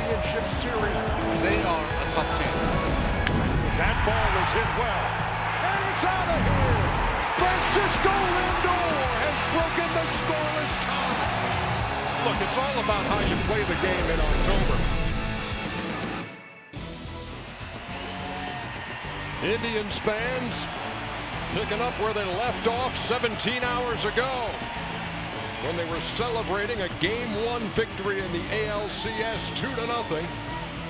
championship series. They are a tough team. That ball is hit well. And it's out of here. Francisco Lindor has broken the scoreless tie. Look, it's all about how you play the game in October. Indians fans picking up where they left off 17 hours ago when they were celebrating a Game 1 victory in the ALCS 2-0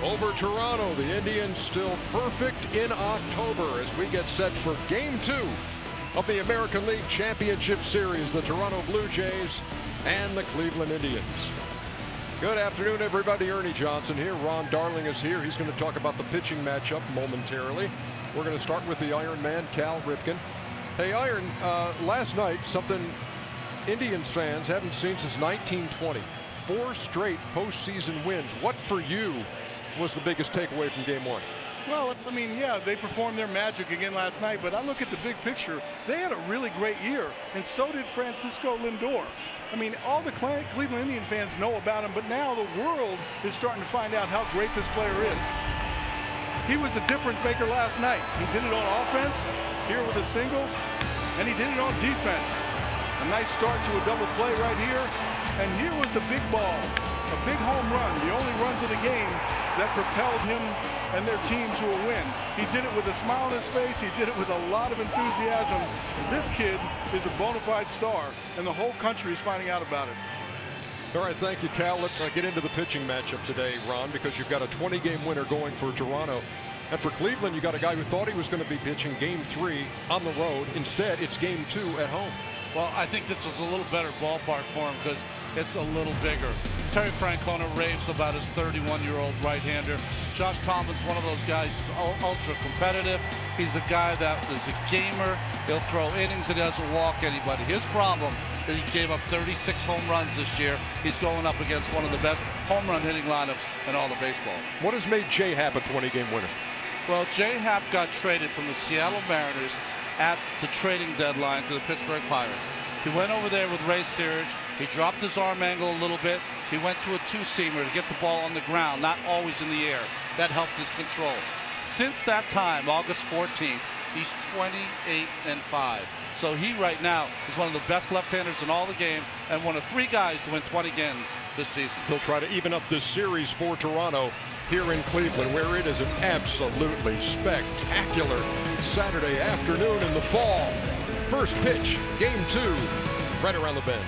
over Toronto. The Indians still perfect in October as we get set for Game 2 of the American League Championship Series, the Toronto Blue Jays and the Cleveland Indians. Good afternoon, everybody. Ernie Johnson here. Ron Darling is here. He's going to talk about the pitching matchup momentarily. We're going to start with the Iron Man, Cal Ripken. Hey, Iron, last night, something Indians fans haven't seen since 1920. 4 straight postseason wins. What for you was the biggest takeaway from Game 1? Well, I mean, yeah, they performed their magic again last night, but I look at the big picture. They had a really great year, and so did Francisco Lindor. I mean, all the Cleveland Indian fans know about him, but now the world is starting to find out how great this player is. He was a difference maker last night. He did it on offense, here with a single, and he did it on defense. A nice start to a double play right here, and here was the big ball, a big home run, the only runs of the game that propelled him and their team to a win. He did it with a smile on his face. He did it with a lot of enthusiasm. This kid is a bona fide star, and the whole country is finding out about it. All right, thank you, Cal. Let's get into the pitching matchup today, Ron, because you've got a 20-game winner going for Toronto. And for Cleveland, you got a guy who thought he was going to be pitching Game 3 on the road. Instead, it's Game 2 at home. Well, I think this is a little better ballpark for him because it's a little bigger. Terry Francona raves about his 31-year-old right-hander. Josh Tomlin's one of those guys who's ultra competitive. He's a guy that is a gamer. He'll throw innings and he doesn't walk anybody. His problem is he gave up 36 home runs this year. He's going up against one of the best home run hitting lineups in all of baseball. What has made Jay Happ a 20-game winner? Well, Jay Happ got traded from the Seattle Mariners at the trading deadline to the Pittsburgh Pirates. He went over there with Ray Searage. He dropped his arm angle a little bit. He went to a two-seamer to get the ball on the ground, not always in the air. That helped his control. Since that time, August 14th, he's 28-5. So he right now is one of the best left-handers in all the game and one of 3 guys to win 20 games this season. He'll try to even up this series for Toronto here in Cleveland, where it is an absolutely spectacular Saturday afternoon in the fall. First pitch, Game 2, right around the bend.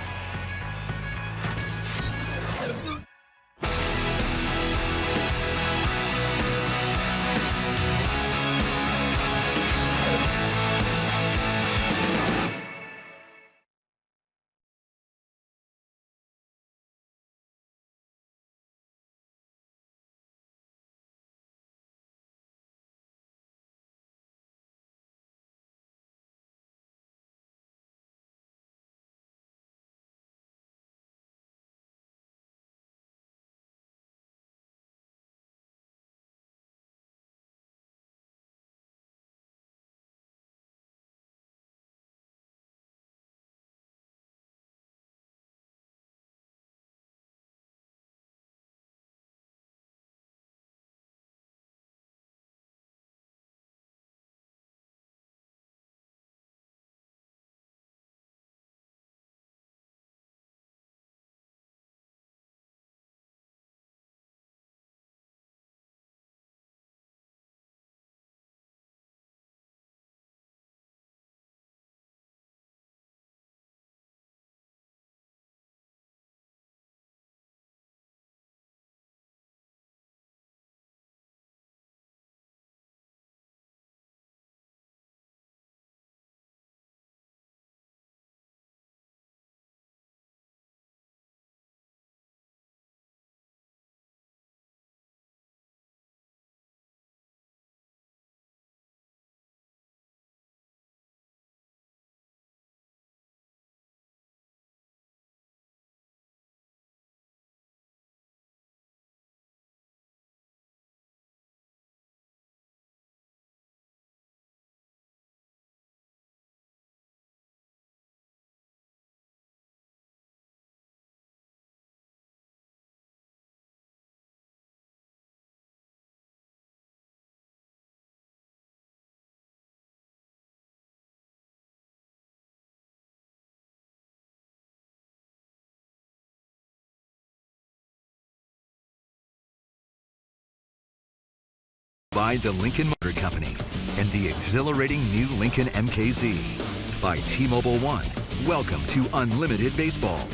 by the Lincoln Motor Company and the exhilarating new Lincoln MKZ. By T-Mobile One, welcome to Unlimited Baseball.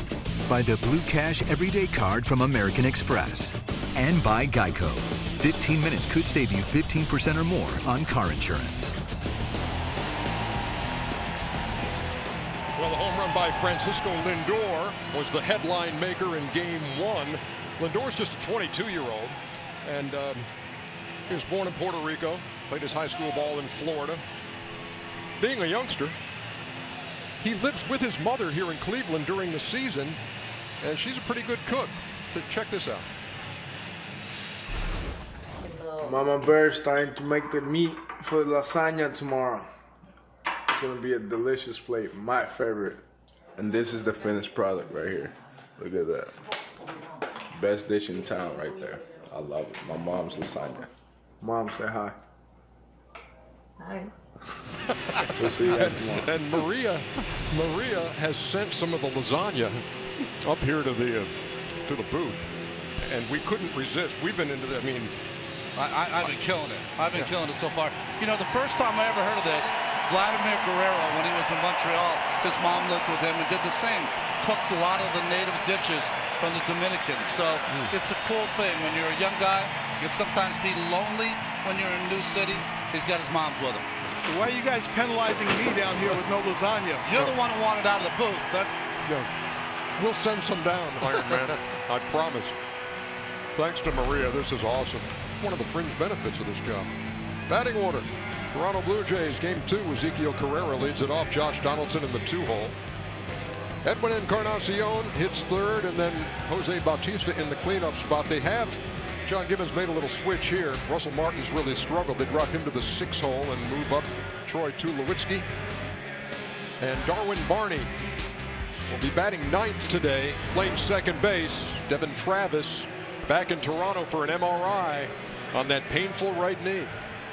By the Blue Cash Everyday Card from American Express. And by Geico. 15 minutes could save you 15% or more on car insurance. Well, the home run by Francisco Lindor was the headline maker in Game 1. Lindor's just a 22-year-old, and he was born in Puerto Rico, played his high school ball in Florida. Being a youngster, he lives with his mother here in Cleveland during the season, and she's a pretty good cook. Check this out. Mama Bear's starting to make the meat for lasagna tomorrow. It's gonna be a delicious plate, my favorite. And this is the finished product right here. Look at that. Best dish in town right there. I love it. My mom's lasagna. Mom, say hi. Hi. We'll see you guys tomorrow. And Maria has sent some of the lasagna up here to the booth, and we couldn't resist. We've been into that. I mean, I've been killing it. I've been killing it so far. You know, the first time I ever heard of this, Vladimir Guerrero, when he was in Montreal, his mom lived with him and did the same. Cooked a lot of the native dishes from the Dominican. So it's a cool thing. When you're a young guy, you can sometimes be lonely when you're in a new city. He's got his mom's with him. So why are you guys penalizing me down here with no lasagna? You're the one who wanted out of the booth. We'll send some down, Iron Man. I promise. Thanks to Maria, this is awesome. One of the fringe benefits of this job. Batting order. Toronto Blue Jays, Game 2. Ezekiel Carrera leads it off. Josh Donaldson in the 2-hole. Edwin Encarnacion hits third, and then Jose Bautista in the cleanup spot. They have John Gibbons made a little switch here. Russell Martin's really struggled. They drop him to the 6-hole and move up Troy Tulowitzki. And Darwin Barney will be batting 9th today, playing second base. Devin Travis back in Toronto for an MRI on that painful right knee.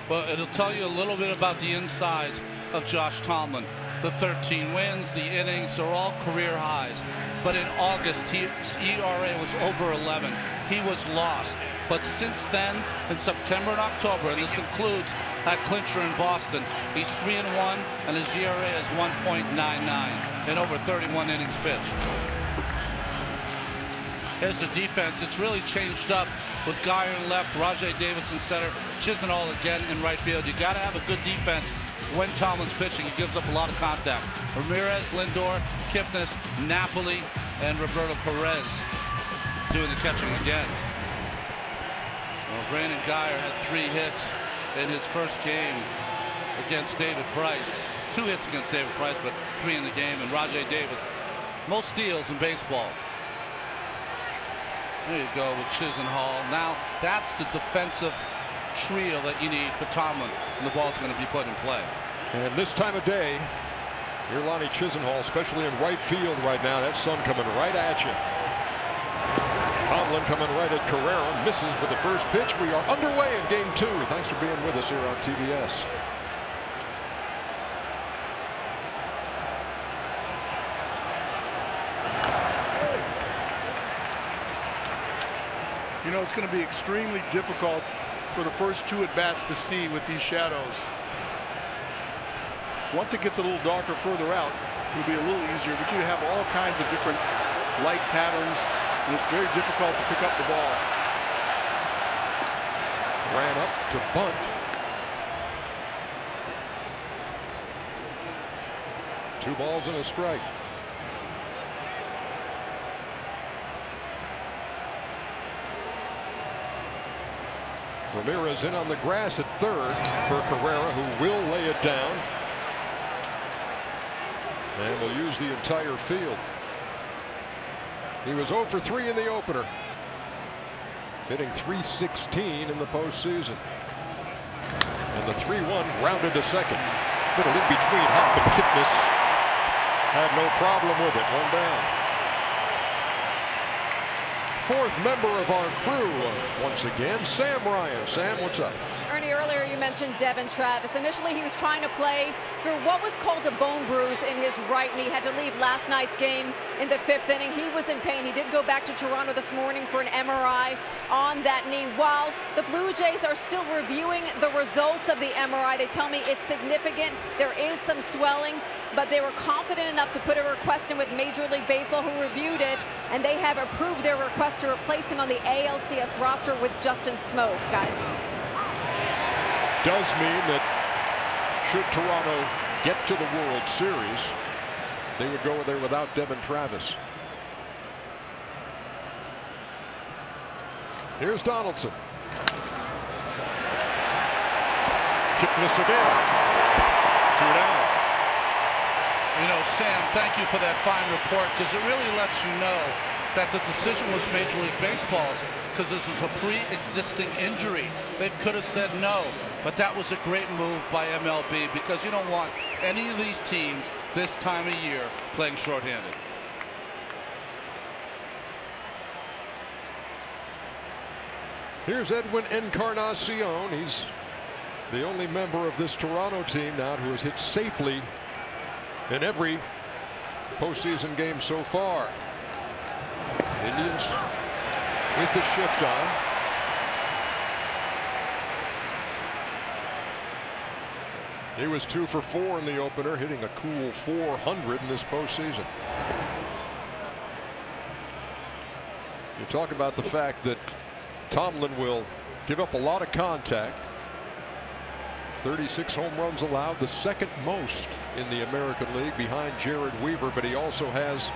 Well, it'll tell you a little bit about the insides of Josh Tomlin. The 13 wins, the innings, they're all career highs. But in August, his ERA was over 11. He was lost. But since then, in September and October, and this includes that clincher in Boston, he's 3-1, and his ERA is 1.99 in over 31 innings pitched. Here's the defense. It's really changed up with Geyer in left, Rajai Davis in center, Chisenhall again in right field. You got to have a good defense when Tomlin's pitching. He gives up a lot of contact. Ramirez, Lindor, Kipnis, Napoli, and Roberto Perez doing the catching again. Well, Brandon Geyer had 3 hits in his first game against David Price. 2 hits against David Price, but 3 in the game. And Rajai Davis, most steals in baseball. There you go with Chisenhall. Now that's the defensive trio that you need for Tomlin, and the ball's going to be put in play. And this time of day, here's Lonnie Chisenhall, especially in right field right now. That sun coming right at you. Tomlin coming right at Carrera, misses with the first pitch. We are underway in Game 2. Thanks for being with us here on TBS. You know, it's going to be extremely difficult for the first 2 at-bats to see with these shadows. Once it gets a little darker further out, it'll be a little easier, but you have all kinds of different light patterns, and it's very difficult to pick up the ball. Ran up to bunt. Two balls and a strike. Ramirez in on the grass at third for Carrera, who will lay it down. And will use the entire field. He was 0 for 3 in the opener. Hitting .316 in the postseason. And the 3-1 grounded to second. Little in between Hop and Kipnis. Had no problem with it. 1 down. Fourth member of our crew once again, Sam Ryan. Sam, what's up? Arnie, earlier you mentioned Devin Travis. Initially, he was trying to play through what was called a bone bruise in his right knee. Had to leave last night's game in the 5th inning. He was in pain. He did go back to Toronto this morning for an MRI on that knee. While the Blue Jays are still reviewing the results of the MRI, they tell me it's significant. There is some swelling, but they were confident enough to put a request in with Major League Baseball, who reviewed it, and they have approved their request to replace him on the ALCS roster with Justin Smoke, guys. Does mean that should Toronto get to the World Series, they would go there without Devin Travis. Here's Donaldson. Kipnis again. 2 down. You know, Sam, thank you for that fine report, because it really lets you know that the decision was Major League Baseball's, because this was a pre-existing injury. They could have said no, but that was a great move by MLB, because you don't want any of these teams this time of year playing shorthanded. Here's Edwin Encarnacion. He's the only member of this Toronto team now who has hit safely in every postseason game so far. Indians with the shift on. He was 2 for 4 in the opener, hitting a cool .400 in this postseason. You talk about the fact that Tomlin will give up a lot of contact. 36 home runs allowed, the second most in the American League behind Jared Weaver, but he also has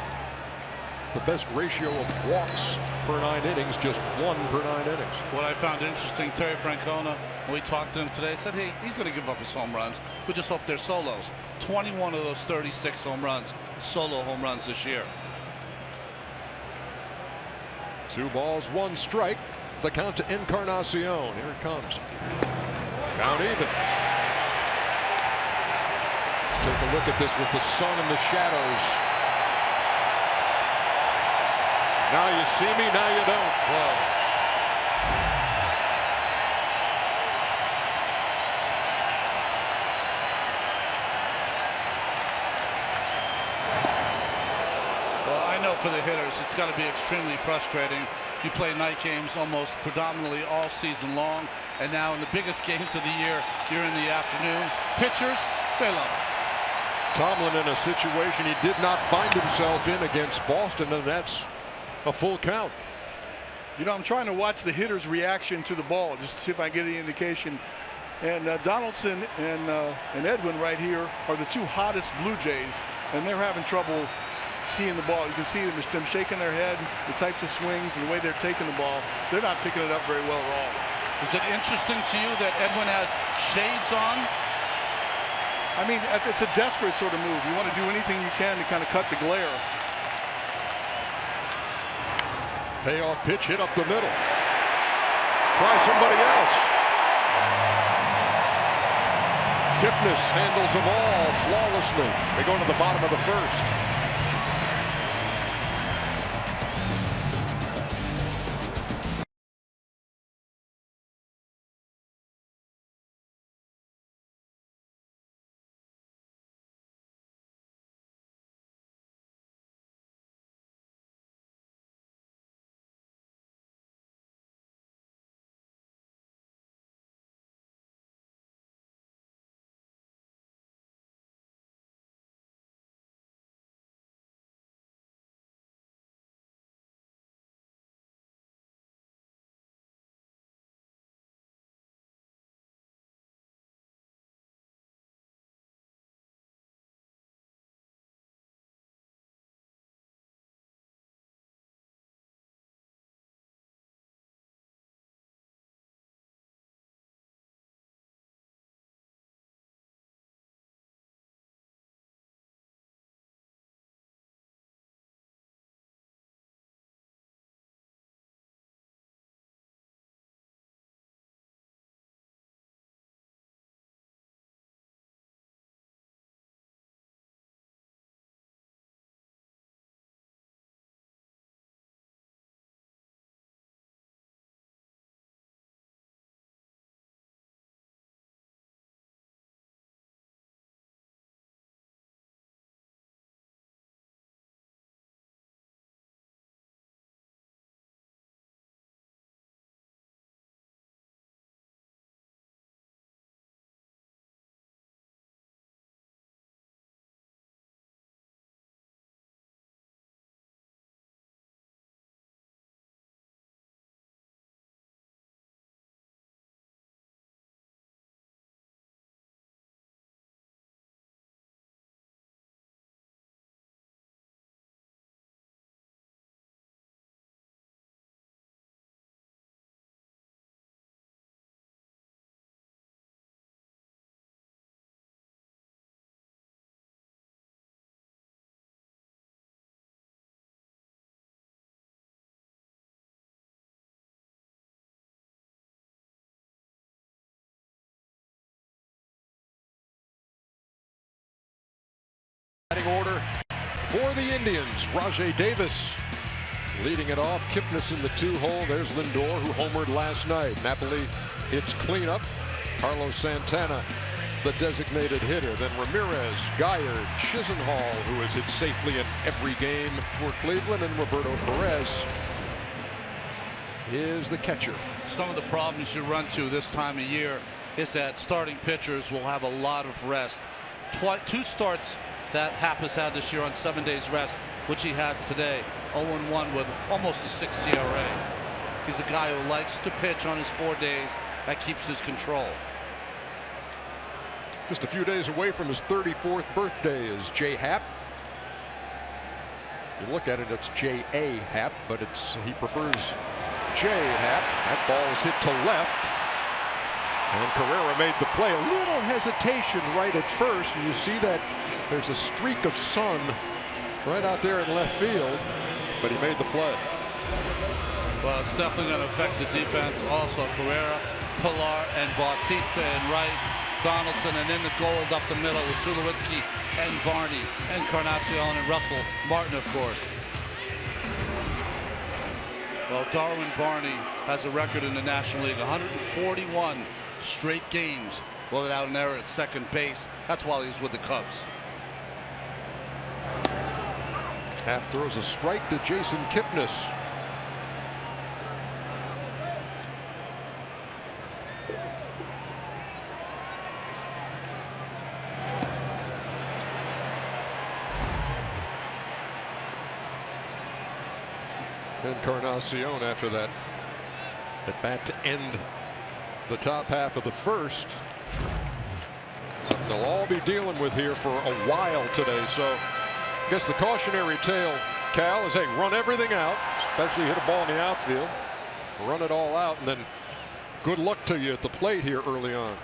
the best ratio of walks per 9 innings, just 1 per 9 innings. What I found interesting, Terry Francona, when we talked to him today, said, hey, he's going to give up his home runs. We just hope they're solos. 21 of those 36 home runs, solo home runs this year. 2 balls, 1 strike. The count to Encarnacion. Here it comes. Count even. Take a look at this with the sun and the shadows. Now you see me, now you don't. Whoa. Well, I know for the hitters, it's got to be extremely frustrating. You play night games almost predominantly all season long, and now in the biggest games of the year, you're in the afternoon. Pitchers, they love it. Tomlin in a situation he did not find himself in against Boston, and that's a full count. You know, I'm trying to watch the hitter's reaction to the ball, just to see if I get any indication. And Donaldson and Edwin right here are the 2 hottest Blue Jays, and they're having trouble seeing the ball. You can see them shaking their head, the types of swings and the way they're taking the ball. They're not picking it up very well at all. Is it interesting to you that Edwin has shades on? I mean, it's a desperate sort of move. You want to do anything you can to kind of cut the glare. Payoff pitch hit up the middle. Try somebody else. Kipnis handles them all flawlessly. They go to the bottom of the 1st. Batting order for the Indians. Rajay Davis leading it off. Kipnis in the 2-hole. There's Lindor, who homered last night. Napoli hits cleanup. Carlos Santana, the designated hitter. Then Ramirez, Geyer, Chisenhall, who has hit safely in every game for Cleveland, and Roberto Perez is the catcher. Some of the problems you run to this time of year is that starting pitchers will have a lot of rest. Two starts that Happ has had this year on 7 days rest, which he has today. 0-1 with almost a 6 ERA. He's a guy who likes to pitch on his 4 days. That keeps his control. Just a few days away from his 34th birthday is J. Happ. You look at it, it's J.A. Happ, but he prefers J. Happ. That ball is hit to left. And Carrera made the play. A little hesitation right at first. And you see that there's a streak of sun right out there in left field. But he made the play. Well, it's definitely going to affect the defense. Also, Carrera, Pilar, and Bautista in right. Donaldson, and in the gold up the middle with Tulowitzki and Barney and Encarnacion and Russell Martin, of course. Well, Darwin Barney has a record in the National League, 141 straight games without an error at second base. That's while he's with the Cubs. Happ throws a strike to Jason Kipnis. Encarnacion after that at bat to end the top half of the first. Something they'll all be dealing with here for a while today. So I guess the cautionary tale, Cal, is hey, run everything out, especially hit a ball in the outfield, run it all out, and then good luck to you at the plate here early on.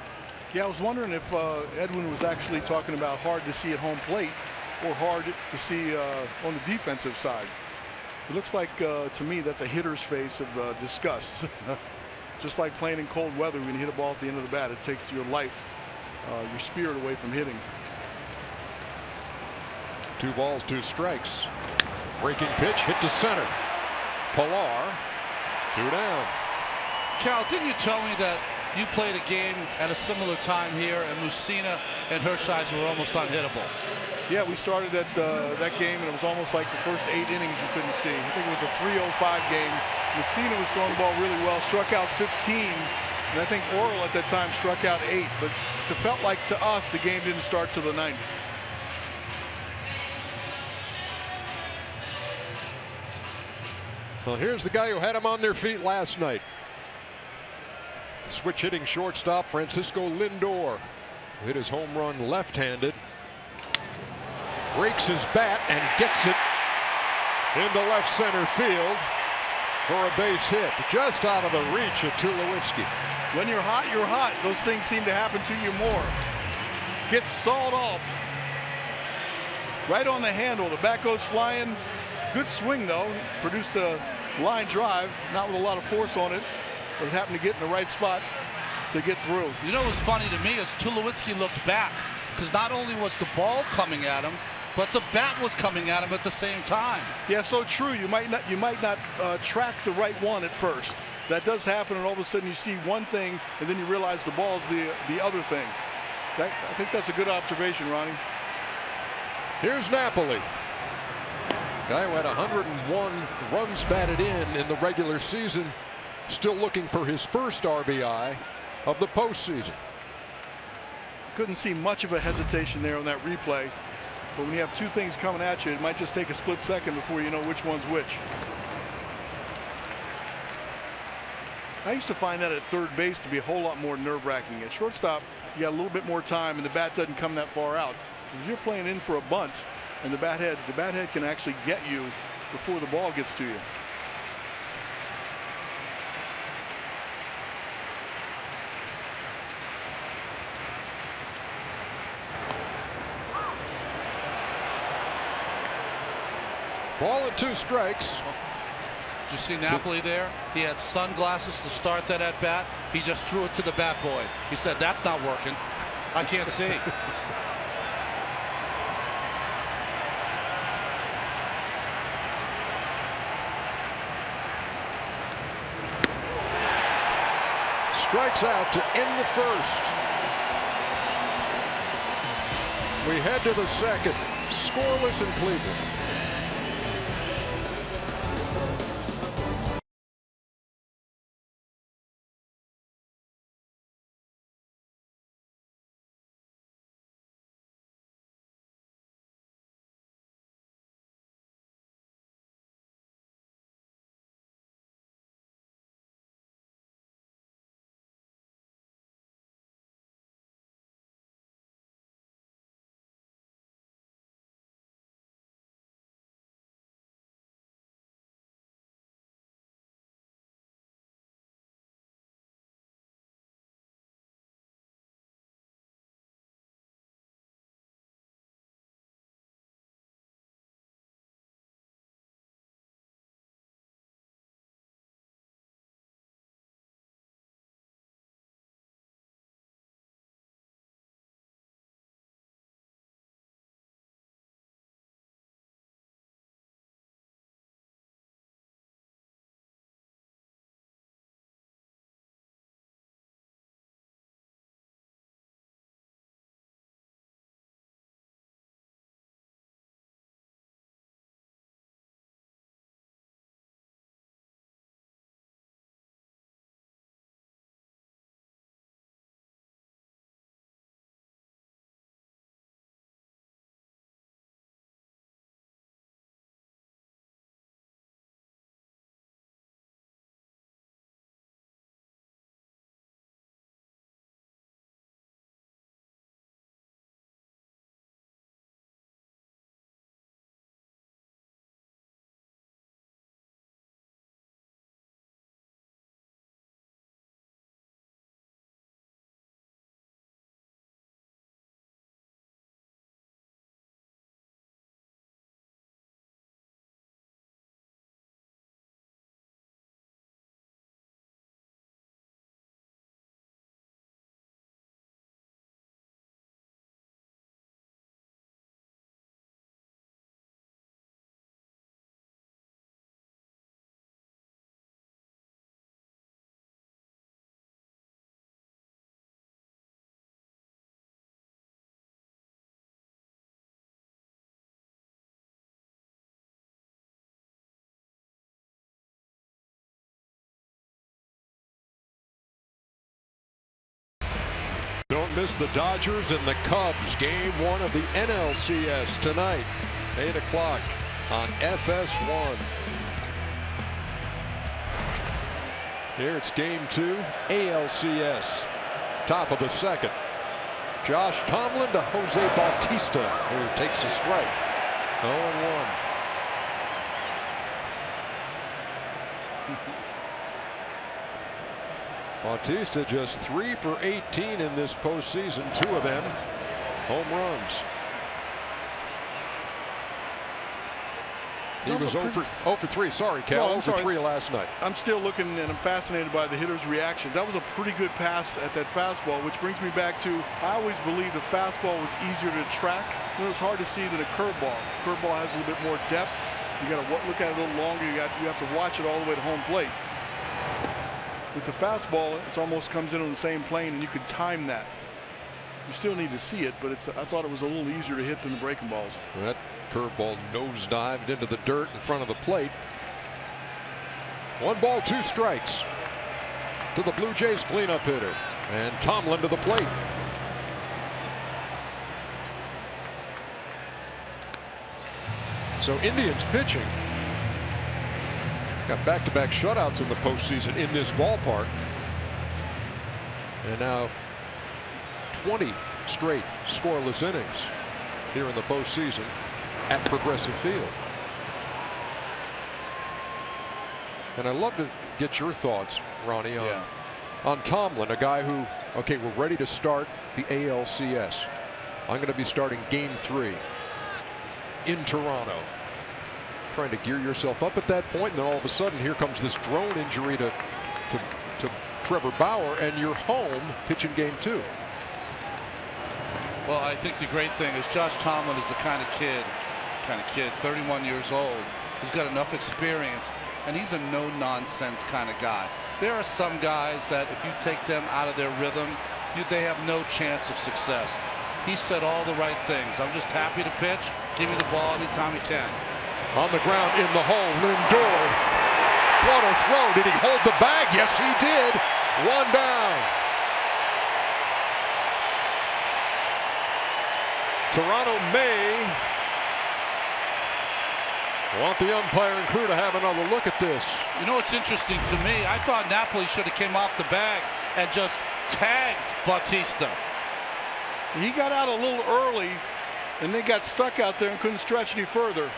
Yeah, I was wondering if Edwin was actually talking about hard to see at home plate or hard to see on the defensive side. It looks like, to me, that's a hitter's face of disgust. Just like playing in cold weather, when you hit a ball at the end of the bat, it takes your life, your spirit away from hitting. 2 balls, 2 strikes. Breaking pitch, hit to center. Pilar, 2 down. Cal, didn't you tell me that you played a game at a similar time here, and Mussina and Hershiser were almost unhittable? Yeah, we started at that game, and it was almost like the first 8 innings you couldn't see. I think it was a 3-0-5 game. Mussina was throwing the ball really well, struck out 15, and I think Orel at that time struck out 8. But it felt like to us the game didn't start till the 9th. Well, here's the guy who had them on their feet last night. Switch hitting shortstop Francisco Lindor, who hit his home run left-handed. Breaks his bat and gets it into left center field for a base hit, just out of the reach of Tulowitzki. When you're hot, you're hot. Those things seem to happen to you more. Gets sawed off. Right on the handle. The bat goes flying. Good swing, though. Produced a line drive, not with a lot of force on it, but it happened to get in the right spot to get through. You know what's funny to me is Tulowitzki looked back, because not only was the ball coming at him, but the bat was coming at him at the same time. Yeah, so true. You might not track the right one at first. That does happen, and all of a sudden you see one thing, and then you realize the ball's the other thing. I think that's a good observation, Ronnie. Here's Napoli. Guy who had 101 runs batted in the regular season, still looking for his first RBI of the postseason. Couldn't see much of a hesitation there on that replay. But when you have 2 things coming at you, it might just take a split second before you know which one's which. I used to find that at third base to be a whole lot more nerve-wracking. At shortstop, you got a little bit more time, and the bat doesn't come that far out. If you're playing in for a bunt, and the bat head can actually get you before the ball gets to you. Ball and 2 strikes. Did you see Napoli there? He had sunglasses to start that at bat. He just threw it to the bat boy. He said, "That's not working. I can't see." strikes out to end the first. We head to the second. Scoreless in Cleveland. Don't miss the Dodgers and the Cubs. Game 1 of the NLCS tonight, 8 o'clock on FS1. Here it's Game 2, ALCS. Top of the second. Josh Tomlin to Jose Bautista, who takes a strike. 0-1. Bautista just 3 for 18 in this postseason, 2 of them home runs. He was 0 for 3. Sorry, Cal. 0 for 3 last night. I'm still looking and I'm fascinated by the hitter's reactions. That was a pretty good pass at that fastball, which brings me back to I always believed the fastball was easier to track. It was hard to see than a curveball. Curveball has a little bit more depth. You got to look at it a little longer. You have to watch it all the way to home plate. With the fastball, it almost comes in on the same plane, and you could time that. You still need to see it, but I thought it was a little easier to hit than the breaking balls. That curveball nosedived into the dirt in front of the plate. 1 ball, 2 strikes to the Blue Jays cleanup hitter, and Tomlin to the plate. So Indians pitching got back-to-back shutouts in the postseason in this ballpark, and now 20 straight scoreless innings here in the postseason at Progressive Field. And I'd love to get your thoughts, Ronnie, on Tomlin, a guy who, okay, we're ready to start the ALCS. I'm going to be starting Game 3 in Toronto. Trying to gear yourself up at that point, and then all of a sudden here comes this drone injury to Trevor Bauer, and you're home pitching Game 2. Well, I think the great thing is Josh Tomlin is the kind of kid, 31 years old, who's got enough experience and he's a no-nonsense kind of guy. There are some guys that if you take them out of their rhythm, they have no chance of success. He said all the right things. I'm just happy to pitch. Give me the ball anytime he can. On the ground in the hole, Lindor. What a throw. Did he hold the bag? Yes, he did. One down. Toronto may want the umpire and crew to have another look at this. You know what's interesting to me? I thought Napoli should have came off the bag and just tagged Bautista. He got out a little early, and they got stuck out there and couldn't stretch any further.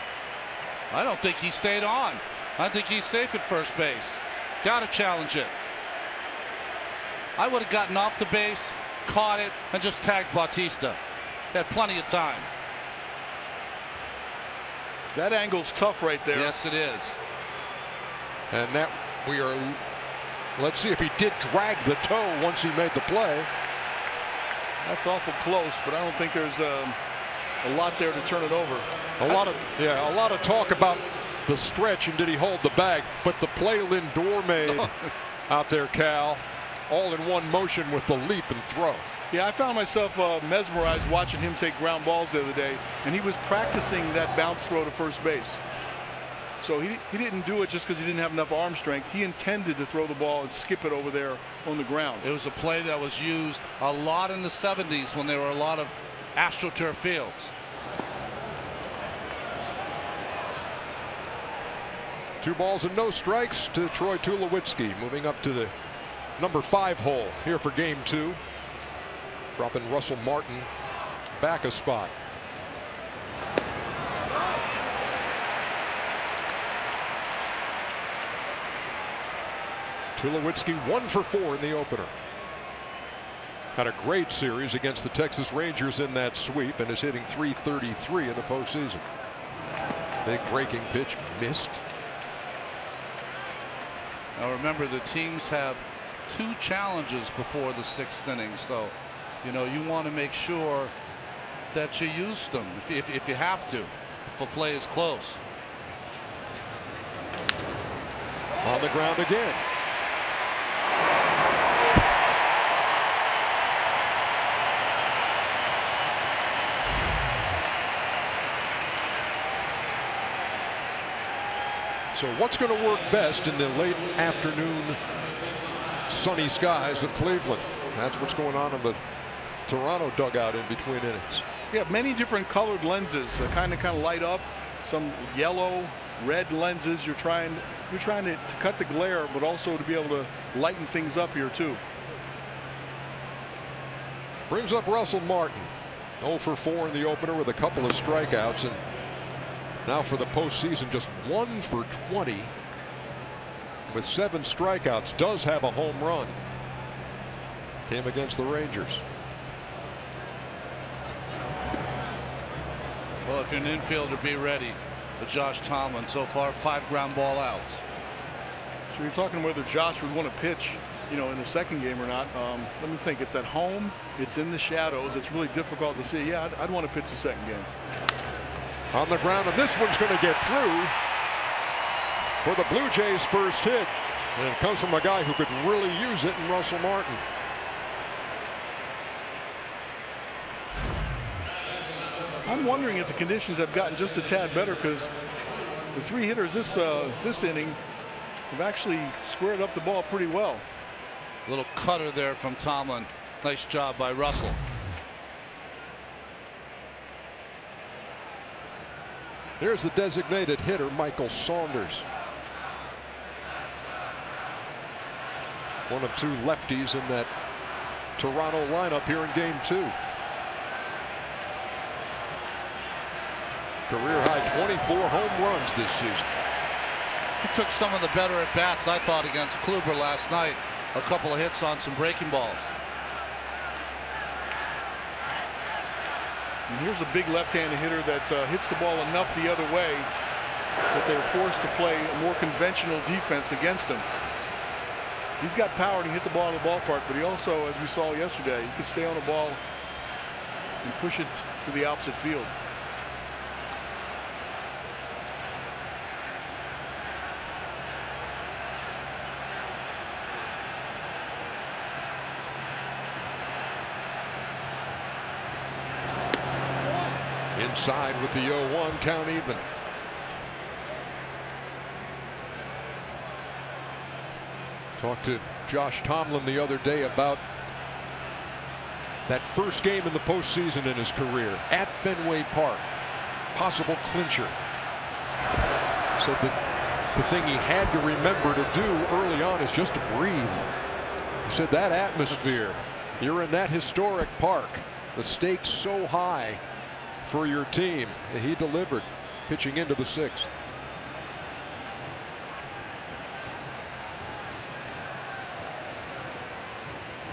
I don't think he stayed on. I think he's safe at first base. Got to challenge it. I would have gotten off the base, caught it, and just tagged Bautista. Had plenty of time. That angle's tough right there. Yes, it is. And that we are. Let's see if he did drag the toe once he made the play. That's awful close, but I don't think there's a lot there to turn it over. A lot of talk about the stretch and did he hold the bag, but the play Lindor made out there, Cal, all in one motion with the leap and throw. Yeah, I found myself mesmerized watching him take ground balls the other day, and he was practicing that bounce throw to first base. So he didn't do it just because he didn't have enough arm strength. He intended to throw the ball and skip it over there on the ground. It was a play that was used a lot in the 70s when there were a lot of AstroTurf fields. 2 balls and no strikes to Troy Tulowitzki, moving up to the number 5 hole here for game 2. Dropping Russell Martin back a spot. Tulowitzki 1 for 4 in the opener. Had a great series against the Texas Rangers in that sweep and is hitting .333 in the postseason. Big breaking pitch missed. Now remember, the teams have 2 challenges before the 6th inning, so you know you want to make sure that you use them if you have to, if a play is close. On the ground again. So what's going to work best in the late afternoon sunny skies of Cleveland? That's what's going on in the Toronto dugout in between innings. Yeah, many different colored lenses that kind of light up. Some yellow, red lenses. You're trying to cut the glare, but also to be able to lighten things up here too. Brings up Russell Martin, 0 for 4 in the opener with a couple of strikeouts, and now for the postseason just 1 for 20 with 7 strikeouts. Does have a home run. Came against the Rangers. Well, if you're an infielder, be ready. But Josh Tomlin so far 5 ground ball outs. So you're talking whether Josh would want to pitch, you know, in the second game or not. Let me think. It's at home. It's in the shadows. It's really difficult to see. Yeah, I'd want to pitch the second game. On the ground, and this one's going to get through for the Blue Jays' first hit. And it comes from a guy who could really use it in Russell Martin. I'm wondering if the conditions have gotten just a tad better, because the 3 hitters this inning have actually squared up the ball pretty well. Little cutter there from Tomlin. Nice job by Russell. Here's the designated hitter, Michael Saunders. One of 2 lefties in that Toronto lineup here in game 2. Career high 24 home runs this season. He took some of the better at bats, I thought, against Kluber last night. A couple of hits on some breaking balls. And here's a big left-handed hitter that hits the ball enough the other way that they're forced to play a more conventional defense against him. He's got power to hit the ball in the ballpark, but he also, as we saw yesterday, he can stay on the ball and push it to the opposite field. Inside with the 0-1, count even. Talked to Josh Tomlin the other day about that first game in the postseason in his career at Fenway Park. Possible clincher. Said that the thing he had to remember to do early on is just to breathe. He said that atmosphere, you're in that historic park, the stakes so high for your team. He delivered, pitching into the 6th.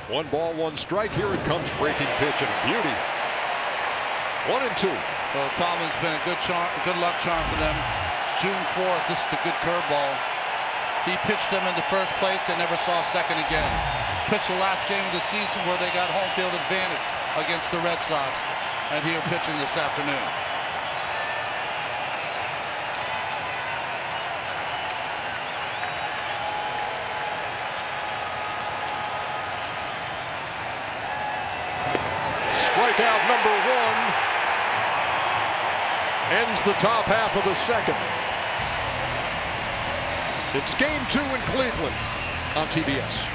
One ball, one strike. Here it comes, breaking pitch and a beauty. 1-2. Well, Tomlin's been a good luck charm for them. June 4th, this is the good curveball. He pitched them in the first place. They never saw second again. Pitched the last game of the season where they got home field advantage against the Red Sox. And here pitching this afternoon. Strikeout number 1 ends the top half of the 2nd. It's game 2 in Cleveland on TBS.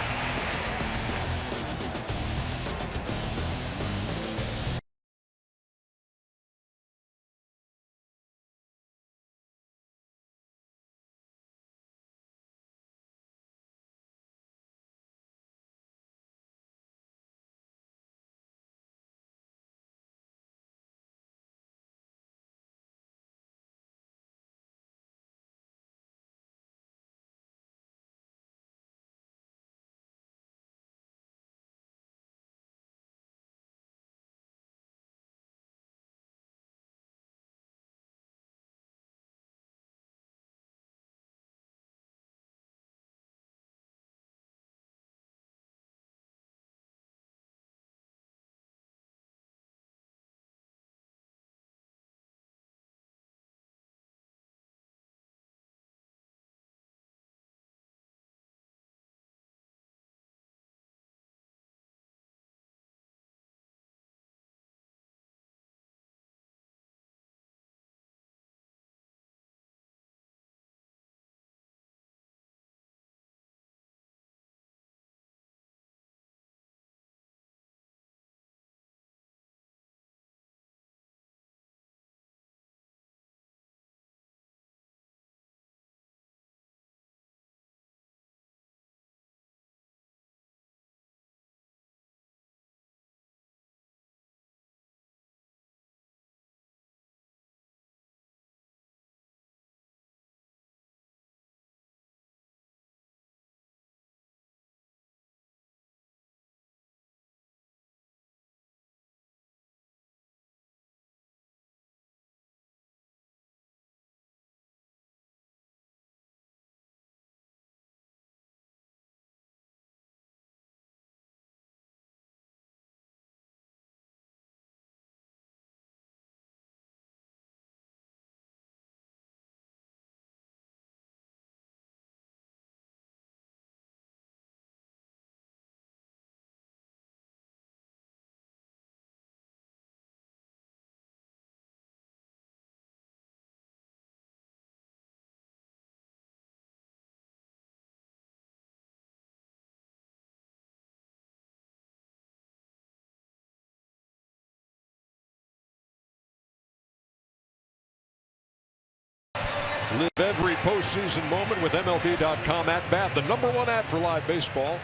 Live every postseason moment with MLB.com At Bat, the #1 app for live baseball.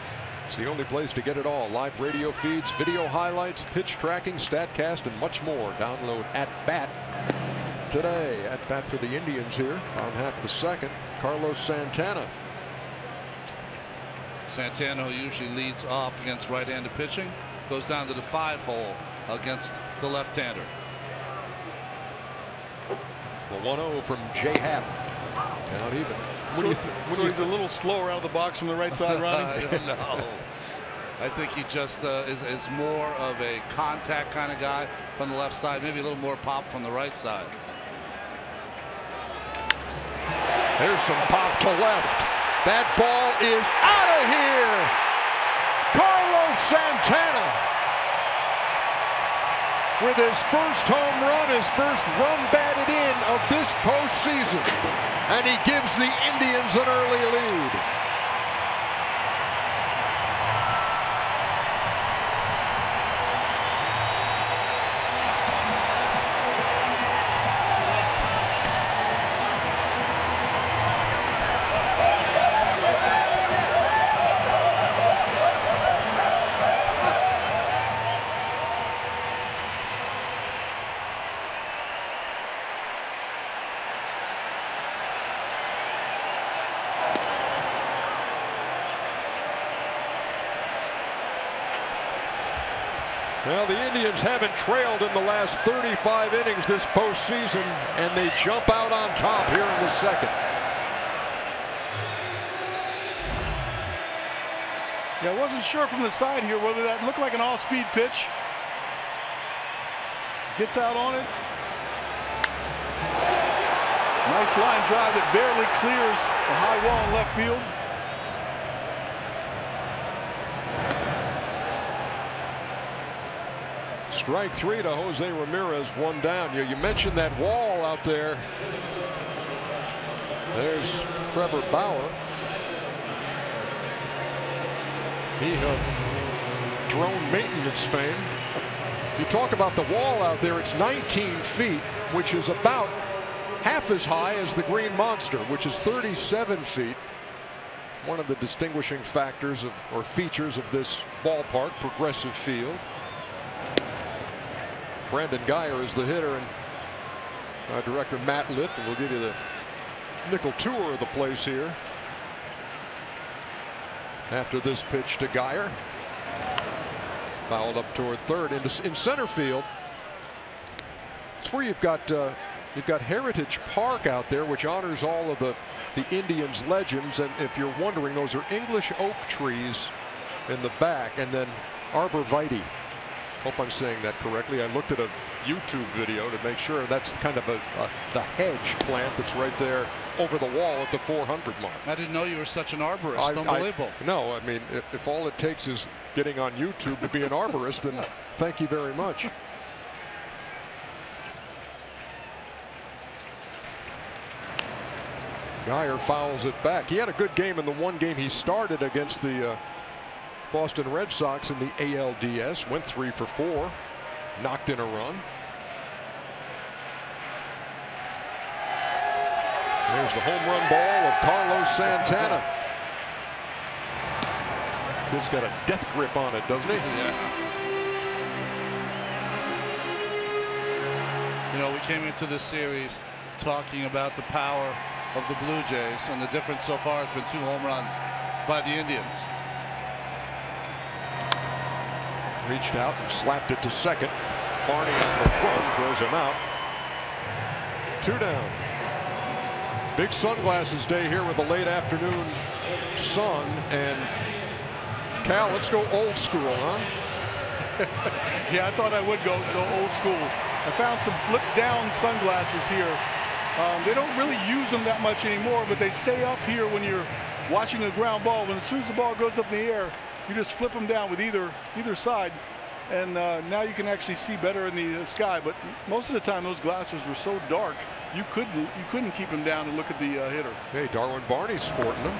It's the only place to get it all. Live radio feeds, video highlights, pitch tracking, StatCast, and much more. Download At Bat today. At Bat for the Indians here. Bottom half of the 2nd. Carlos Santana. Santana, who usually leads off against right-handed pitching, goes down to the 5-hole against the left-hander. The 1-0 from J. Happ. Out even. So he's a little slower out of the box from the right side, Ronnie? I don't know. I think he just is more of a contact kind of guy from the left side. Maybe a little more pop from the right side. There's some pop to left. That ball is out of here. Carlos Santana. with his first home run, his first run batted in of this postseason. And he gives the Indians an early lead. Well, the Indians haven't trailed in the last 35 innings this postseason, and they jump out on top here in the second. Yeah, I wasn't sure from the side here whether that looked like an off-speed pitch. Gets out on it. Nice line drive that barely clears the high wall in left field. Strike three to Jose Ramirez, one down. You mentioned that wall out there. There's Trevor Bauer. He of drone maintenance fame. You talk about the wall out there, it's 19 feet, which is about half as high as the Green Monster, which is 37 feet. One of the distinguishing factors of, or features of this ballpark, progressive field. Brandon Guyer is the hitter, and our director Matt Lipton will give you the nickel tour of the place here. After this pitch to Guyer, fouled up toward third, in center field. It's where you've got Heritage Park out there, which honors all of the Indians legends. And if you're wondering, those are English oak trees in the back, and then arborvitae. Hope I'm saying that correctly. I looked at a YouTube video to make sure. That's kind of the hedge plant that's right there over the wall at the 400 mark. I didn't know you were such an arborist. Unbelievable. No, I mean, if all it takes is getting on YouTube to be an arborist, then thank you very much. Guyer fouls it back. He had a good game in the one game he started against the Boston Red Sox in the ALDS. Went 3 for 4, knocked in a run. There's the home run ball of Carlos Santana. Kid's got a death grip on it, doesn't he? Yeah. You know, we came into this series talking about the power of the Blue Jays, and the difference so far has been 2 home runs by the Indians. Reached out and slapped it to second. Barney on the run, throws him out. 2 down. Big sunglasses day here with the late afternoon sun. And Cal, let's go old school, huh? Yeah, I thought I would go old school. I found some flip down sunglasses here. They don't really use them that much anymore, but they stay up here when you're watching a ground ball. When as soon as the ball goes up in the air, you just flip them down with either side, and now you can actually see better in the sky. But most of the time, those glasses were so dark, you couldn't keep them down and look at the hitter. Hey, Darwin Barney's sporting them.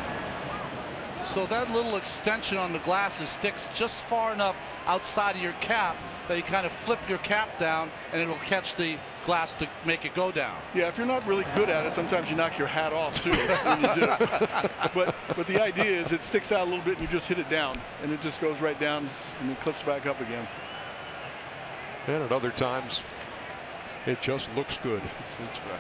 So that little extension on the glasses sticks just far enough outside of your cap that you kind of flip your cap down, and it'll catch the glass to make it go down. Yeah, if you're not really good at it, sometimes you knock your hat off too when you do it. But the idea is it sticks out a little bit and you just hit it down, and it just goes right down and it clips back up again. And at other times, it just looks good. That's right.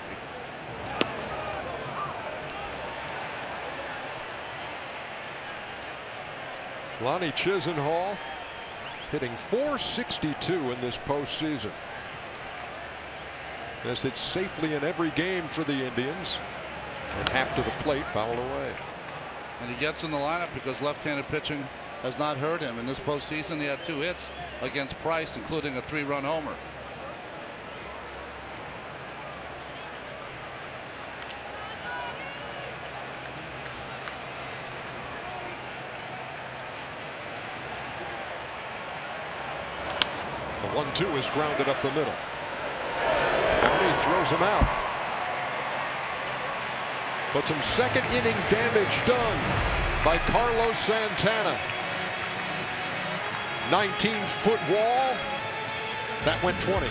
Lonnie Chisenhall hitting .462 in this postseason. Has hit safely in every game for the Indians. And after the plate, fouled away. And he gets in the lineup because left-handed pitching has not hurt him. In this postseason, he had 2 hits against Price, including a 3-run homer. 1-2 is grounded up the middle. Barney throws him out. But some second inning damage done by Carlos Santana. 19-foot wall. That went 20.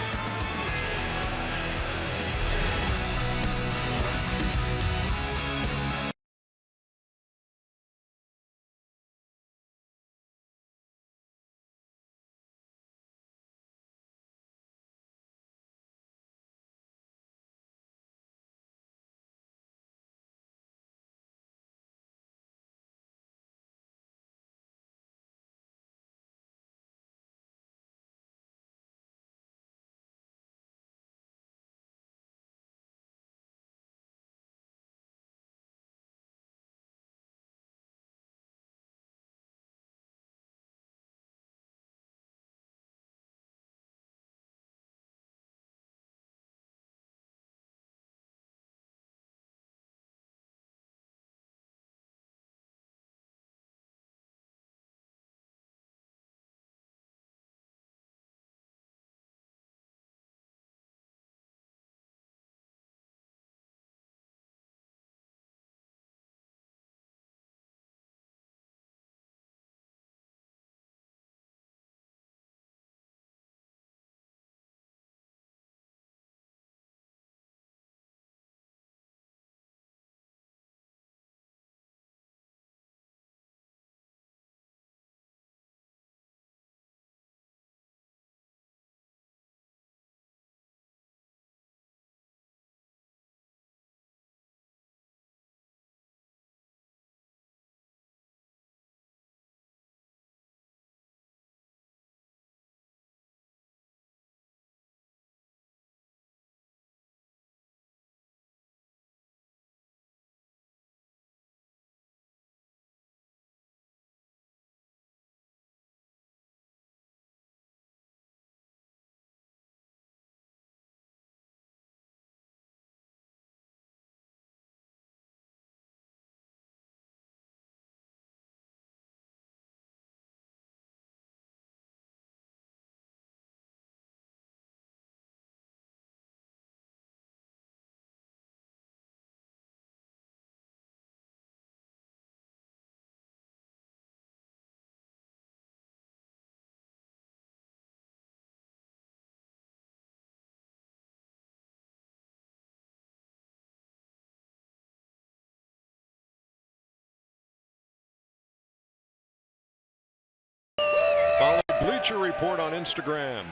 Follow Bleacher Report on Instagram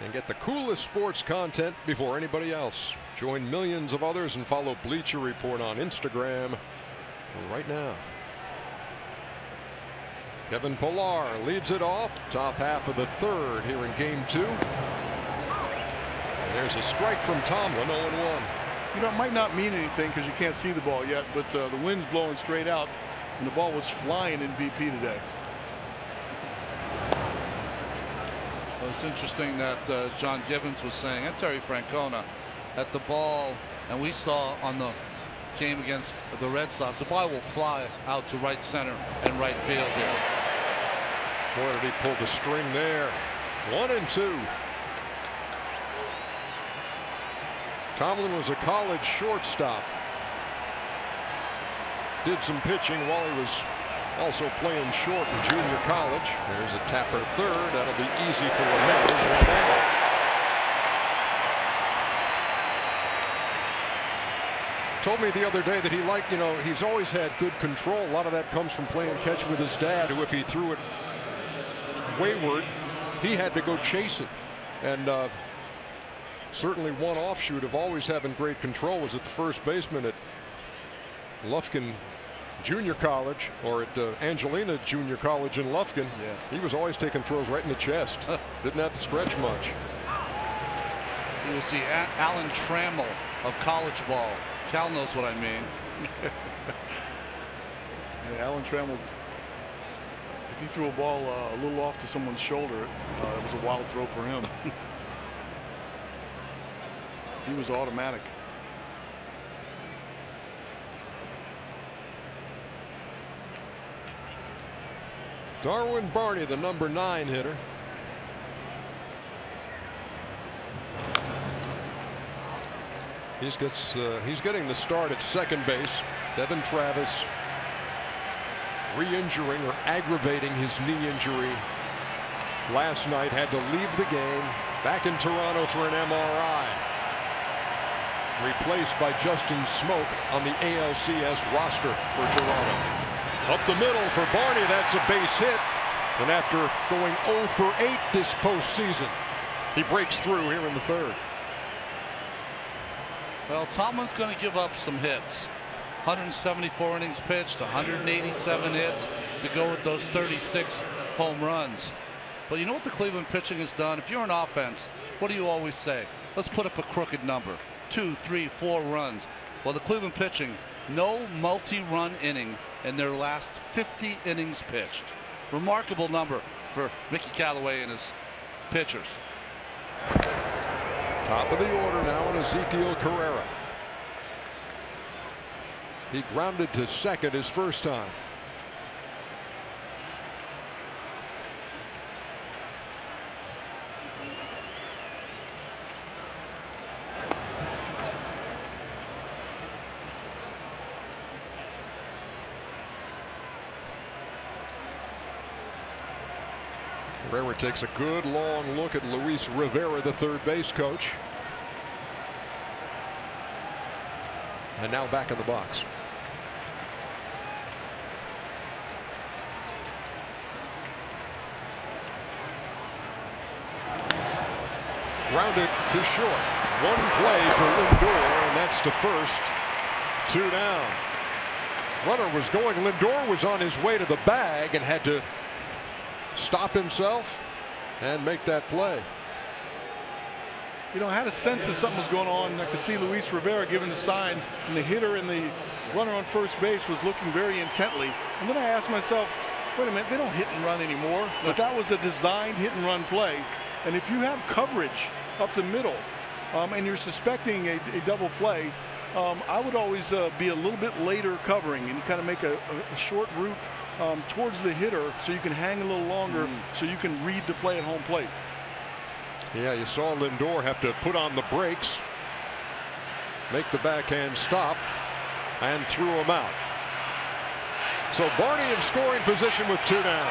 and get the coolest sports content before anybody else. Join millions of others and follow Bleacher Report on Instagram right now. Kevin Pillar leads it off, top half of the third here in game 2. And there's a strike from Tomlin, 0-1. You know, it might not mean anything because you can't see the ball yet, but the wind's blowing straight out, and the ball was flying in BP today. Well, it's interesting that John Gibbons was saying, and Terry Francona, that the ball, and we saw on the game against the Red Sox, the ball will fly out to right center and right field here. Boy, did he pull the string there. 1-2. Tomlin was a college shortstop. Did some pitching while he was also playing short in junior college. There's a tapper third. That'll be easy for Ramirez. 1 out. Told me the other day that he liked, you know, he's always had good control. A lot of that comes from playing catch with his dad, who if he threw it wayward, he had to go chase it. And certainly one offshoot of always having great control was at the first baseman at Lufkin Junior College, or at Angelina Junior College in Lufkin. Yeah. He was always taking throws right in the chest. Didn't have to stretch much. He was the Alan Trammell of college ball. Cal knows what I mean. Yeah, Alan Trammell, if he threw a ball a little off to someone's shoulder, it was a wild throw for him. He was automatic. Darwin Barney, the number 9 hitter. He's getting the start at second base. Devin Travis re-injuring or aggravating his knee injury last night. Had to leave the game. Back in Toronto for an MRI. Replaced by Justin Smoke on the ALCS roster for Toronto. Up the middle for Barney. That's a base hit. And after going 0 for 8 this postseason, he breaks through here in the third. Well, Tomlin's going to give up some hits. 174 innings pitched, 187 hits to go with those 36 home runs. But you know what the Cleveland pitching has done? If you're an offense, what do you always say? Let's put up a crooked number. 2, 3, 4 runs. Well, the Cleveland pitching, no multi-run inning in their last 50 innings pitched. Remarkable number for Mickey Callaway and his pitchers. Top of the order now in Ezekiel Carrera. He grounded to second his first time. Carrera takes a good long look at Luis Rivera, the third base coach. And now back in the box. Grounded to short. One play for Lindor, and that's to first. 2 down. Runner was going. Lindor was on his way to the bag and had to stop himself and make that play. You know, I had a sense that something was going on. I could see Luis Rivera giving the signs, and the hitter and the runner on first base was looking very intently. And then I asked myself, wait a minute, they don't hit and run anymore. But that was a designed hit and run play. And if you have coverage up the middle and you're suspecting a double play, I would always be a little bit later covering and kind of make a short route towards the hitter so you can hang a little longer so you can read the play at home plate. Yeah, you saw Lindor have to put on the brakes, make the backhand stop, and threw him out. So Barney in scoring position with 2 down.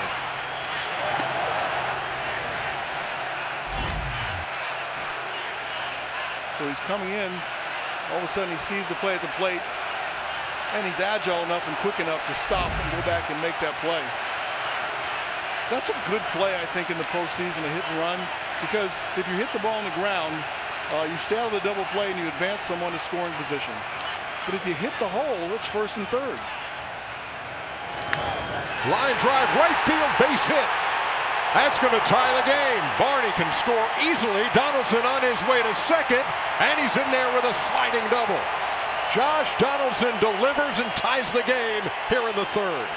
So he's coming in. All of a sudden he sees the play at the plate, and he's agile enough and quick enough to stop and go back and make that play. That's a good play, I think, in the postseason, a hit and run, because if you hit the ball on the ground, you stay out of the double play and you advance someone to scoring position. But if you hit the hole, it's first and third. Line drive, right field, base hit. That's going to tie the game. Barney can score easily. Donaldson on his way to second, and he's in there with a sliding double. Josh Donaldson delivers and ties the game here in the third.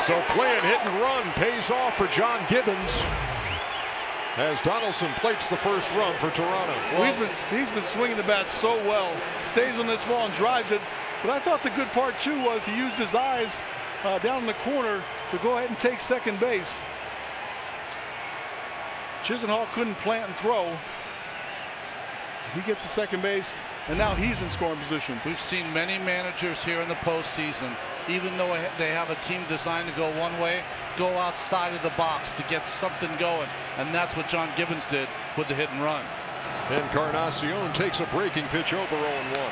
So playing hit and run pays off for John Gibbons as Donaldson plates the first run for Toronto. Well, he's been swinging the bat so well. Stays on this ball and drives it. But I thought the good part too was he used his eyes down in the corner to go ahead and take second base. Chisenhall couldn't plant and throw. He gets to second base, and now he's in scoring position. We've seen many managers here in the postseason, even though they have a team designed to go one way, go outside of the box to get something going. And that's what John Gibbons did with the hit and run. Encarnacion takes a breaking pitch over 0-1.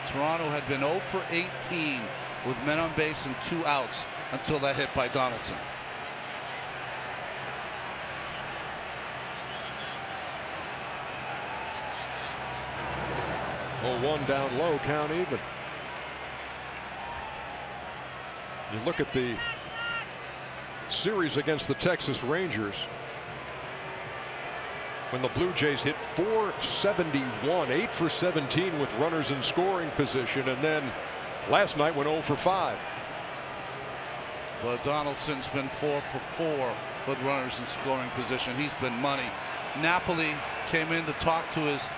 Toronto had been 0 for 18 with men on base and 2 outs until that hit by Donaldson. One down low, count even. You look at the series against the Texas Rangers when the Blue Jays hit .471, 8 for 17 with runners in scoring position, and then last night went 0 for 5. But Donaldson's been 4 for 4 with runners in scoring position. He's been money. Napoli came in to talk to his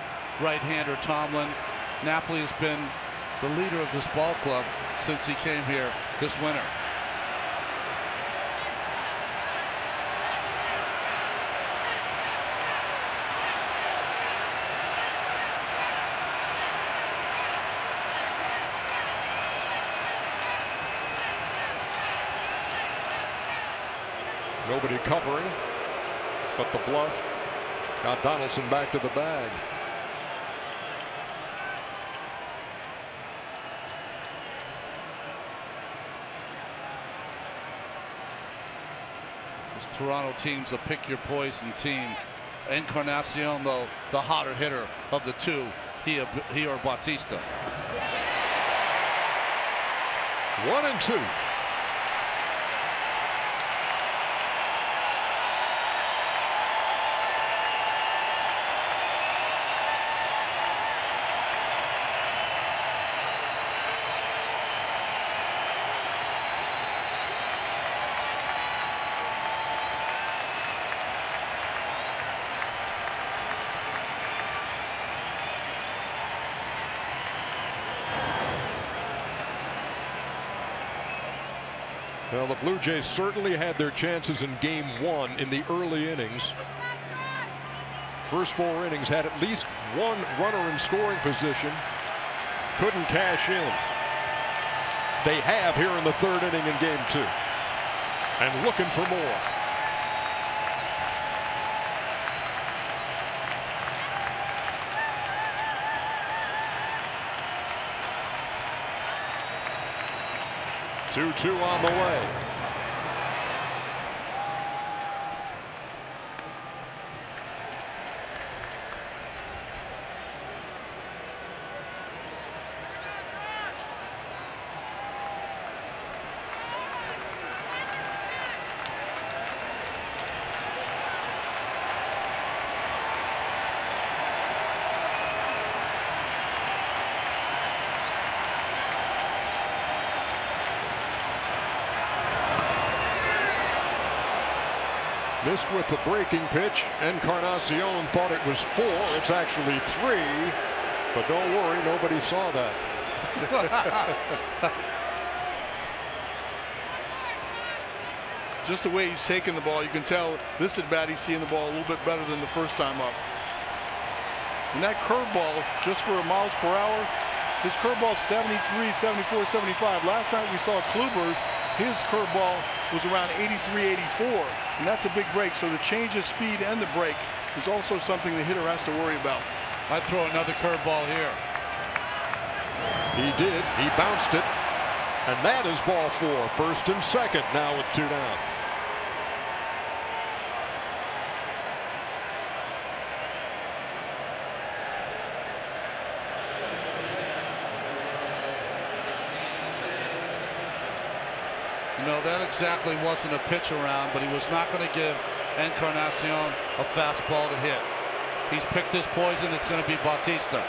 right-hander Tomlin. Napoli has been the leader of this ball club since he came here this winter. Nobody covering, but the bluff got Donaldson back to the bag. This Toronto team's a pick your poison team. Encarnacion, though, the hotter hitter of the two, he or Bautista. 1-2. Well, the Blue Jays certainly had their chances in game one in the early innings. First 4 innings had at least one runner in scoring position. Couldn't cash in. They have here in the 3rd inning in game 2. And looking for more. Two on the way. Missed with the breaking pitch. Encarnacion thought it was 4. It's actually 3. But don't worry, nobody saw that. Just the way he's taking the ball, you can tell this at bat he's seeing the ball a little bit better than the first time up. And that curveball, just for miles per hour, his curveball 73, 74, 75. Last night we saw Kluber's. His curveball was around 83, 84, and that's a big break. So the change of speed and the break is also something the hitter has to worry about. I'd throw another curveball here. He did. He bounced it. And that is ball 4. 1st and 2nd now with 2 down. You know, that exactly wasn't a pitch around, but he was not going to give Encarnacion a fastball to hit. He's picked his poison. It's going to be Bautista.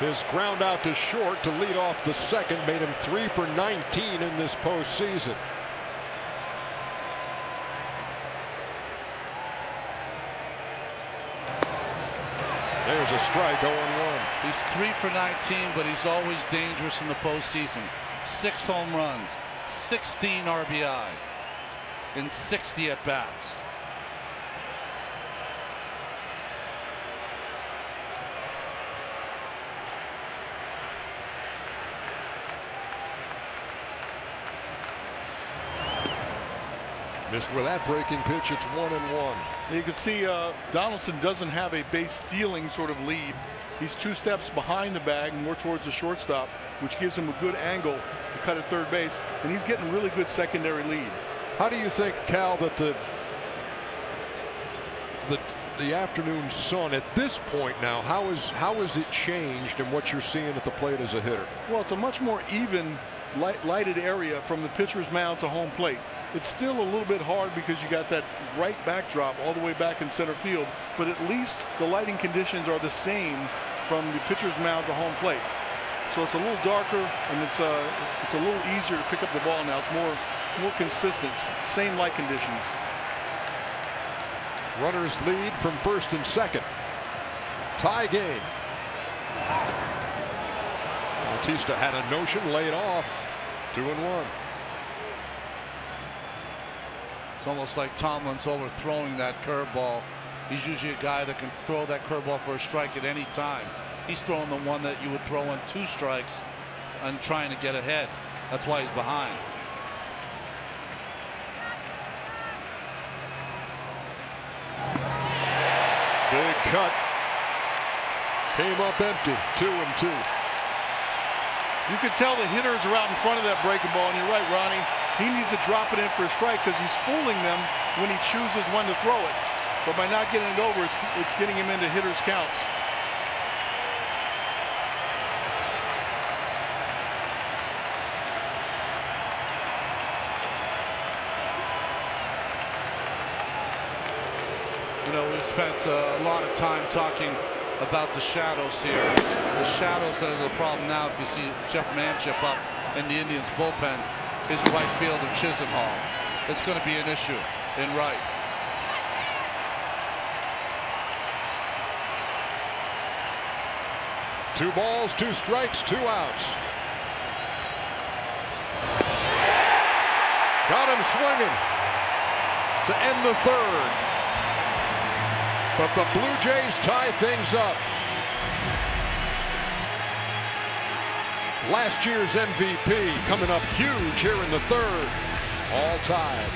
His ground out to short to lead off the 2nd made him 3 for 19 in this postseason. There's a strike, 0-1. He's 3 for 19, but he's always dangerous in the postseason. 6 home runs, 16 RBI in 60 at bats. Missed with that breaking pitch. It's 1-1. You can see Donaldson doesn't have a base stealing sort of lead. He's 2 steps behind the bag, more towards the shortstop, which gives him a good angle to cut at third base, and he's getting really good secondary lead. How do you think, Cal, that the afternoon sun at this point now, how is it changed in what you're seeing at the plate as a hitter? Well, it's a much more even lighted area from the pitcher's mound to home plate. It's still a little bit hard because you got that right backdrop all the way back in center field, but at least the lighting conditions are the same from the pitcher's mound to home plate. So it's a little darker, and it's a little easier to pick up the ball now. It's more consistent, same light conditions. Runners lead from 1st and 2nd. Tie game. Bautista had a notion, laid off. 2-1. It's almost like Tomlin's overthrowing that curveball. He's usually a guy that can throw that curveball for a strike at any time. He's throwing the one that you would throw on 2 strikes and trying to get ahead. That's why he's behind. cut. Came up empty. 2-2. You could tell the hitters are out in front of that breaking ball, and you're right, Ronnie. He needs to drop it in for a strike because he's fooling them when he chooses when to throw it. But by not getting it over, it's getting him into hitters' counts. You know, we've spent a lot of time talking about the shadows here. The shadows that are the problem now. If you see Jeff Manchip up in the Indians bullpen, is right fielder Chisenhall. It's going to be an issue in right. Two balls, 2 strikes, 2 outs. Got him swinging to end the 3rd. But the Blue Jays tie things up. Last year's MVP coming up huge here in the 3rd. All tied.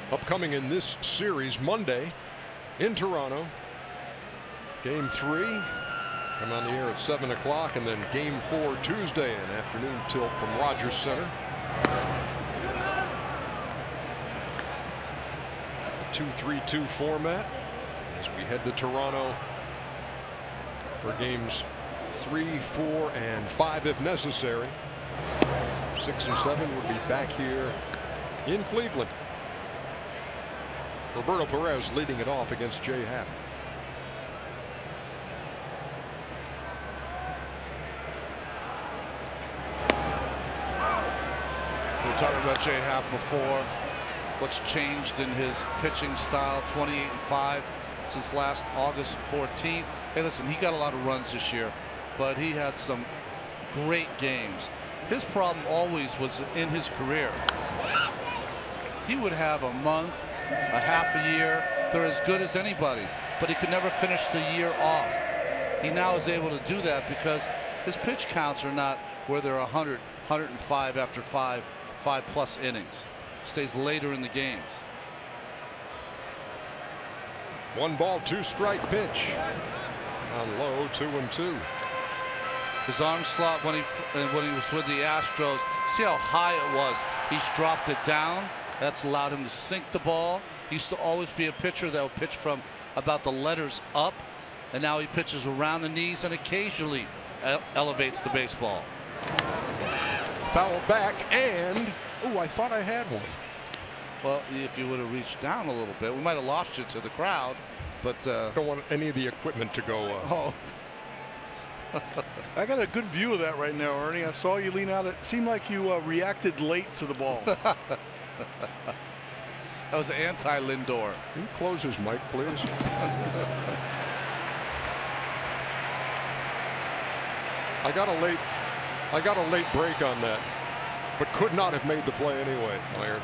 Upcoming in this series Monday in Toronto. Game 3 come on the air at 7 o'clock, and then Game 4 Tuesday, an afternoon tilt from Rogers Center. 2-3-2 format as we head to Toronto for games 3, 4, and 5 if necessary. 6 and 7 would be back here in Cleveland. Roberto Perez leading it off against Jay Happ. We were talking about Jay Happ before. What's changed in his pitching style? 28-5 since last August 14th. Hey, listen, he got a lot of runs this year, but he had some great games. His problem always was in his career. He would have a month, a half a year. They're as good as anybody, but he could never finish the year off. He now is able to do that because his pitch counts are not where they're 100, 105 after 5+ innings. Stays later in the games. 1-ball, 2-strike pitch. On low, 2-2. His arm slot when he was with the Astros. See how high it was. He's dropped it down. That's allowed him to sink the ball. He used to always be a pitcher that would pitch from about the letters up, and now he pitches around the knees and occasionally elevates the baseball. Foul back, and I thought I had one. Well, if you would have reached down a little bit, we might have lost you to the crowd. But don't want any of the equipment to go. Oh. I got a good view of that right now, Ernie. I saw you lean out. It seemed like you reacted late to the ball. That was anti-Lindor. Can you close his mic, please? I got a late break on that, but could not have made the play anyway, Iron.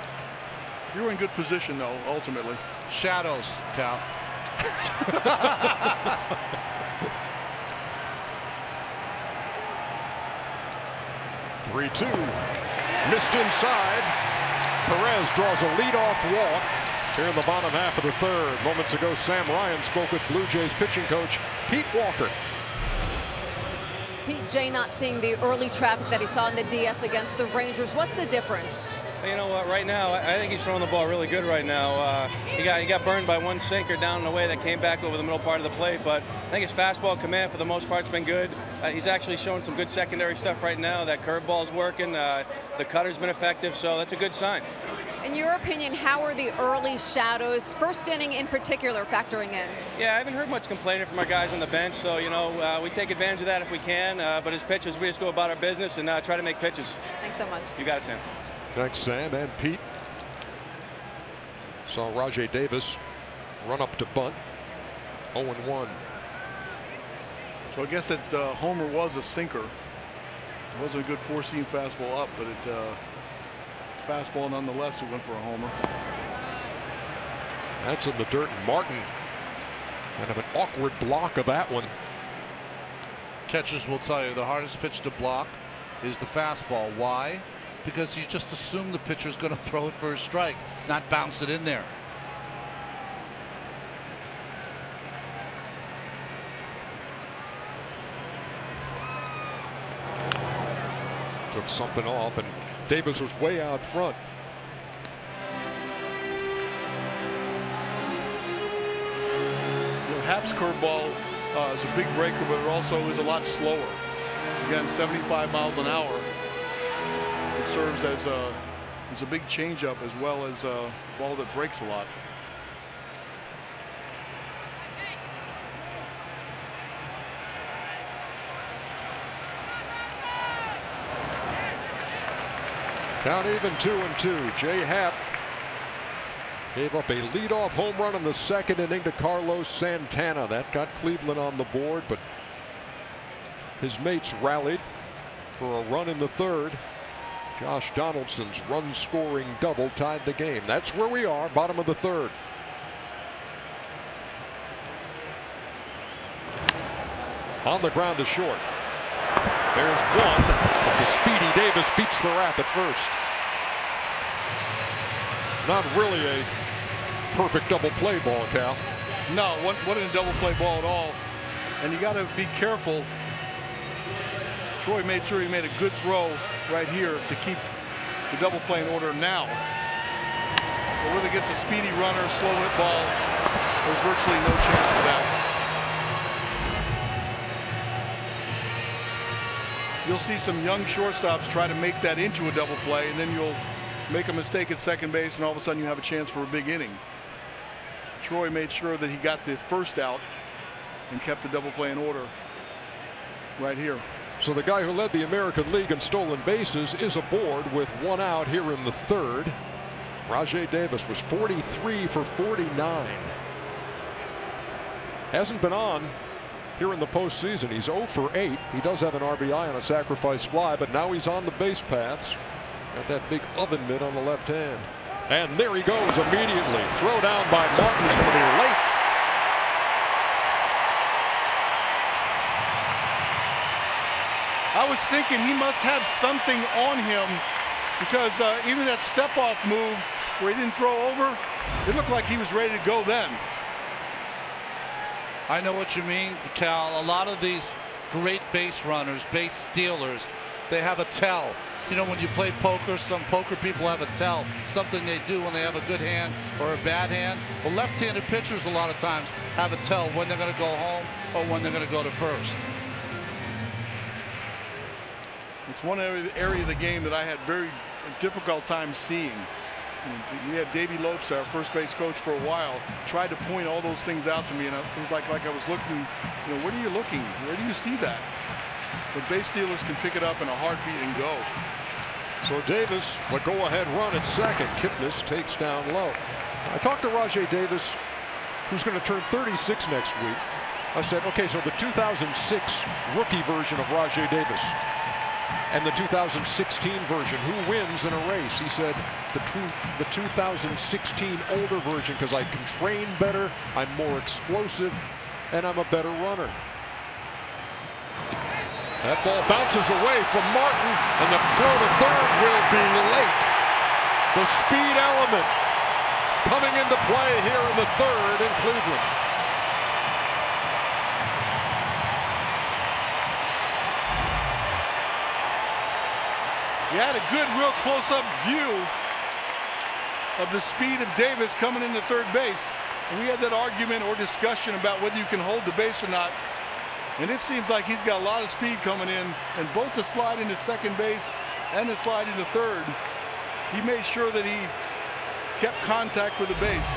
You're in good position, though, ultimately. Shadows, Cal. 3-2. Missed inside. Perez draws a leadoff walk here in the bottom half of the third. Moments ago, Sam Ryan spoke with Blue Jays pitching coach Pete Walker. Pete, Jay not seeing the early traffic that he saw in the DS against the Rangers. What's the difference? You know what? Right now, I think he's throwing the ball really good right now. He got burned by one sinker down in the way that came back over the middle part of the plate, but I think his fastball command for the most part has been good. He's actually showing some good secondary stuff right now. That curveball's working. The cutter's been effective, so that's a good sign. In your opinion, how are the early shadows, first inning in particular, factoring in? Yeah, I haven't heard much complaining from our guys on the bench, so, you know, we take advantage of that if we can. But as pitchers, we just go about our business and try to make pitches. Thanks so much. You got it, Sam. Thanks, Sam and Pete. Saw Rajai Davis run up to bunt. 0-1. So I guess that homer was a sinker. It wasn't a good four-seam fastball up, but fastball nonetheless. It went for a homer. That's in the dirt. Martin, kind of an awkward block of that one. Catchers will tell you the hardest pitch to block is the fastball. Why? Because you just assume the pitcher's going to throw it for a strike, not bounce it in there. Took something off, and Davis was way out front. You know, Happ's curveball is a big breaker, but it also is a lot slower. Again, 75 miles an hour. It serves as a big changeup as well as a ball that breaks a lot. Count even 2-2. Jay Happ gave up a leadoff home run in the second inning to Carlos Santana. That got Cleveland on the board, but his mates rallied for a run in the third. Josh Donaldson's run-scoring double tied the game. That's where we are, bottom of the third. On the ground to short. There's one, but the speedy Davis beats the rap at first. Not really a perfect double play ball, Cal. No, wasn't a double play ball at all. And you got to be careful. Troy made sure he made a good throw right here to keep the double play in order now. But whether it gets a speedy runner, slow hit ball, there's virtually no chance for that. You'll see some young shortstops try to make that into a double play, and then you'll make a mistake at second base, and all of a sudden you have a chance for a big inning. Troy made sure that he got the first out and kept the double play in order right here. So the guy who led the American League in stolen bases is aboard with one out here in the third. Rajai Davis was 43 for 49. Hasn't been on here in the postseason. He's 0 for 8. He does have an RBI on a sacrifice fly, but now he's on the base paths. Got that big oven mitt on the left hand. And there he goes immediately. Throw down by Martin's going to be late. was thinking he must have something on him, because even that step-off move where he didn't throw over, it looked like he was ready to go then. I know what you mean, Cal. A lot of these great base runners, base stealers, they have a tell. You know, when you play poker, some poker people have a tell, something they do when they have a good hand or a bad hand. Well, left-handed pitchers a lot of times have a tell when they're going to go home or when they're going to go to first. It's one area of the game that I had very difficult time seeing. We had Davey Lopes, our first base coach for a while, tried to point all those things out to me, and it was like I was looking, you know, what are you looking? Where do you see that? But base stealers can pick it up in a heartbeat and go. So Davis, the go-ahead run at second. Kipnis takes down low. I talked to Rajay Davis, who's going to turn 36 next week. I said, okay, so the 2006 rookie version of Rajay Davis and the 2016 version, who wins in a race? He said the 2016 older version, because I can train better, I'm more explosive, and I'm a better runner. That ball bounces away from Martin, and the throw to third will be late. The speed element coming into play here in the third in Cleveland. You had a good, real close-up view of the speed of Davis coming into third base. And we had that argument or discussion about whether you can hold the base or not. And it seems like he's got a lot of speed coming in, and both the slide into second base and the slide into third, he made sure that he kept contact with the base.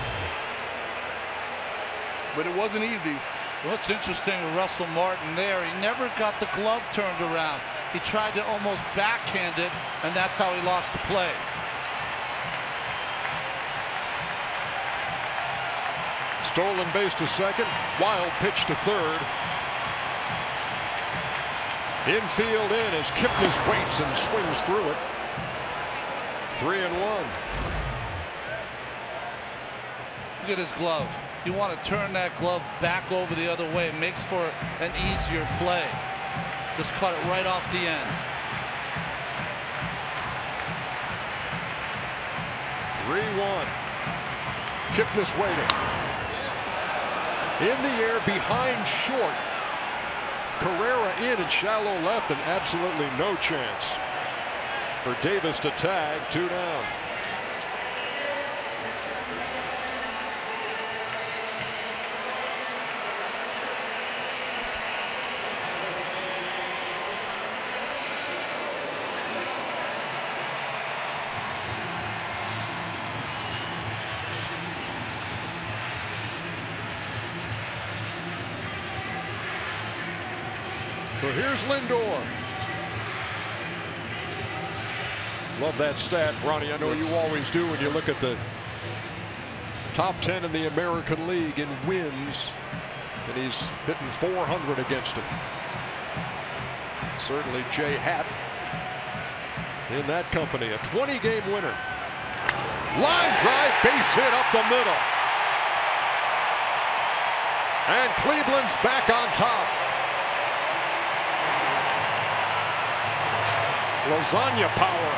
But it wasn't easy. What's interesting with Russell Martin there, he never got the glove turned around. He tried to almost backhand it, and that's how he lost the play. Stolen base to second, wild pitch to third. Infield in as Kipnis waits and swings through it. 3-1. Look at his glove. You want to turn that glove back over the other way. It makes for an easier play. Just cut it right off the end. 3-1. Kipnis waiting. In the air behind short. Carrera in and shallow left, and absolutely no chance for Davis to tag. 2 down. So here's Lindor. Love that stat, Ronnie. I know you always do when you look at the top 10 in the American League in wins, and he's hitting 400 against him. Certainly Jay Hatt in that company. A 20-game winner. Line drive, base hit up the middle. And Cleveland's back on top. Lasagna power.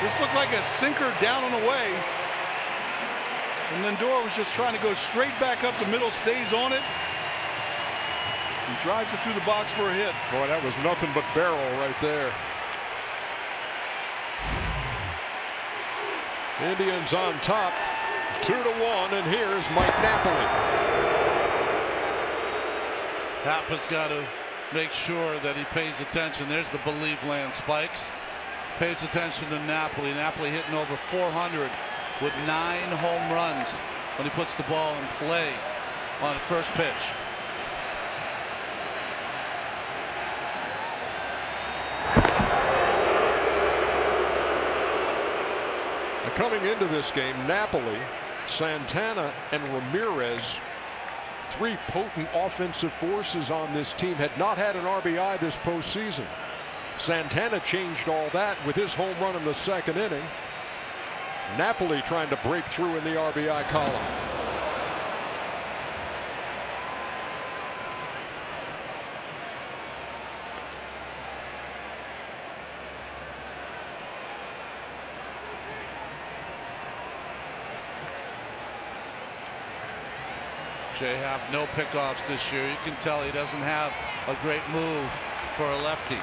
This looked like a sinker down and away. And Lindor was just trying to go straight back up the middle, stays on it, and drives it through the box for a hit. Boy, that was nothing but barrel right there. Indians on top, 2-1, and here's Mike Napoli. Napa's got to make sure that he pays attention. There's the Believe Land spikes. Pays attention to Napoli. Napoli hitting over 400 with 9 home runs when he puts the ball in play on the first pitch. Coming into this game, Napoli, Santana, and Ramirez, 3 potent offensive forces on this team, had not had an RBI this postseason. Santana changed all that with his home run in the second inning. Napoli trying to break through in the RBI column. Jay have no pickoffs this year. You can tell he doesn't have a great move for a lefty.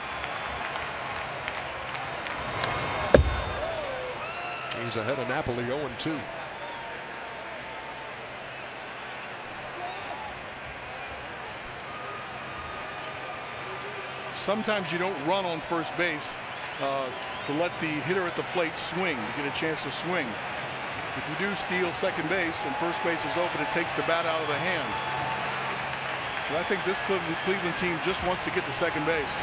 He's ahead of Napoli 0-2. Sometimes you don't run on first base to let the hitter at the plate swing, to get a chance to swing. If you do steal second base and first base is open, it takes the bat out of the hand. But I think this Cleveland team just wants to get to second base.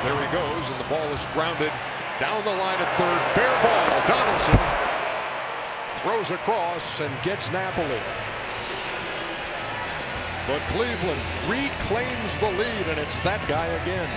There he goes, and the ball is grounded down the line at third. Fair ball. Donaldson throws across and gets Napoli. But Cleveland reclaims the lead, and it's that guy again.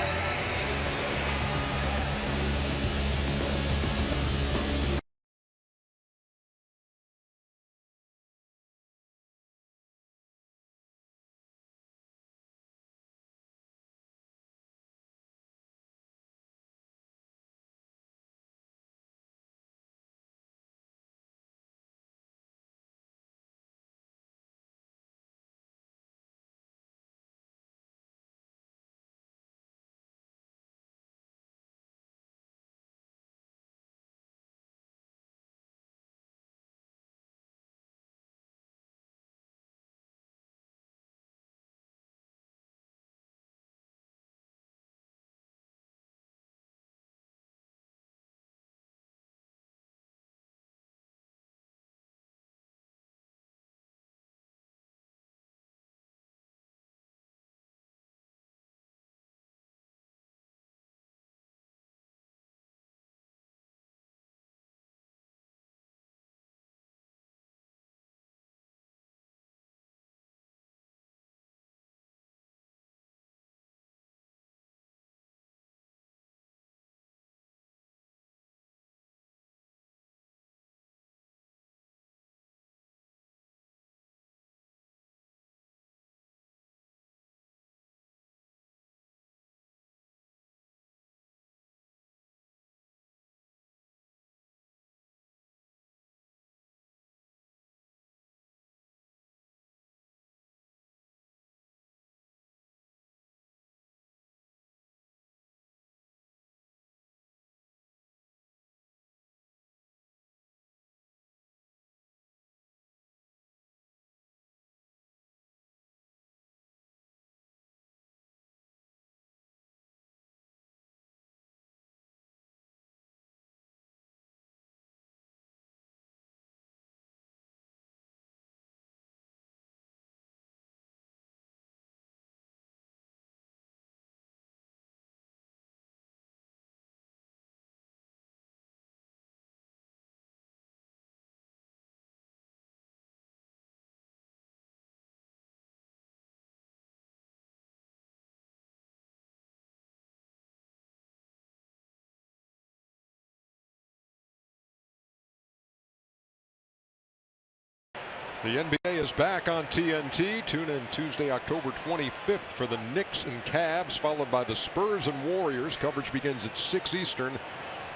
The NBA is back on TNT. Tune in Tuesday, October 25th for the Knicks and Cavs, followed by the Spurs and Warriors. Coverage begins at 6 Eastern.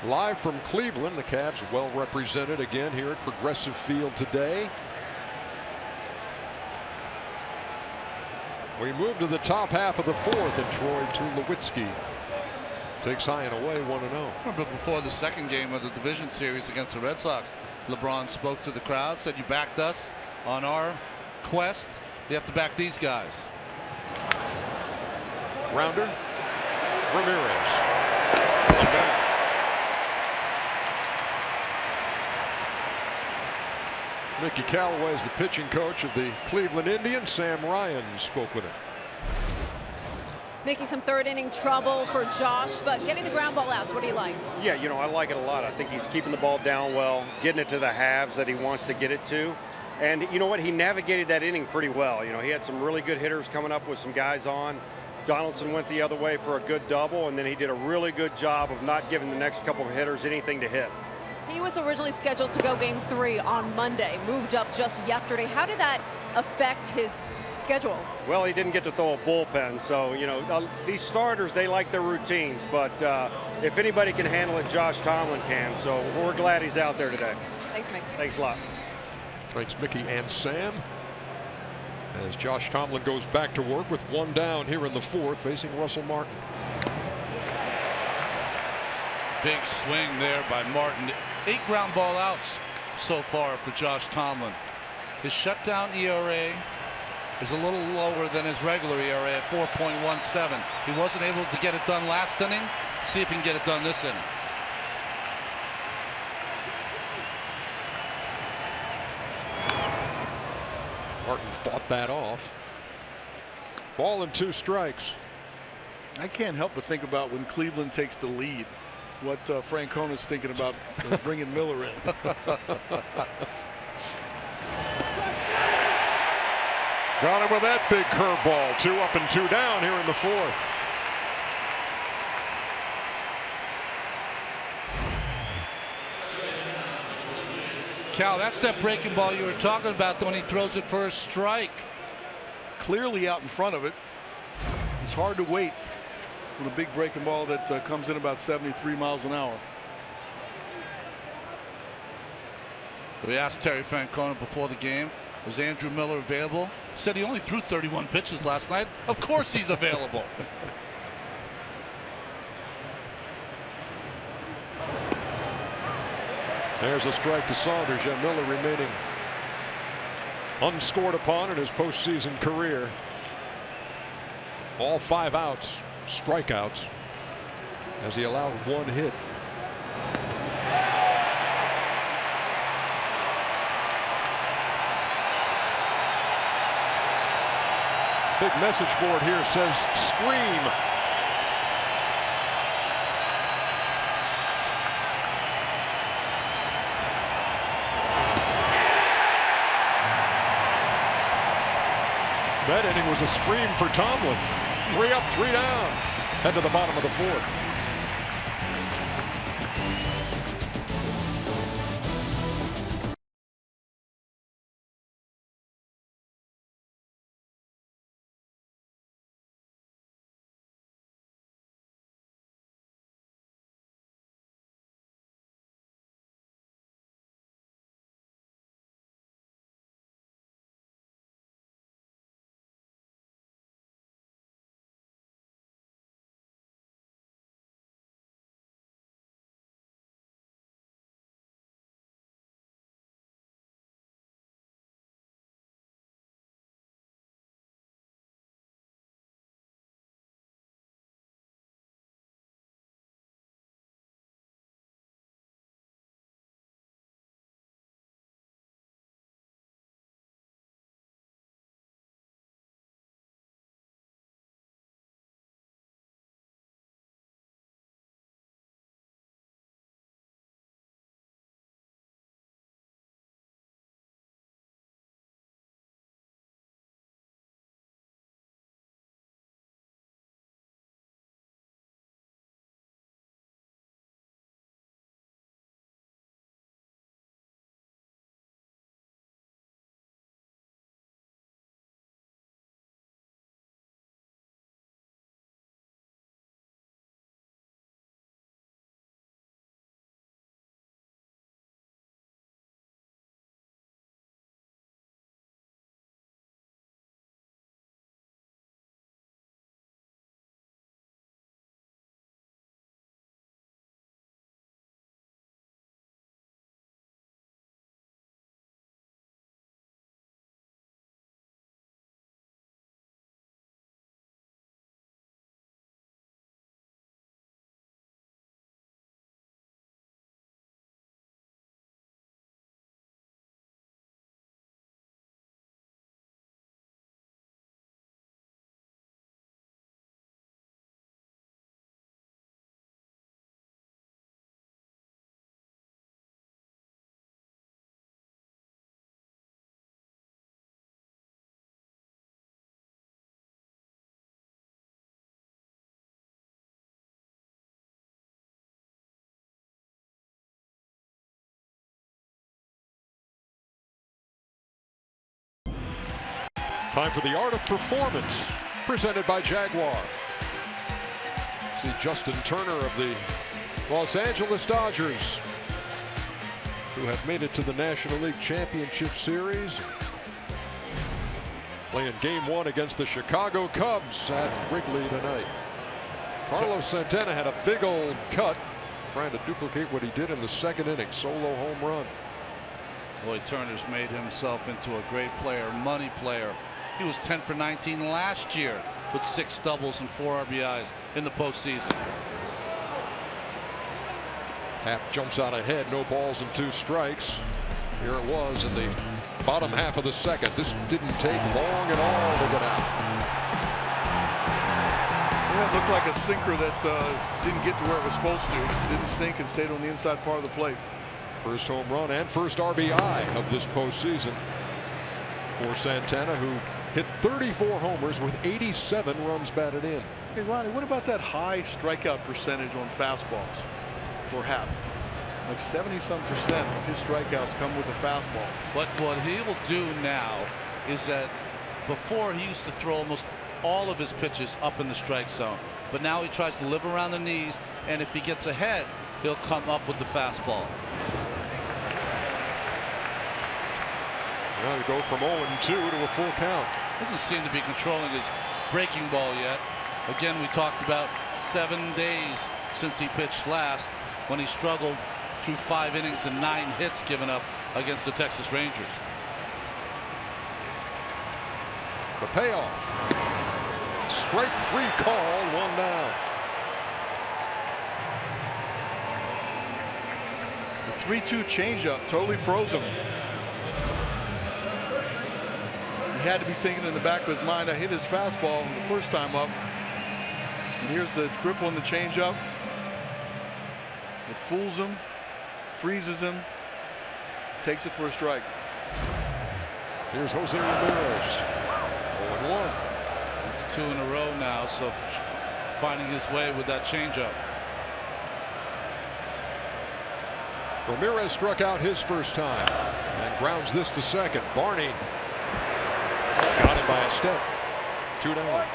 Live from Cleveland, the Cavs well represented again here at Progressive Field today. We move to the top half of the fourth, and Troy Tulowitzki takes Zion away 1-0. But before the second game of the division series against the Red Sox, LeBron spoke to the crowd, said, "You backed us on our quest. You have to back these guys." Rounder, Ramirez. Mickey Callaway is the pitching coach of the Cleveland Indians. Sam Ryan spoke with him. Making some third inning trouble for Josh, but getting the ground ball outs. What do you like? Yeah, you know, I like it a lot. I think he's keeping the ball down well, getting it to the halves that he wants to get it to. And you know what? He navigated that inning pretty well. You know, he had some really good hitters coming up with some guys on. Donaldson went the other way for a good double, and then he did a really good job of not giving the next couple of hitters anything to hit. He was originally scheduled to go game 3 on Monday, moved up just yesterday. How did that affect his schedule? Well, he didn't get to throw a bullpen, so, you know, these starters, they like their routines, but if anybody can handle it, Josh Tomlin can, so we're glad he's out there today. Thanks, Mickey. Thanks a lot. Thanks, Mickey and Sam. As Josh Tomlin goes back to work with 1 down here in the 4th, facing Russell Martin. Big swing there by Martin. 8 ground ball outs so far for Josh Tomlin. His shutdown ERA is a little lower than his regular ERA at 4.17. He wasn't able to get it done last inning. See if he can get it done this inning. Martin fought that off. Ball and 2 strikes. I can't help but think about when Cleveland takes the lead, what Francona's thinking about bringing Miller in. Got him with that big curveball. 2 up and 2 down here in the 4th. Cal, that's that breaking ball you were talking about when he throws it for a strike. Clearly out in front of it. It's hard to wait with a big breaking ball that comes in about 73 miles an hour. We asked Terry Francona before the game, was Andrew Miller available? He said he only threw 31 pitches last night. Of course he's available. There's a strike to Saunders. Yeah, Miller remaining unscored upon in his postseason career. All 5 outs, strikeouts, as he allowed 1 hit. Big message board here says scream. That inning was a scream for Tomlin. 3 up, 3 down. Head to the bottom of the 4th. Time for the Art of Performance, presented by Jaguar. See Justin Turner of the Los Angeles Dodgers, who have made it to the National League Championship Series. Playing game 1 against the Chicago Cubs at Wrigley tonight. Carlos Santana had a big old cut, trying to duplicate what he did in the 2nd inning. Solo home run. Boy, Turner's made himself into a great player, money player. He was 10 for 19 last year with 6 doubles and 4 RBIs in the postseason. Happ jumps out ahead, no balls and 2 strikes. Here it was in the bottom half of the 2nd. This didn't take long at all to get out. Yeah, it looked like a sinker that didn't get to where it was supposed to. It didn't sink and stayed on the inside part of the plate. First home run and first RBI of this postseason for Santana, who hit 34 homers with 87 runs batted in. Hey, Ronnie, what about that high strikeout percentage on fastballs for Happ? Like 70-some% of his strikeouts come with a fastball. But what he will do now is that before he used to throw almost all of his pitches up in the strike zone, but now he tries to live around the knees, and if he gets ahead, he'll come up with the fastball. Now you go from 0-2 to a full count. Doesn't seem to be controlling his breaking ball yet. Again, we talked about 7 days since he pitched last, when he struggled through 5 innings and 9 hits given up against the Texas Rangers. The payoff. Strike 3 call, 1 down. The 3-2 changeup totally froze him. He had to be thinking in the back of his mind, I hit his fastball the first time up. And here's the grip on the changeup. It fools him, freezes him, takes it for a strike. Here's Jose Ramirez. 0-1. It's 2 in a row now, so finding his way with that changeup. Ramirez struck out his first time and grounds this to second. Barney got him by a step. 2 down.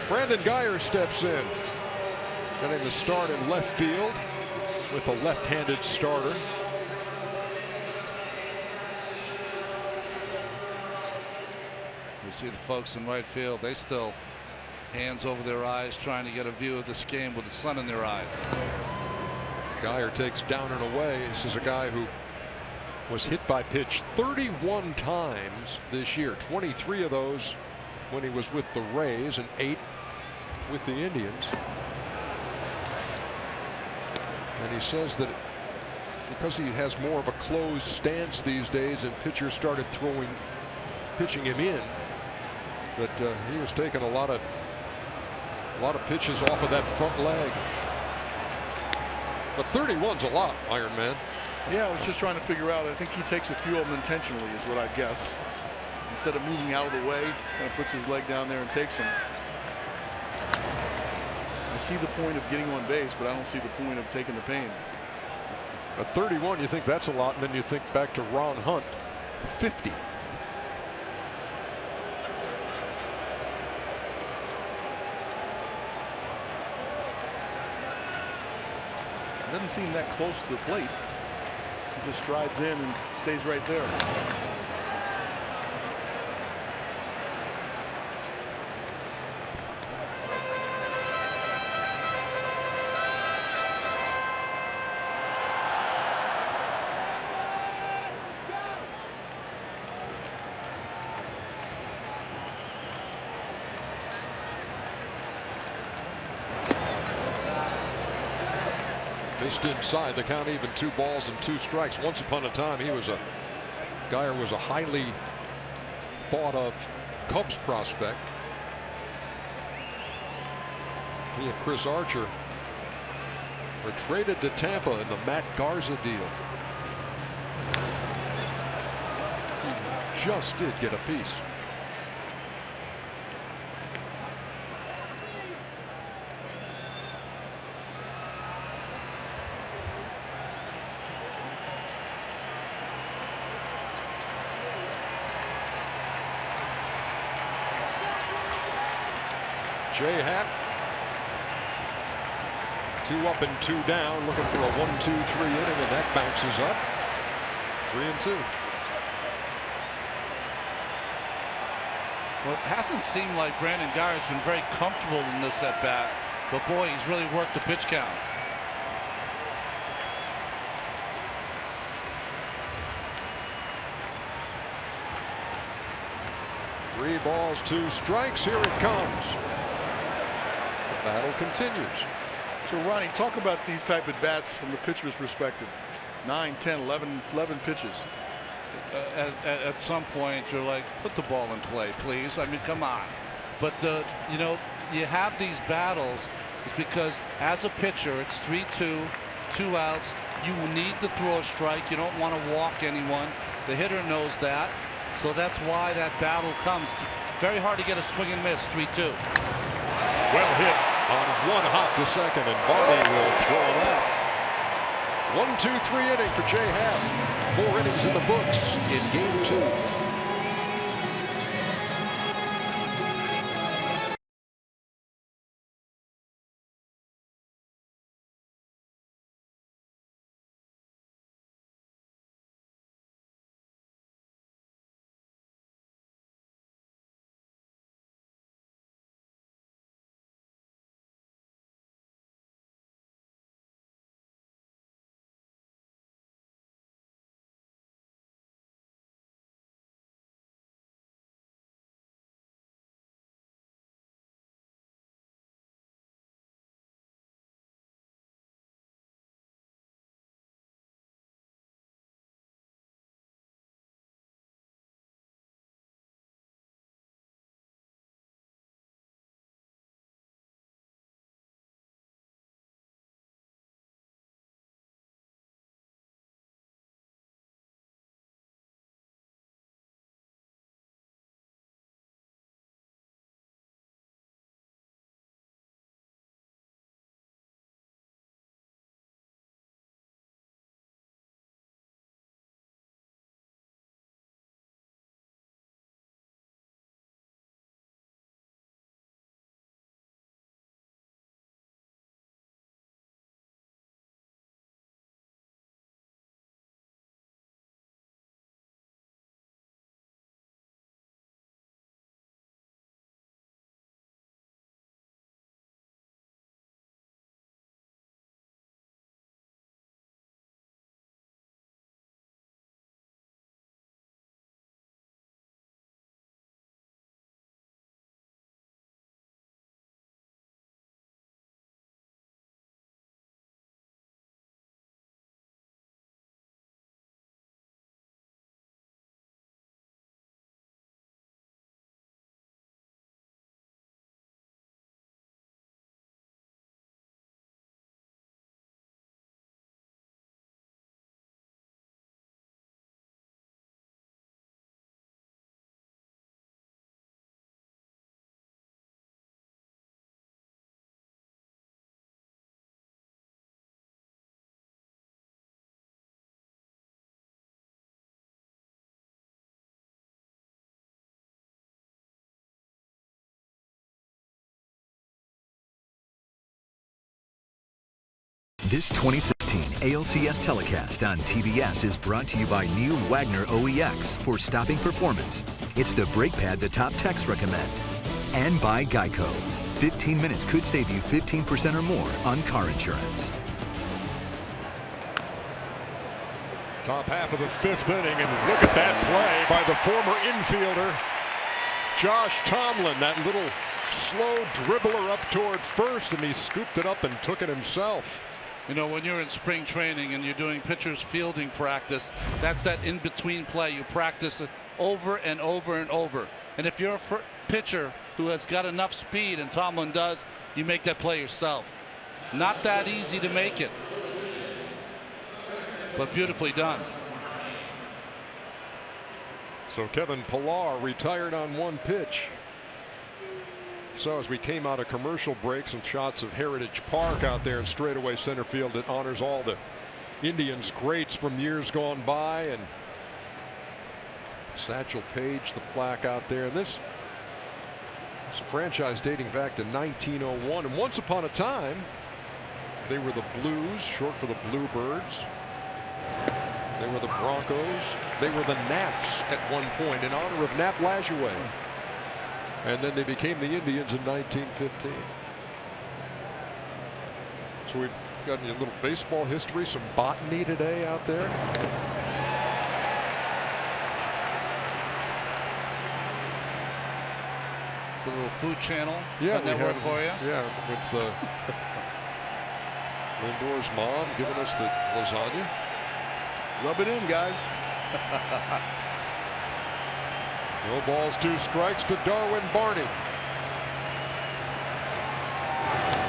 Brandon Guyer steps in, getting the start in left field with a left-handed starter. You see the folks in right field, they still hands over their eyes trying to get a view of this game with the sun in their eyes. Guyer takes down and away. This is a guy who was hit by pitch 31 times this year, 23 of those when he was with the Rays and 8 with the Indians. And he says that because he has more of a closed stance these days and pitchers started pitching him in, that he was taking a lot of pitches off of that front leg. But 31's a lot, Iron Man. Yeah, I was just trying to figure out. I think he takes a few of them intentionally, is what I guess. Instead of moving out of the way, kind of puts his leg down there and takes them. I see the point of getting on base, but I don't see the point of taking the pain. At 31, you think that's a lot, and then you think back to Ron Hunt, 50. Doesn't seem that close to the plate. He just strides in and stays right there. Missed inside. The count even, 2 balls and 2 strikes. Once upon a time, Guyer was a highly thought of Cubs prospect. He and Chris Archer were traded to Tampa in the Matt Garza deal. He just did get a piece. J Happ. 2 up and 2 down, looking for a 1-2-3 inning, and that bounces up. 3-2. Well, it hasn't seemed like Brandon Guyer's been very comfortable in this at bat, but boy, he's really worked the pitch count. Three balls, 2 strikes. Here it comes. The battle continues. So, Ronnie, talk about these type of bats from the pitcher's perspective. 9, 10, 11 pitches. At some point, you're like, put the ball in play, please. I mean, come on. But, you know, you have these battles. It's because as a pitcher, it's 3-2, 2 outs. You need to throw a strike. You don't want to walk anyone. The hitter knows that. So that's why that battle comes. Very hard to get a swing and miss. 3-2. Well hit on 1 hop to second, and Barney will throw it out. 1-2-3 inning for J Happ. 4 innings in the books in game 2. This 2016 ALCS telecast on TBS is brought to you by new Wagner OEX for stopping performance. It's the brake pad the top techs recommend. And by Geico. 15 minutes could save you 15% or more on car insurance. Top half of the 5th inning, and look at that play by the former infielder, Josh Tomlin. That little slow dribbler up toward first, and he scooped it up and took it himself. You know, when you're in spring training and you're doing pitchers fielding practice, that's that in-between play. You practice it over and over and over. And if you're a pitcher who has got enough speed, and Tomlin does, you make that play yourself. Not that easy to make it, but beautifully done. So Kevin Pillar retired on 1 pitch. So as we came out of commercial break, some shots of Heritage Park out there in straightaway center field that honors all the Indians greats from years gone by, and Satchel Paige, the plaque out there. And this It's a franchise dating back to 1901, and once upon a time they were the Blues, short for the Bluebirds. They were the Broncos. They were the Naps at one point in honor of Nap Lajoie. And then they became the Indians in 1915. So we've got a little baseball history, some botany today out there. The little food channel. Yeah, network for you. Yeah, with Lindor's mom giving us the lasagna. Rub it in, guys. No balls, 2 strikes to Darwin Barney.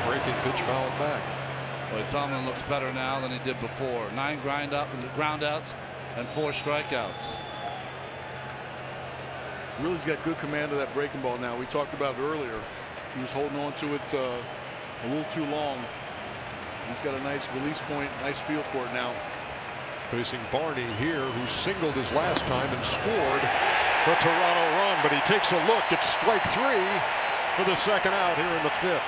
Breaking pitch fouled back. Boy, Tomlin looks better now than he did before. 9 groundouts and 4 strikeouts. Really's got good command of that breaking ball now. We talked about it earlier. He was holding on to it a little too long. He's got a nice release point, nice feel for it now. Facing Barney here, who singled his last time and scored the Toronto run, but he takes a look at strike 3 for the second out here in the 5th.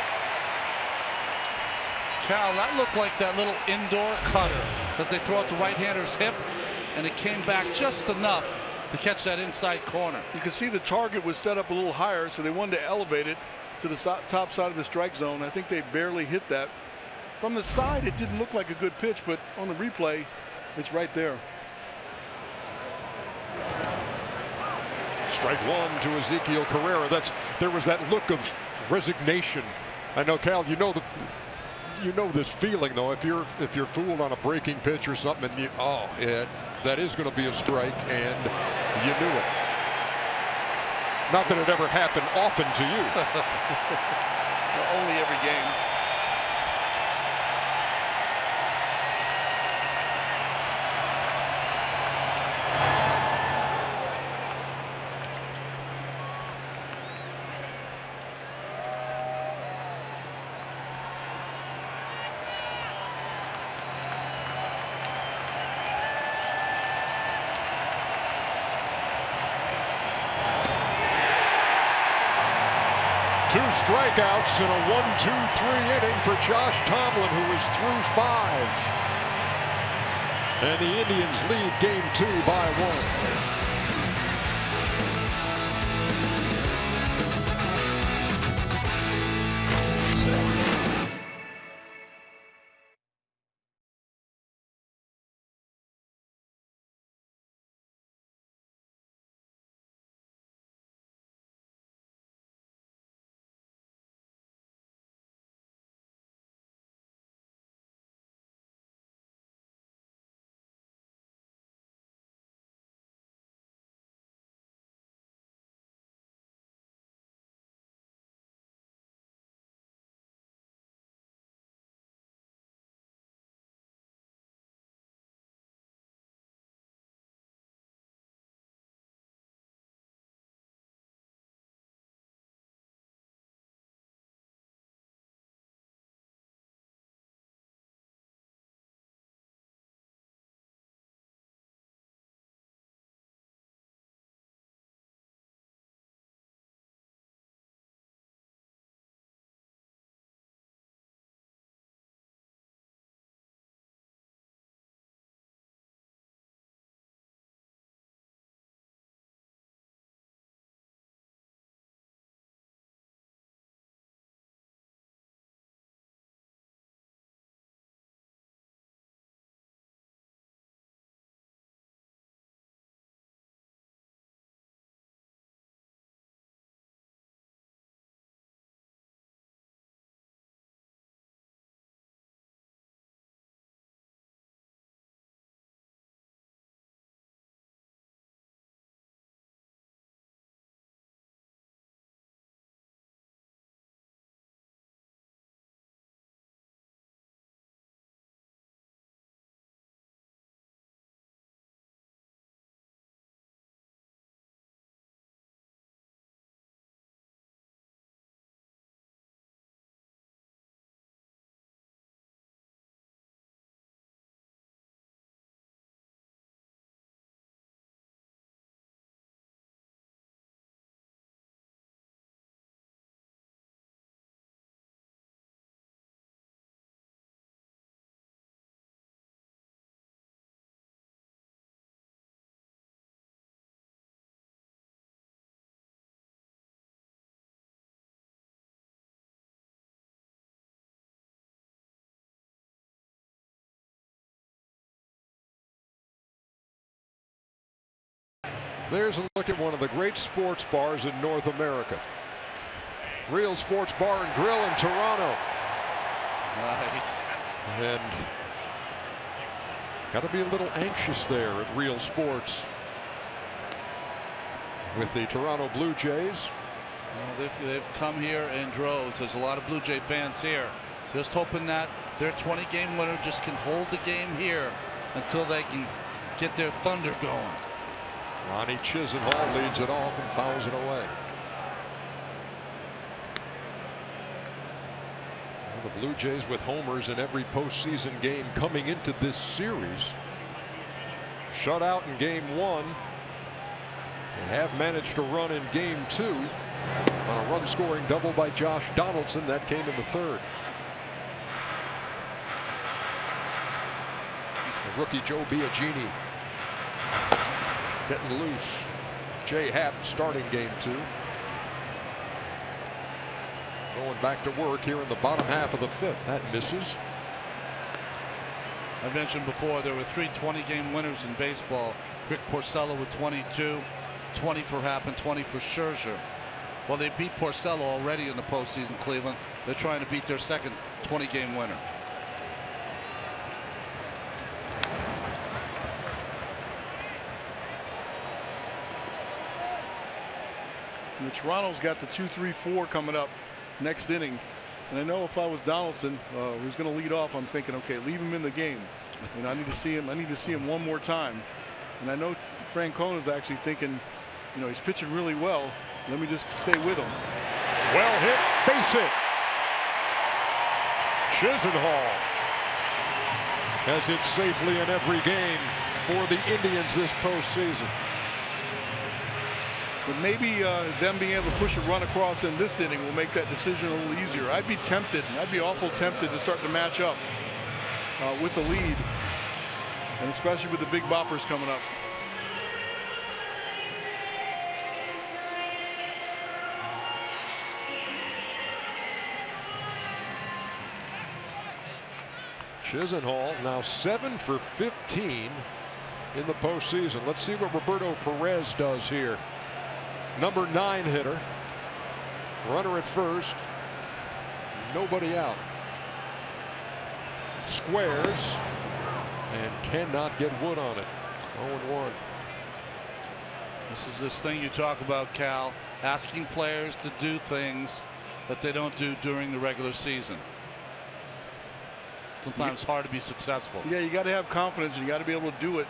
Cal, that looked like that little indoor cutter that they throw at the right-hander's hip, and it came back just enough to catch that inside corner. You can see the target was set up a little higher, so they wanted to elevate it to the top side of the strike zone. I think they barely hit that. From the side, it didn't look like a good pitch, but on the replay, it's right there. Strike 1 to Ezekiel Carrera. There was that look of resignation. I know, Cal, you know this feeling though. If you're fooled on a breaking pitch or something, and that is going to be a strike, and you knew it. Not that it ever happened often to you. Only every game. Two strikeouts in a 1-2-3 inning for Josh Tomlin, who is through 5. And the Indians lead game 2 by 1. There's a look at one of the great sports bars in North America. Real Sports Bar and Grill in Toronto. Nice. And got to be a little anxious there at Real Sports with the Toronto Blue Jays. Well, they've come here in droves. There's a lot of Blue Jay fans here. Just hoping that their 20-game winner just can hold the game here until they can get their thunder going. Ronnie Chisenhall leads it off and fouls it away. Well, the Blue Jays with homers in every postseason game coming into this series. Shut out in game 1. They have managed to run in game 2 on a run-scoring double by Josh Donaldson. That came in the 3rd. The rookie Joe Biagini getting loose. Jay Happ starting game 2. Going back to work here in the bottom half of the 5th. That misses. I mentioned before there were 3 20-game winners in baseball. Rick Porcello with 22, 20 for Happ and 20 for Scherzer. Well, they beat Porcello already in the postseason, Cleveland. They're trying to beat their second 20-game winner. And Toronto's got the 2-3-4 coming up next inning. And I know if I was Donaldson, who's going to lead off, I'm thinking, okay, leave him in the game. And I need to see him. I need to see him one more time. And I know Francona's actually thinking, you know, he's pitching really well. Let me just stay with him. Well hit, base hit. Chisenhall has hit safely in every game for the Indians this postseason. But maybe them being able to push a run across in this inning will make that decision a little easier. I'd be tempted, I'd be awful tempted to start to match up with the lead, and especially with the big boppers coming up. Chisenhall now 7 for 15 in the postseason. Let's see what Roberto Perez does here. Number 9 hitter. Runner at first. Nobody out. Squares and cannot get wood on it. 0-1. This is this thing you talk about, Cal, asking players to do things that they don't do during the regular season. Sometimes hard to be successful. Yeah, you got to have confidence, and you got to be able to do it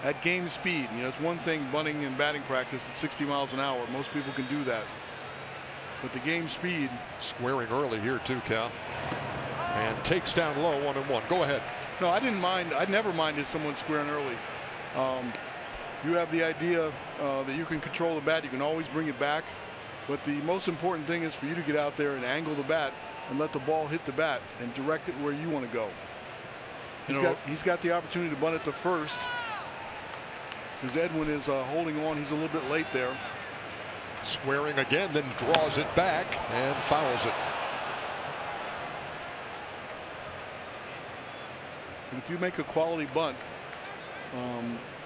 at game speed. You know, it's one thing bunting and batting practice at 60 miles an hour. Most people can do that. But the game speed. Squaring early here too, Cal. And takes down low, 1-1. Go ahead. No, I didn't mind. I never minded someone squaring early. You have the idea that you can control the bat. You can always bring it back. But the most important thing is for you to get out there and angle the bat and let the ball hit the bat and direct it where you want to go. He's got the opportunity to bunt it to first. Because Edwin is holding on. He's a little bit late there. Squaring again, then draws it back and fouls it. And if you make a quality bunt,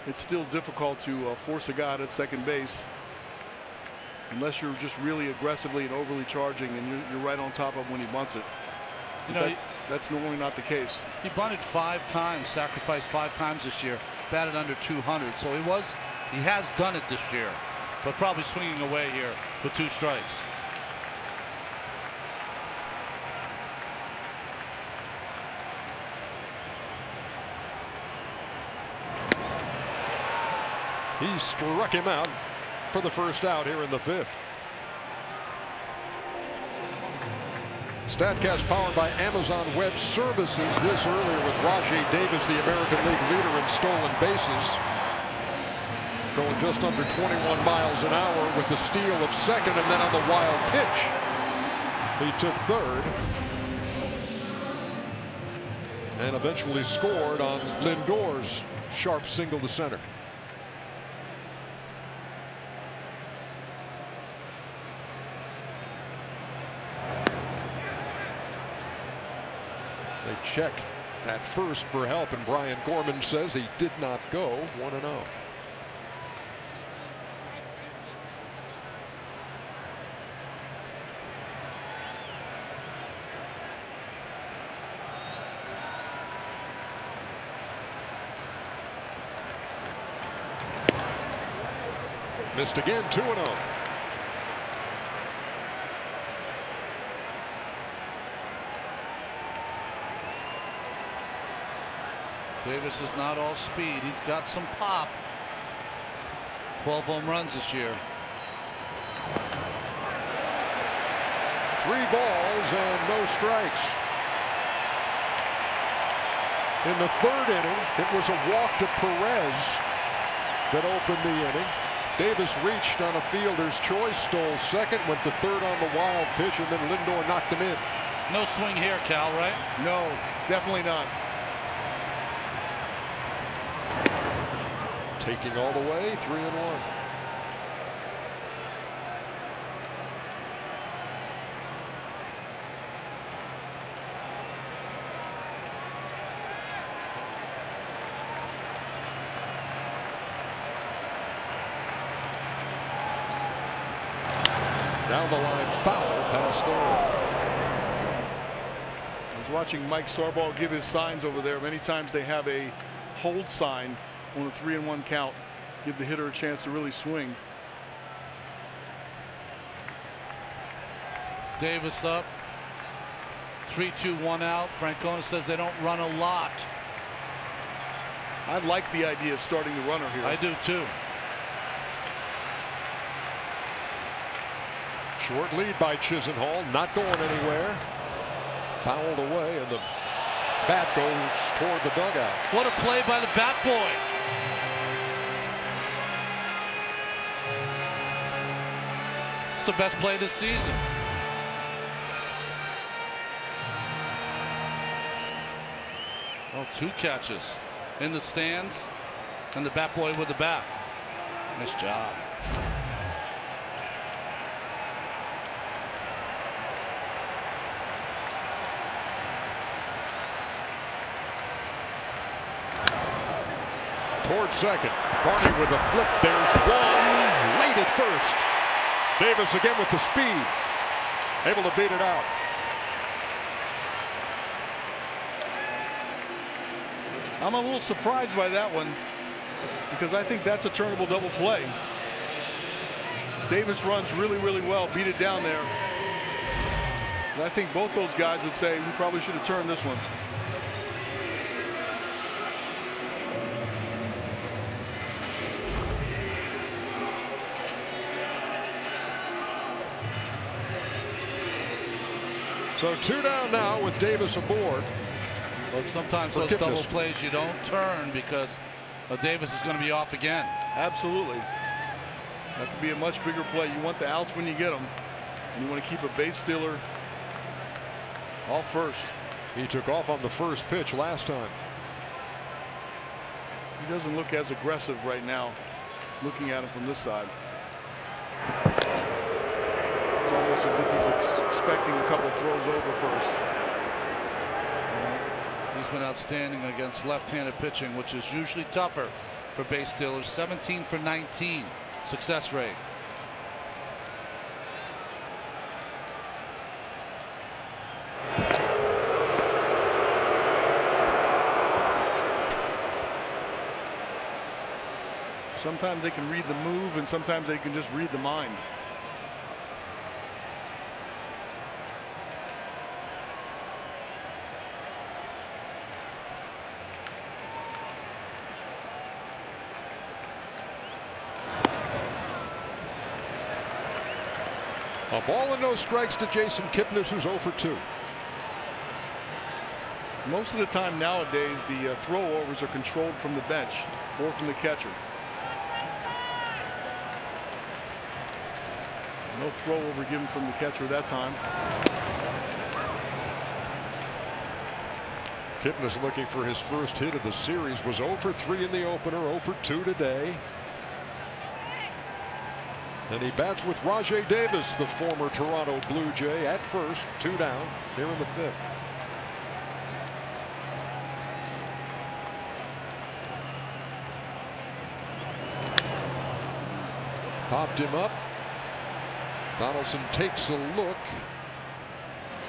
it's still difficult to force a guy at second base unless you're just really aggressively and overly charging and you're right on top of when he bunts it. You know, that's normally not the case. He bunted 5 times, sacrificed 5 times this year, batted under 200. So he has done it this year, but probably swinging away here with 2 strikes. He struck him out for the first out here in the 5th. StatCast powered by Amazon Web Services. This earlier with Rajai Davis, the American League leader in stolen bases. Going just under 21 miles an hour with the steal of second, and then on the wild pitch, he took third. And eventually scored on Lindor's sharp single to center. They check at first for help, and Brian Gorman says he did not go. 1-0. Missed again, 2-0. Davis is not all speed. He's got some pop. 12 home runs this year. 3 balls and no strikes. In the 3rd inning, it was a walk to Perez that opened the inning. Davis reached on a fielder's choice, stole second, went to third on the wild pitch, and then Lindor knocked him in. No swing here, Cal, right? No, definitely not. Taking all the way, 3-1. Down the line, foul past third. I was watching Mike Sarbaugh give his signs over there. Many times they have a hold sign on a 3-1 count. Give the hitter a chance to really swing. Davis up. 3-2, 1 out. Francona says they don't run a lot. I like the idea of starting the runner here. I do too. Short lead by Chisenhall, not going anywhere. Fouled away, and the bat goes toward the dugout. What a play by the bat boy. It's the best play this season. Oh, 2 catches in the stands, and the bat boy with the bat. Nice job. Towards second. Barney with a flip. There's one. Late at first. Davis again with the speed. Able to beat it out. I'm a little surprised by that one because I think that's a turnable double play. Davis runs really, really well. Beat it down there. And I think both those guys would say we probably should have turned this one. So 2 down now with Davis aboard. But sometimes those double plays you don't turn because Davis is going to be off again. Absolutely. Have to be a much bigger play. You want the outs when you get them. And you want to keep a base stealer off first. He took off on the first pitch last time. He doesn't look as aggressive right now, looking at him from this side. It's almost as if he's expecting a couple throws over first. He's been outstanding against left-handed pitching, which is usually tougher for base stealers. 17 for 19 success rate. Sometimes they can read the move, and sometimes they can just read the mind. A ball and no strikes to Jason Kipnis, who's 0 for 2. Most of the time nowadays, the throwovers are controlled from the bench or from the catcher. No throwover given from the catcher that time. Kipnis looking for his first hit of the series. Was 0 for 3 in the opener, 0 for 2 today. And he bats with Rajai Davis, the former Toronto Blue Jay, at first. 2 down here in the 5th. Popped him up. Donaldson takes a look,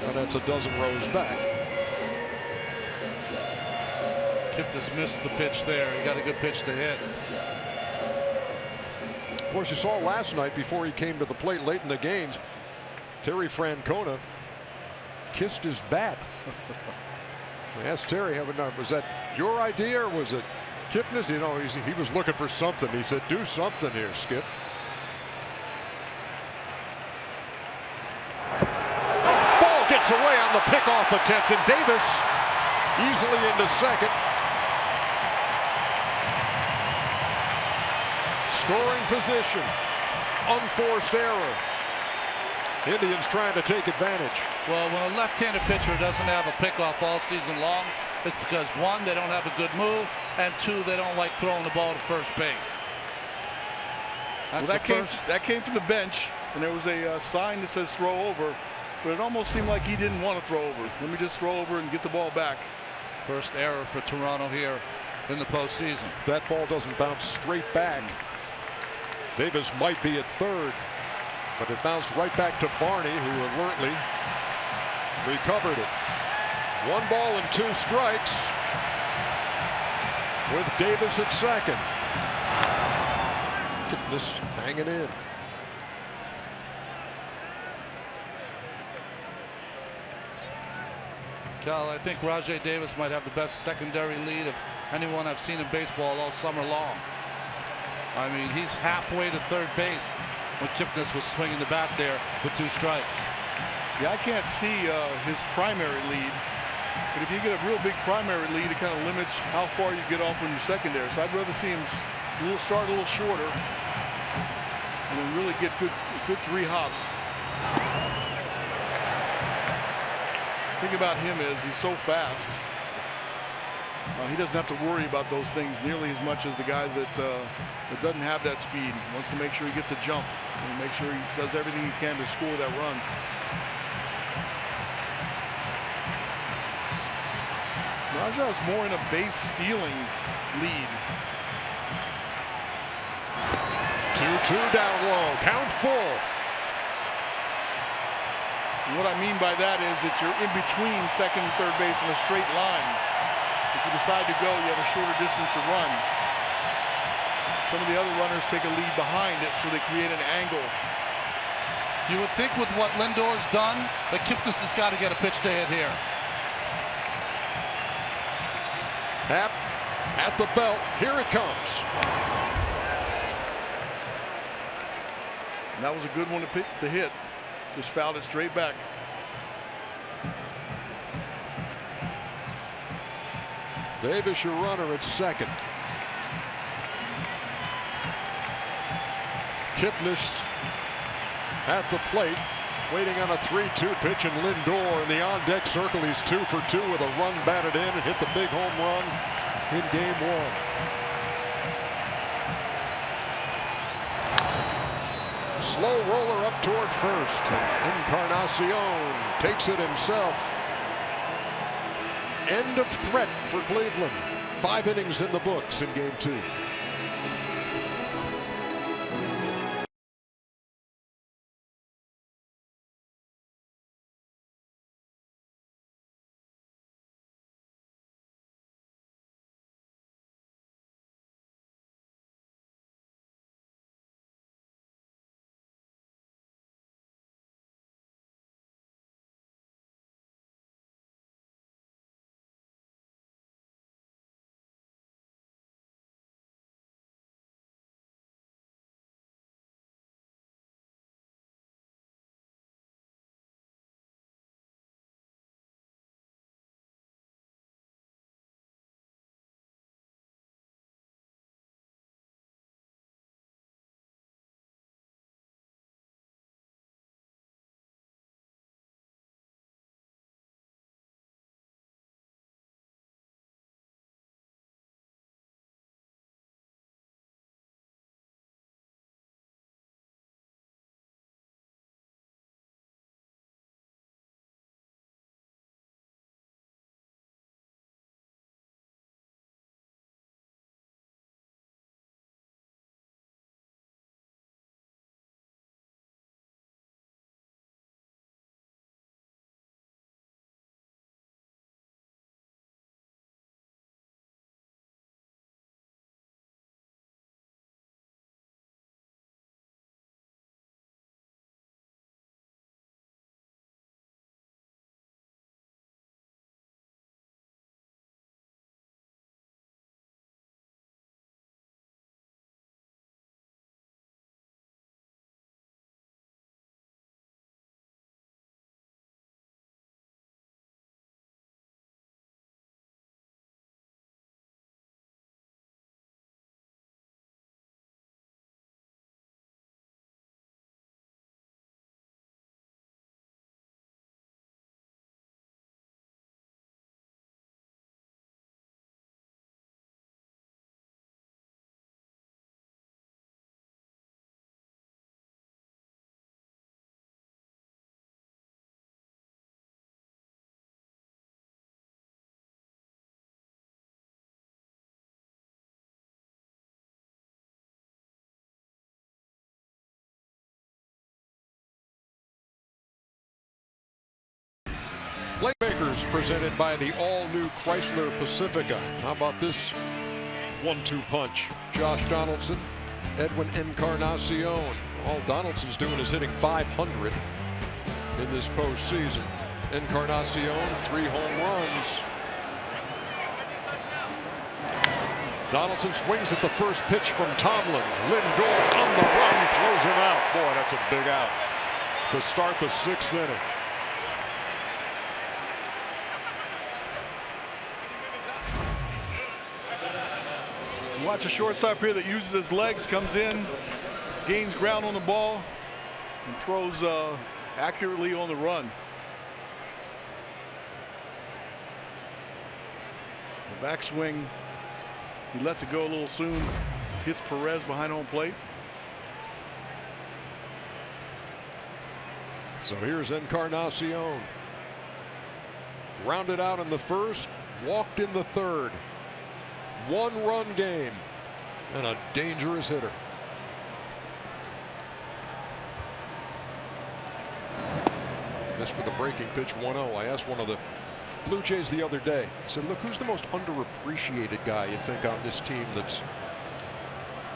and that's a dozen rows back. Kipnis missed the pitch there. He got a good pitch to hit. Of course, you saw last night before he came to the plate late in the game, Terry Francona kissed his bat. I asked Terry, was that your idea or was it Kipnis? You know, he was looking for something. He said, do something here, Skip. Ball gets away on the pickoff attempt, and Davis easily into second. Scoring position. Unforced error. Indians trying to take advantage. Well, when a left-handed pitcher doesn't have a pickoff all season long, it's because, one, they don't have a good move, and two, they don't like throwing the ball to first base. Well, that came to the bench, and there was a sign that says throw over, but it almost seemed like he didn't want to throw over. Let me just throw over and get the ball back. First error for Toronto here in the postseason. If that ball doesn't bounce straight back, Davis might be at third, but it bounced right back to Barney, who alertly recovered it. 1 ball and 2 strikes with Davis at second. Kipnis hanging in. Cal, I think Rajai Davis might have the best secondary lead of anyone I've seen in baseball all summer long. I mean, he's halfway to third base when Kipnis was swinging the bat there with 2 strikes. Yeah, I can't see his primary lead, but if you get a real big primary lead, it kind of limits how far you get off on your secondary. So I'd rather see him start a little shorter and then really get good 3 hops. The thing about him is he's so fast. He doesn't have to worry about those things nearly as much as the guy that doesn't have that speed. He wants to make sure he gets a jump and make sure he does everything he can to score that run. Raja's more in a base stealing lead. 2-2 down low. Count full. And what I mean by that is that you're in between second and third base in a straight line. If you decide to go, you have a shorter distance to run. Some of the other runners take a lead behind it, so they create an angle. You would think with what Lindor's done that Kipnis has got to get a pitch to hit here. Happ at the belt. Here it comes. And that was a good one to hit. Just fouled it straight back. Davis, your runner at second. Kipnis at the plate, waiting on a 3-2 pitch, and Lindor in the on-deck circle. He's 2 for 2 with a run batted in and hit the big home run in Game 1. Slow roller up toward first. Encarnacion takes it himself. End of threat for Cleveland. 5 innings in the books in Game 2. Strikers presented by the all-new Chrysler Pacifica. How about this 1-2 punch? Josh Donaldson, Edwin Encarnacion. All Donaldson's doing is hitting .500 in this postseason. Encarnacion, 3 home runs. Donaldson swings at the first pitch from Tomlin. Lindor on the run, throws him out. Boy, that's a big out to start the 6th inning. Watch a shortstop here that uses his legs, comes in, gains ground on the ball, and throws accurately on the run. The backswing, he lets it go a little soon, hits Perez behind home plate. So here's Encarnacion. Grounded out in the first, walked in the third. 1-run game and a dangerous hitter. Missed for the breaking pitch. 1-0. I asked one of the Blue Jays the other day. I said, look, who's the most underappreciated guy you think on this team that's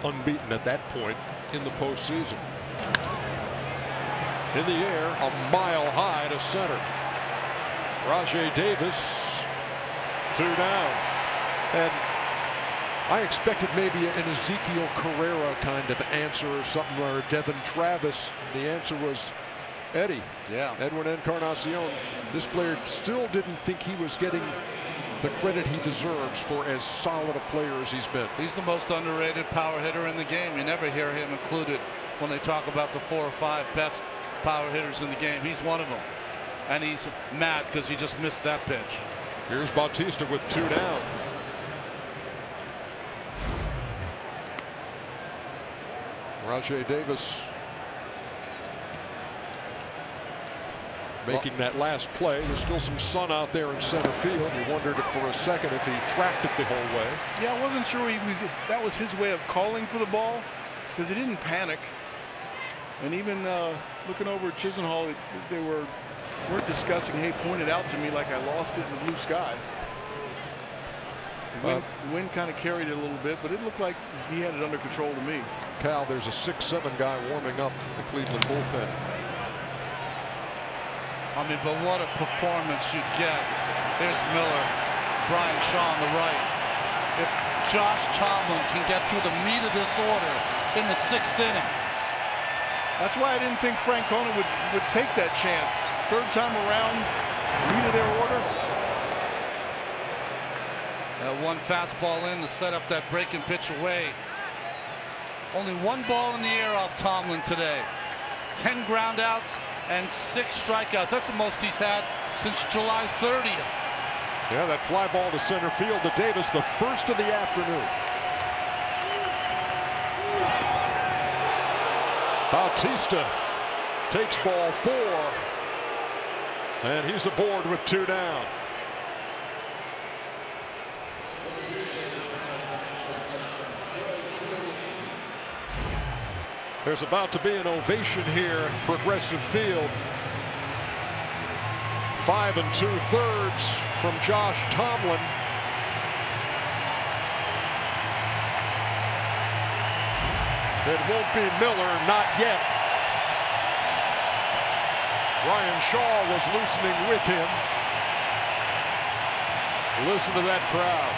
unbeaten at that point in the postseason? In the air, a mile high to center. Rajai Davis, 2 down. And I expected maybe an Ezekiel Carrera kind of answer or something, or Devin Travis. The answer was Eddie. Yeah. Edwin Encarnacion. This player still didn't think he was getting the credit he deserves for as solid a player as he's been. He's the most underrated power hitter in the game. You never hear him included when they talk about the 4 or 5 best power hitters in the game. He's one of them. And he's mad because he just missed that pitch. Here's Bautista with 2 down. Rajai Davis making that last play. There's still some sun out there in center field. You wondered if for a second if he tracked it the whole way. Yeah, I wasn't sure that was his way of calling for the ball, because he didn't panic. And even looking over at Chisenhall, they weren't discussing, hey, point it out to me like I lost it in the blue sky. The wind kind of carried it a little bit, but it looked like he had it under control to me. Cal, there's a 6'7" guy warming up the Cleveland bullpen. I mean, but what a performance you get. There's Miller, Brian Shaw on the right. If Josh Tomlin can get through the meat of this order in the 6th inning. That's why I didn't think Francona would take that chance. 3rd time around, meat of their order. One fastball in to set up that breaking pitch away. Only 1 ball in the air off Tomlin today. 10 ground outs and 6 strikeouts. That's the most he's had since July 30th. Yeah, that fly ball to center field to Davis, the first of the afternoon. Bautista takes ball 4. And he's aboard with 2 down. There's about to be an ovation here at Progressive Field. 5 2/3 from Josh Tomlin. It won't be Miller, not yet. Ryan Shaw was loosening with him. Listen to that crowd.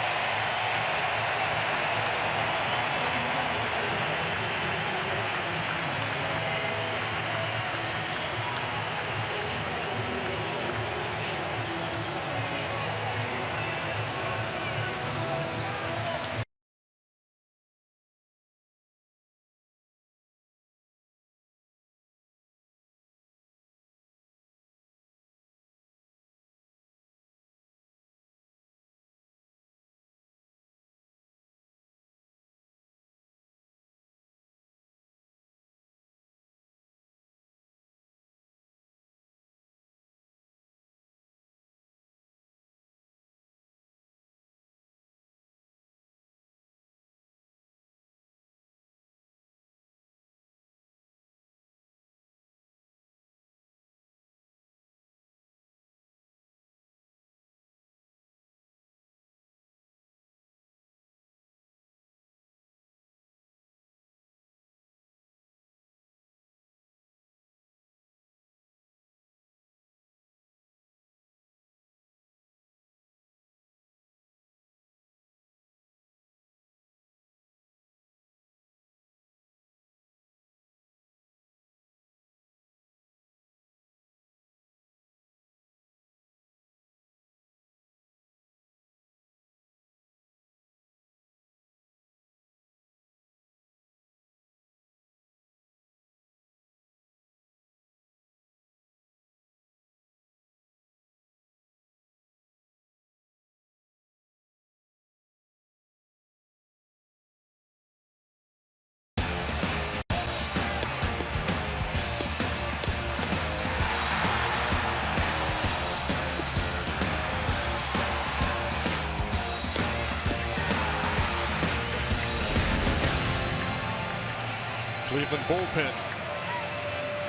Cleveland bullpen,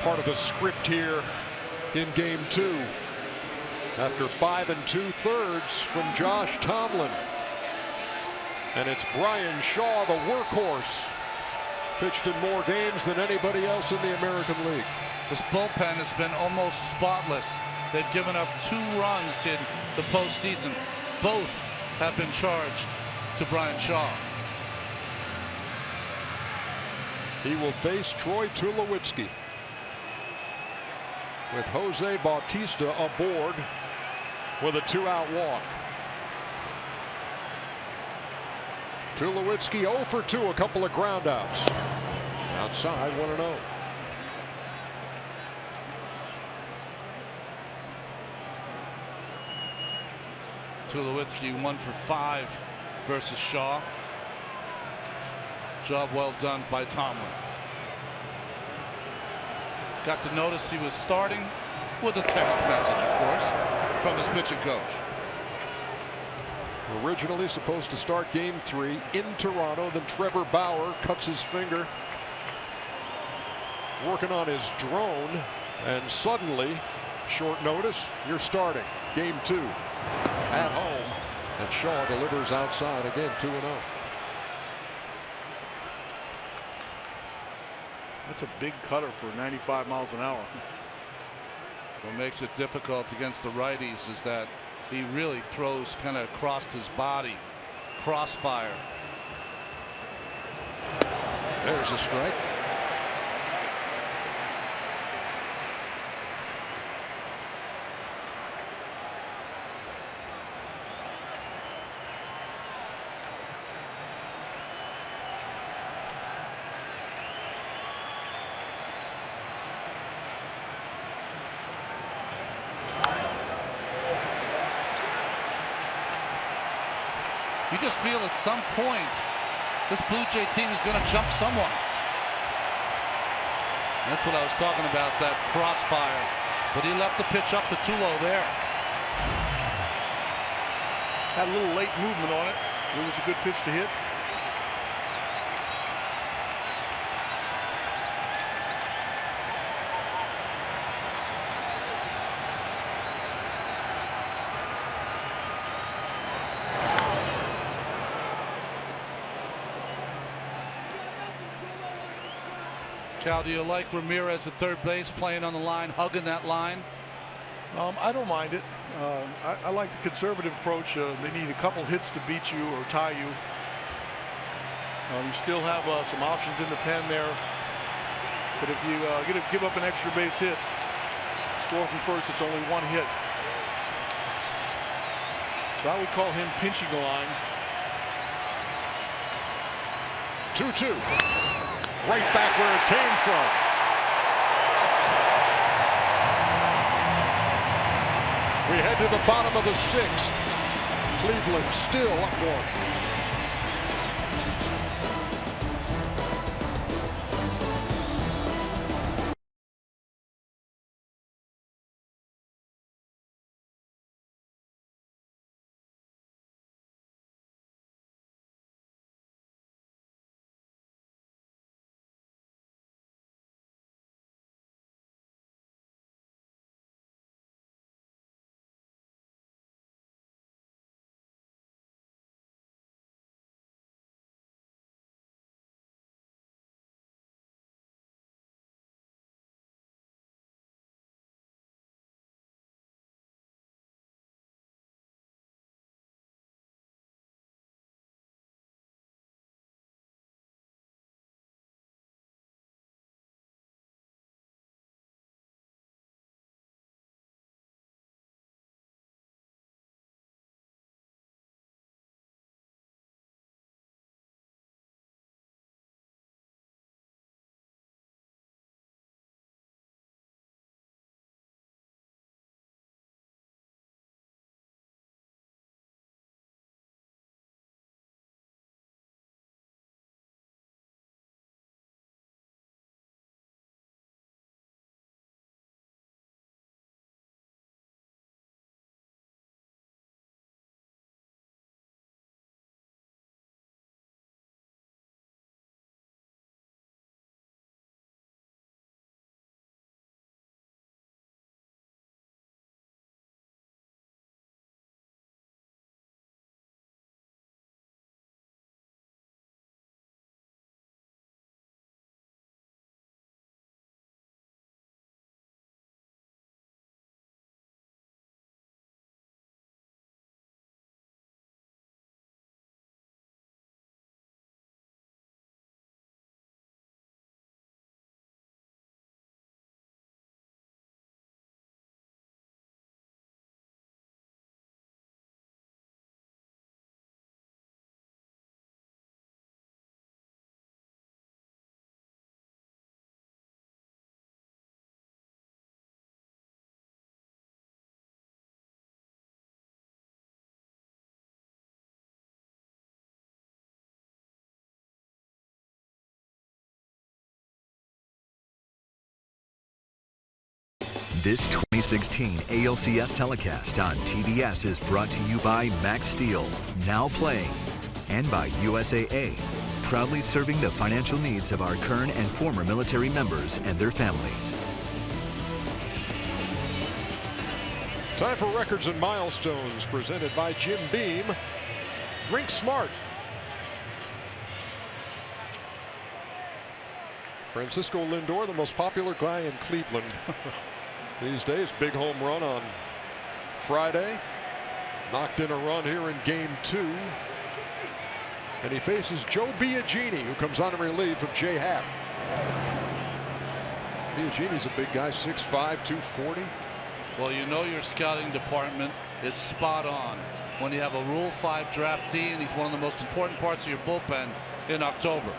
part of the script here in game 2. After 5 2/3 from Josh Tomlin. And it's Brian Shaw, the workhorse. Pitched in more games than anybody else in the American League. This bullpen has been almost spotless. They've given up 2 runs in the postseason. Both have been charged to Brian Shaw. He will face Troy Tulowitzki with Jose Bautista aboard with a 2-out walk. Tulowitzki 0 for 2, a couple of ground outs. Outside 1-0. Tulowitzki 1 for 5 versus Shaw. Job well done by Tomlin. Got to notice he was starting with a text message, of course, from his pitching coach. Originally supposed to start game 3 in Toronto, then Trevor Bauer cuts his finger working on his drone, and suddenly, short notice, you're starting game 2 at home, and Shaw delivers outside again, 2-0. That's a big cutter for 95 miles an hour. What makes it difficult against the righties is that he really throws kind of across his body. Crossfire. There's a strike. You just feel at some point this Blue Jay team is going to jump someone. That's what I was talking about, that crossfire. But he left the pitch up to Tulo there. Had a little late movement on it. It was a good pitch to hit. Cal, do you like Ramirez at third base playing on the line, hugging that line? I don't mind it. I like the conservative approach. They need a couple hits to beat you or tie you. You still have some options in the pen there. But if you give up an extra base hit, score from first, it's only 1 hit. So I would call him pinching the line. 2-2. Right back where it came from. We head to the bottom of the 6th. Cleveland still up 1. This 2016 ALCS telecast on TBS is brought to you by Max Steel, now playing, and by USAA, proudly serving the financial needs of our current and former military members and their families. Time for Records and Milestones, presented by Jim Beam. Drink smart. Francisco Lindor, the most popular guy in Cleveland these days. Big home run on Friday. Knocked in a run here in Game 2. And he faces Joe Biagini, who comes on in relief from Jay Happ. Biagini's a big guy, 6'5", 240. Well, you know your scouting department is spot on when you have a Rule 5 draftee, and he's one of the most important parts of your bullpen in October.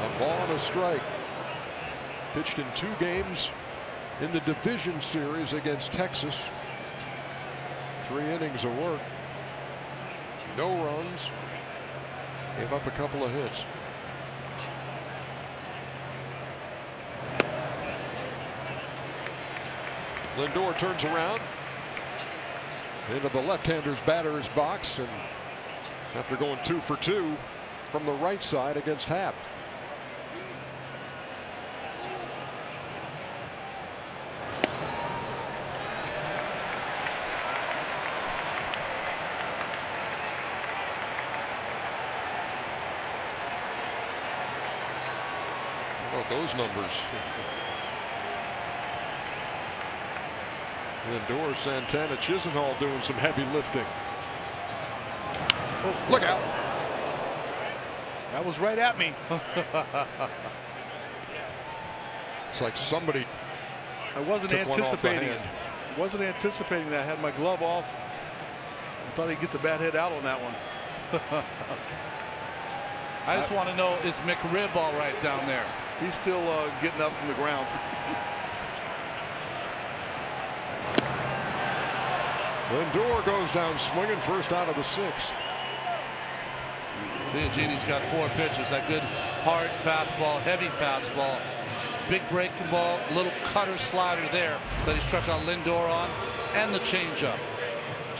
A ball and a strike. Pitched in 2 games in the division series against Texas. 3 innings of work. No runs. Gave up a couple of hits. Lindor turns around into the left-hander's batter's box, and after going 2 for 2 from the right side against Happ. How about those numbers? Lindor, Santana, Chisenhall doing some heavy lifting. Oh, look out. That was right at me. It's like somebody. I wasn't anticipating it. Wasn't anticipating that. I had my glove off. I thought he'd get the bat hit out on that one. I just want to know, is McRib all right down there? He's still getting up from the ground. Lindor goes down swinging, first out of the 6th. Biagini's got 4 pitches. That good hard fastball, heavy fastball, big breaking ball, little cutter slider there that he struck out Lindor on, and the changeup.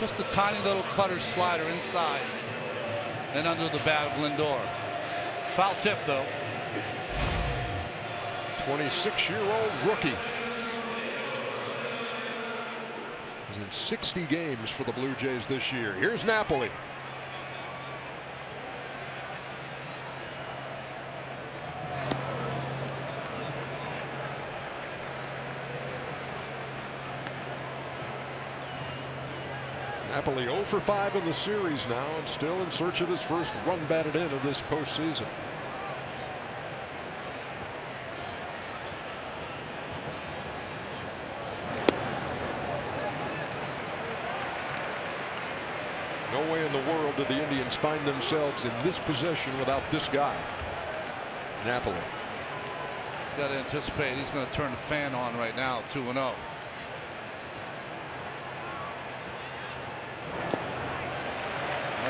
Just a tiny little cutter slider inside and under the bat of Lindor. Foul tip, though. 26-year-old rookie. He's in 60 games for the Blue Jays this year. Here's Napoli. Napoli 0 for 5 in the series now, and still in search of his first run batted in of this postseason. No way in the world did the Indians find themselves in this position without this guy. Napoli. Got to anticipate he's going to turn the fan on right now, 2-0. Not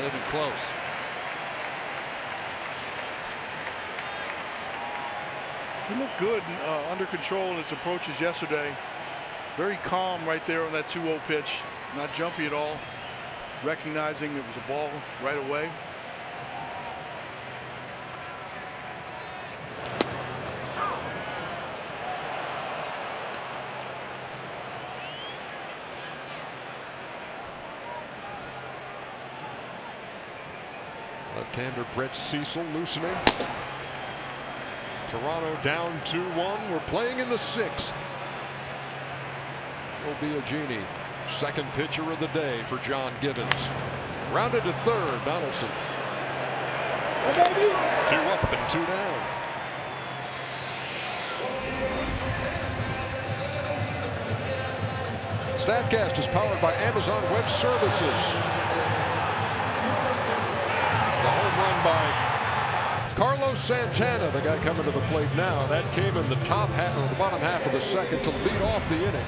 even close. He looked good under control in his approaches yesterday. Very calm right there on that 2-0 pitch. Not jumpy at all. Recognizing it was a ball right away. Left-hander Brett Cecil loosening. Toronto down 2-1. We're playing in the 6th. Joe Biagini, second pitcher of the day for John Gibbons. Rounded to third, Donaldson. 2 up and 2 down. StatCast is powered by Amazon Web Services. The home run by Carlos Santana, the guy coming to the plate now. That came in the top half or the bottom half of the 2nd to lead off the inning.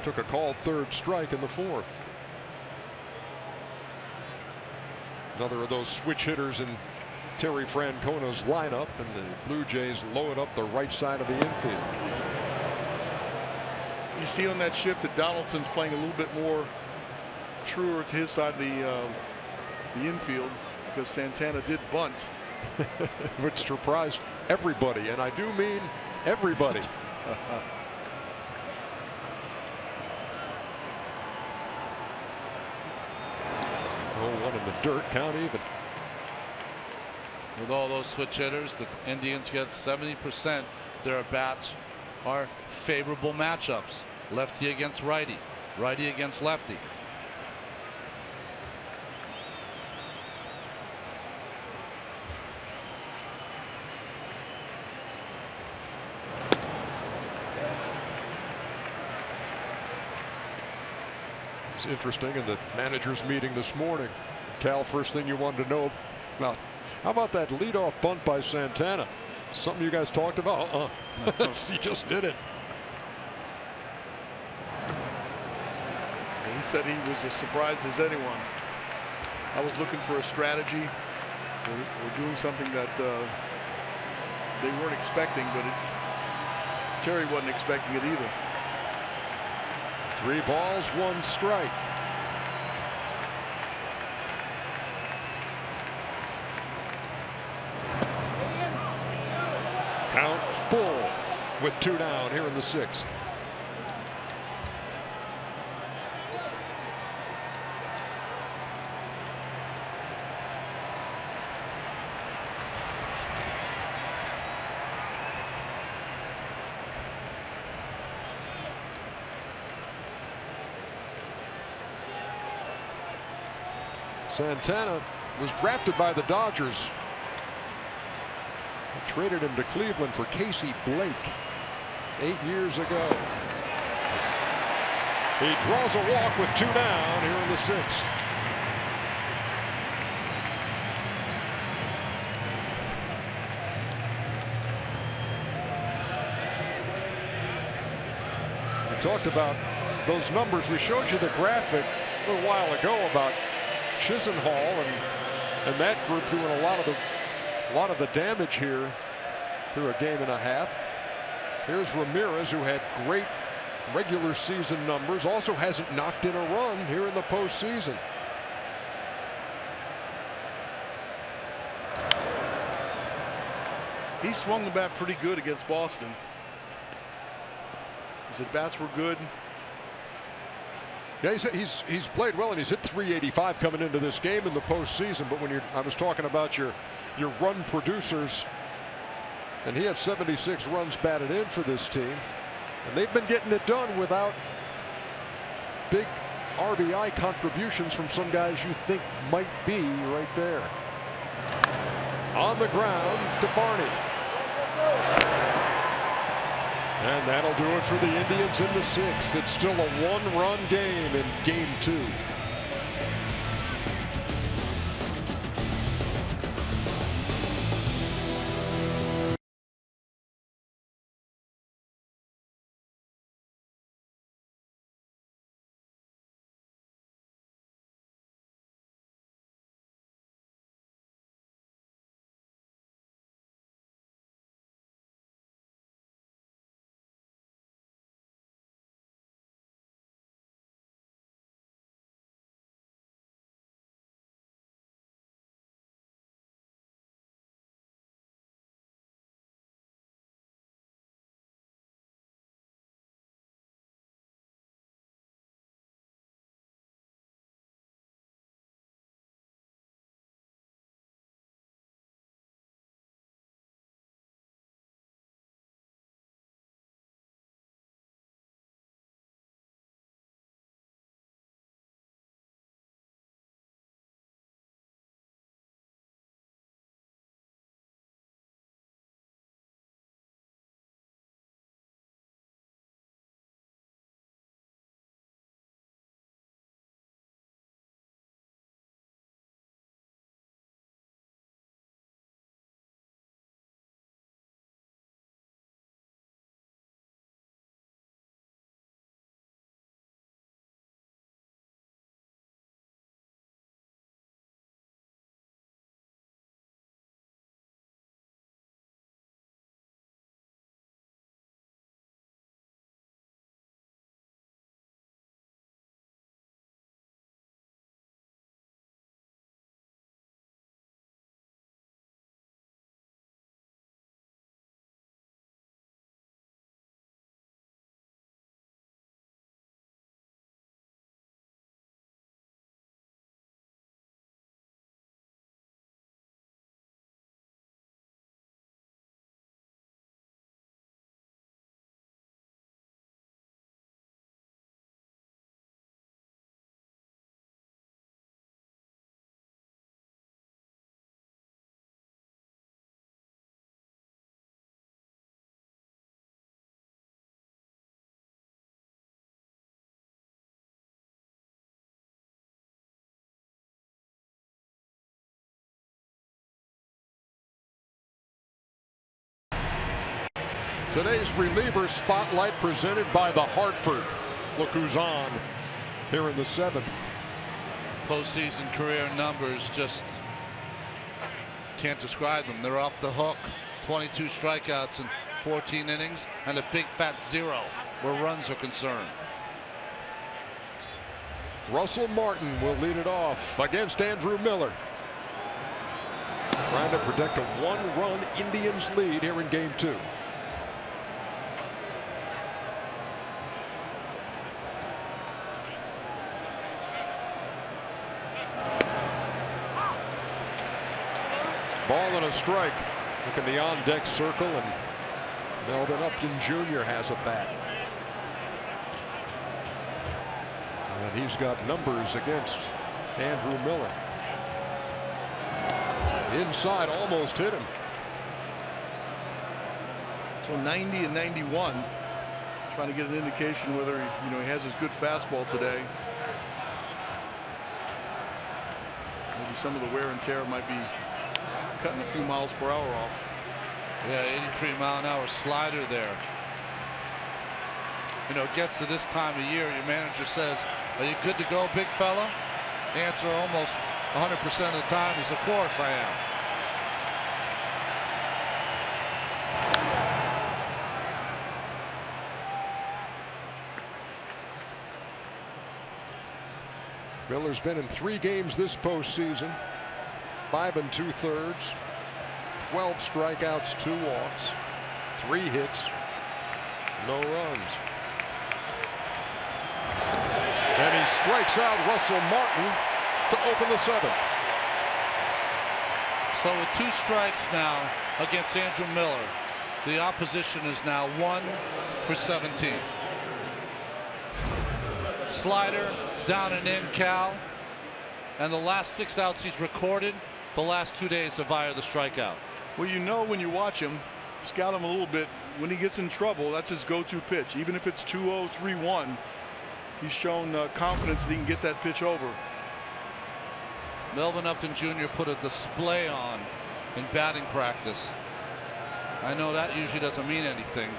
Took a called 3rd strike in the 4th. Another of those switch hitters in Terry Francona's lineup, and the Blue Jays load up the right side of the infield. You see on that shift that Donaldson's playing a little bit more truer to his side of the infield, because Santana did bunt. Which surprised everybody, and I do mean everybody. Oh, one in the dirt, count even. With all those switch hitters, the Indians get 70%. Their at-bats are favorable matchups. Lefty against righty, righty against lefty. It's interesting in the managers meeting this morning. Cal, first thing you wanted to know about, how about that leadoff bunt by Santana? Something you guys talked about? He just did it. He said he was as surprised as anyone. I was looking for a strategy. We're doing something that they weren't expecting, but Terry wasn't expecting it either. 3 balls, 1 strike. Count full with 2 down here in the 6th. Santana was drafted by the Dodgers. They traded him to Cleveland for Casey Blake 8 years ago. He draws a walk with 2 down here in the 6th. We talked about those numbers. We showed you the graphic a little while ago about Chisenhall and that group doing a lot of the damage here through a game and a half. Here's Ramirez, who had great regular season numbers, also hasn't knocked in a run here in the postseason. He swung the bat pretty good against Boston. His at-bats were good. Yeah, he's played well, and he's hit .385 coming into this game in the postseason. But when I was talking about your run producers, and he had 76 runs batted in for this team, and they've been getting it done without big RBI contributions from some guys you think might be right there. On the ground to Barney. And that'll do it for the Indians in the 6th. It's still a 1-run game in Game 2. Today's reliever spotlight presented by the Hartford. Look who's on here in the 7th. Postseason career numbers, just can't describe them. They're off the hook. 22 strikeouts in 14 innings and a big fat 0 where runs are concerned. Russell Martin will lead it off against Andrew Miller. Trying to protect a 1-run Indians lead here in game 2. Ball and a strike. Look in the on-deck circle, and Melvin Upton Jr. has a bat. And he's got numbers against Andrew Miller. Inside, almost hit him. So 90 and 91. Trying to get an indication whether he has his good fastball today. Maybe some of the wear and tear might be cutting a few miles per hour off. Yeah, 83-mile-an-hour slider there. It gets to this time of year, your manager says, "Are you good to go, big fella?" The answer almost 100% of the time is, "Of course I am." Miller's been in 3 games this postseason. 5 2/3, 12 strikeouts, 2 walks, 3 hits, no runs. And he strikes out Russell Martin to open the 7th. So with 2 strikes now against Andrew Miller, the opposition is now 1 for 17. Slider down and in, Cal, and the last 6 outs he's recorded the last 2 days have via the strikeout. Well, when you watch him, scout him a little bit, when he gets in trouble, that's his go-to pitch. Even if it's 2-0, 3-1, he's shown confidence that he can get that pitch over. Melvin Upton Jr. put a display on in batting practice. I know that usually doesn't mean anything,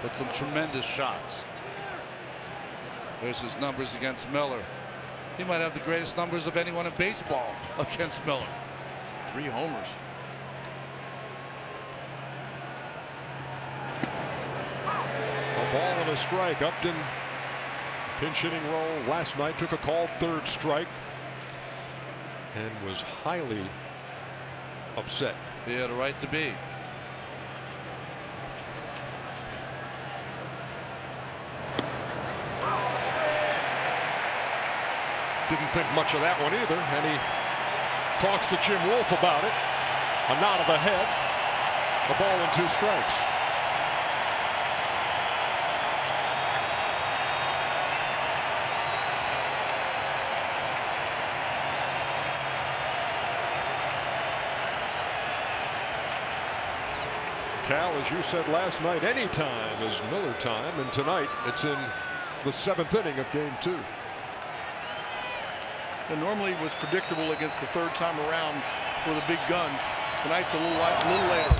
but some tremendous shots. There's his numbers against Miller. He might have the greatest numbers of anyone in baseball against Miller. 3 homers. A ball and a strike. Upton, pinch hitting role last night, took a called 3rd strike and was highly upset. He had a right to be. Didn't think much of that one either, and he talks to Jim Wolf about it. A nod of the head. A ball and 2 strikes. Cal, as you said last night, any time is Miller time, and tonight it's in the 7th inning of game 2. And normally it was predictable against the 3rd time around for the big guns. Tonight's a little later.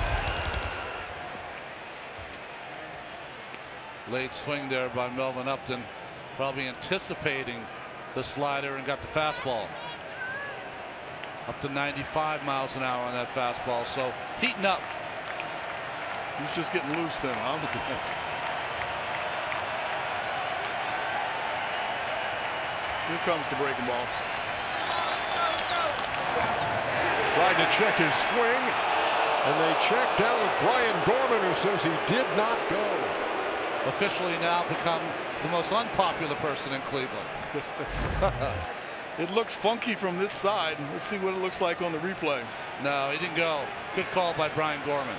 Late swing there by Melvin Upton, probably anticipating the slider, and got the fastball. Up to 95 miles an hour on that fastball, so heating up. He's just getting loose then, huh? Here comes the breaking ball. Tried to check his swing, and they check down with Brian Gorman, who says he did not go. Officially now become the most unpopular person in Cleveland. It looks funky from this side. Let's see what it looks like on the replay. No, he didn't go. Good call by Brian Gorman.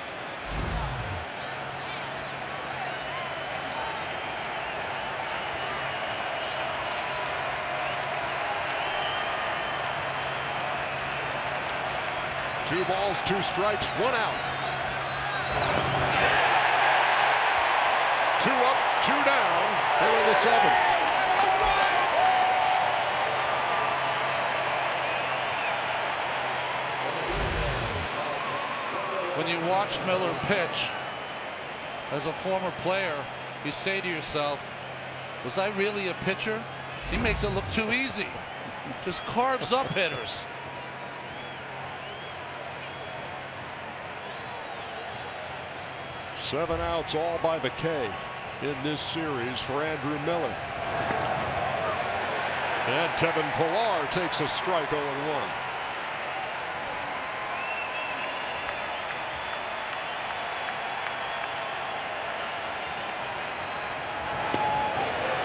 Two balls, 2 strikes, 1 out. 2 up, 2 down. Here in the 7th. when you watch Miller pitch, as a former player, you say to yourself, was I really a pitcher? He makes it look too easy. Just carves up hitters. Seven outs all by the K in this series for Andrew Miller. And Kevin Pillar takes a strike 0-1.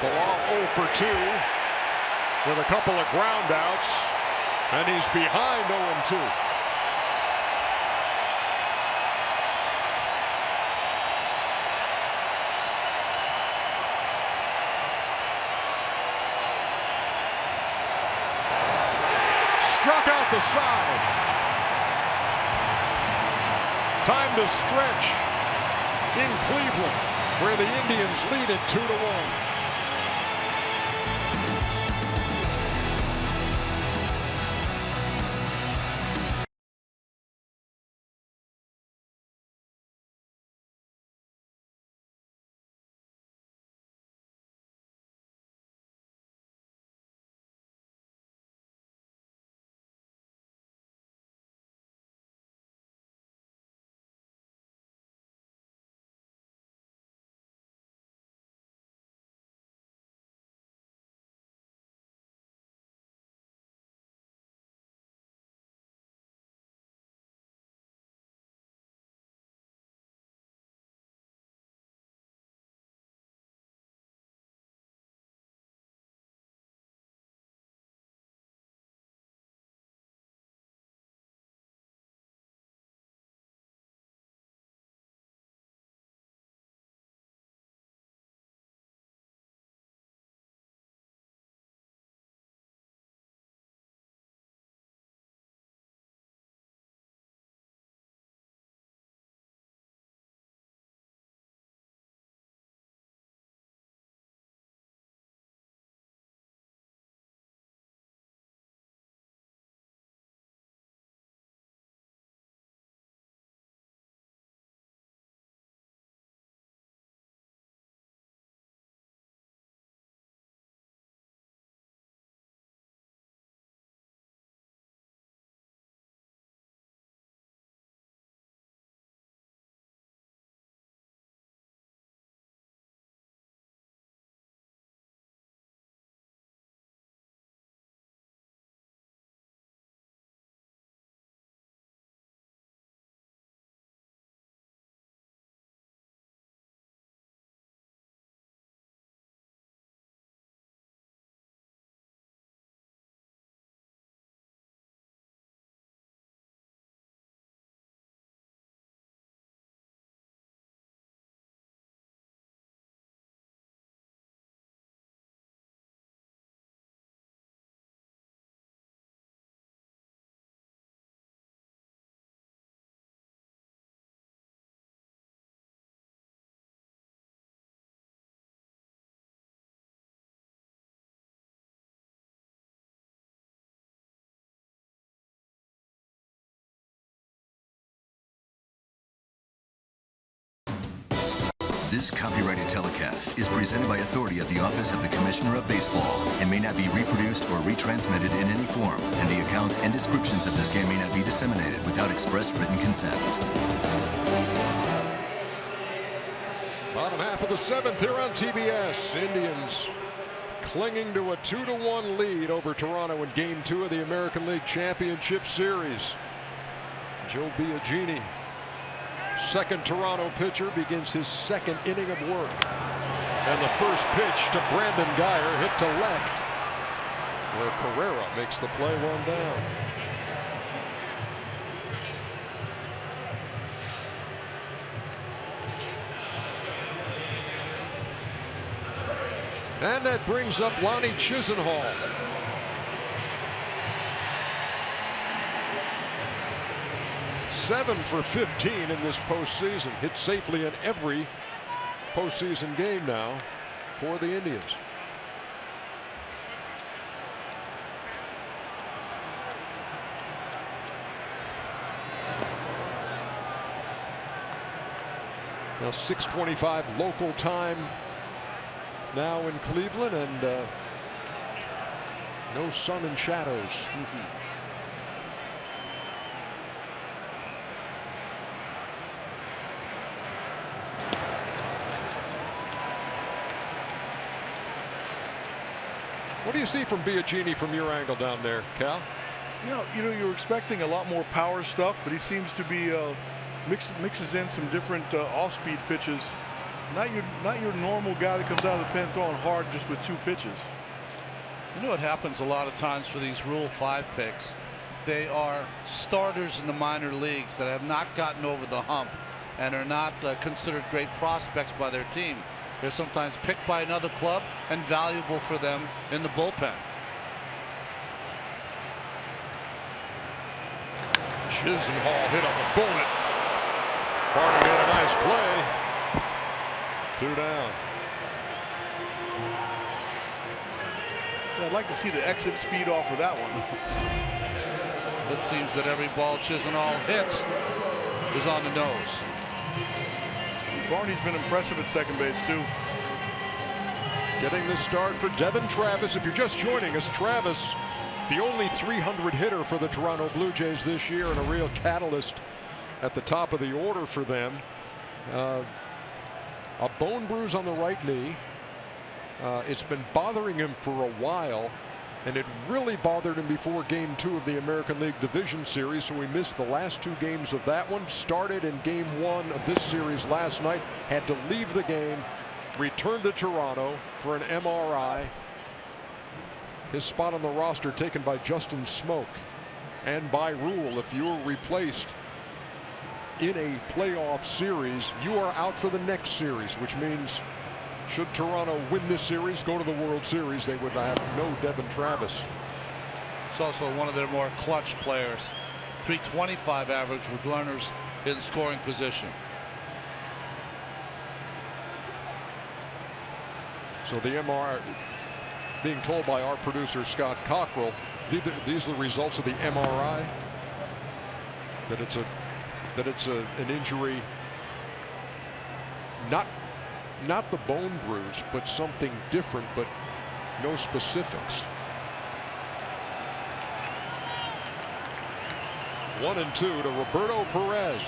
Pillar 0 for 2 with a couple of ground outs, and he's behind 0-2. Struck out the side. Time to stretch in Cleveland, where the Indians lead it 2-1. This copyrighted telecast is presented by authority of the Office of the Commissioner of Baseball and may not be reproduced or retransmitted in any form, and the accounts and descriptions of this game may not be disseminated without express written consent. Bottom half of the seventh here on TBS. Indians clinging to a 2-1 lead over Toronto in Game 2 of the American League Championship Series. Joe Biagini, second Toronto pitcher, begins his second inning of work. And the first pitch to Brandon Guyer, hit to left, where Carrera makes the play, 1 down. And that brings up Lonnie Chisenhall. Seven for 15 in this postseason. Hit safely in every postseason game now for the Indians. Now 6:25 local time now in Cleveland, and no sun and shadows. What do you see from Biagini from your angle down there, Cal? You know, you're expecting a lot more power stuff, but he seems to be mixes in some different off-speed pitches. Not your normal guy that comes out of the pen throwing hard just with 2 pitches. You know what happens a lot of times for these Rule 5 picks? They are starters in the minor leagues that have not gotten over the hump and are not considered great prospects by their team. They're sometimes picked by another club and valuable for them in the bullpen. Chisenhall hit on the bullet. Barney made a nice play. 2 down. I'd like to see the exit speed off of that one. It seems that every ball Chisenhall hits is on the nose. Barney's been impressive at second base too. Getting the start for Devin Travis. If you're just joining us, Travis, the only 300 hitter for the Toronto Blue Jays this year and a real catalyst at the top of the order for them. A bone bruise on the right knee. It's been bothering him for a while, and it really bothered him before Game 2 of the American League Division Series, so he missed the last 2 games of that one. Started in Game 1 of this series last night, had to leave the game, returned to Toronto for an MRI. His spot on the roster taken by Justin Smoke. And by rule, if you're replaced in a playoff series, you are out for the next series, which means should Toronto win this series, go to the World Series, they would have no Devin Travis. It's also one of their more clutch players. 325 average with runners in scoring position. So the MRI, being told by our producer Scott Cockrell, these are the results of the MRI, that it's an injury, not the bone bruise, but something different, but no specifics. 1-2 to Roberto Perez.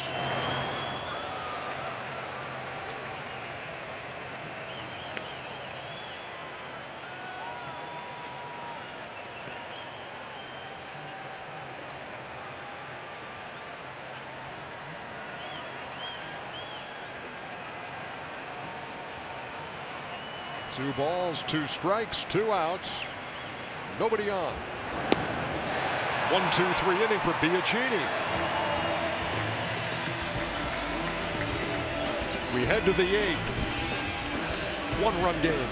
Two balls, 2 strikes, 2 outs. Nobody on. 1-2-3 inning for Biagini. We head to the 8th. 1-run game.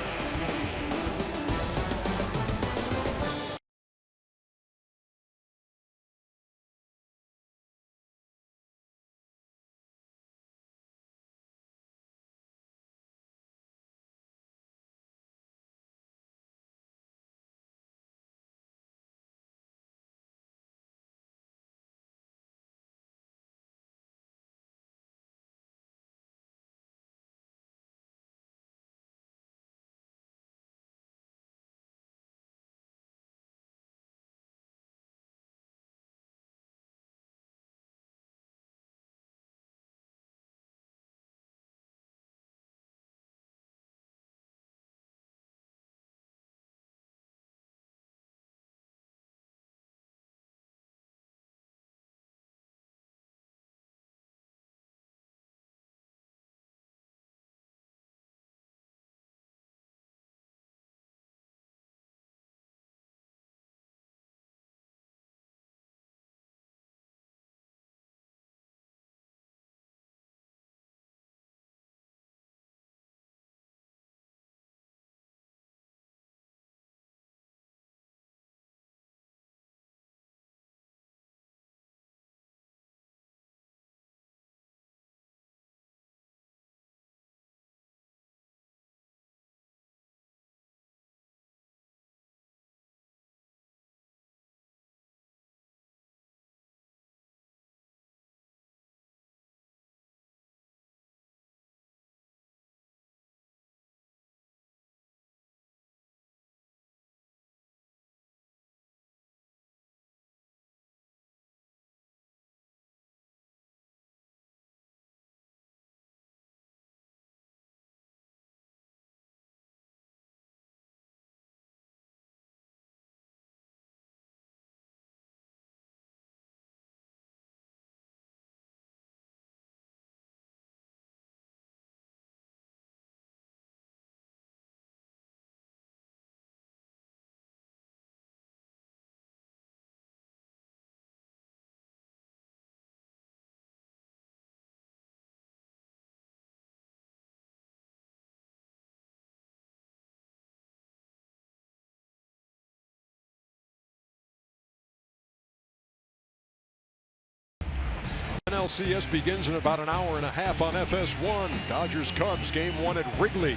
ALCS begins in about an hour and a half on FS1. Dodgers Cubs game 1 at Wrigley.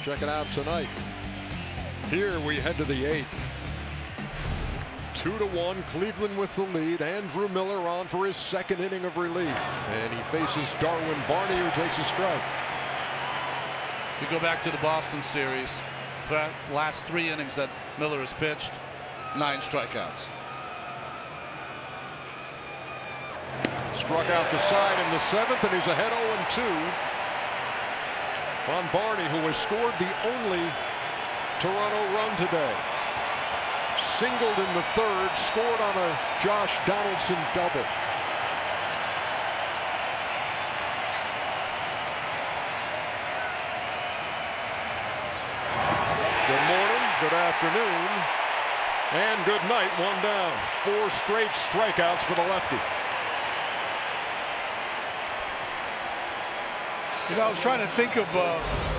Check it out tonight. Here we head to the 8th. 2-1 Cleveland with the lead. Andrew Miller on for his second inning of relief, and he faces Darwin Barney, who takes a strike. You go back to the Boston series, the last 3 innings that Miller has pitched, 9 strikeouts. Struck out the side in the 7th, and he's ahead 0-2 on Barney, who has scored the only Toronto run today. Singled in the 3rd, scored on a Josh Donaldson double. Good morning, good afternoon, and good night. 1 down. 4 straight strikeouts for the lefty. You know, I was trying to think of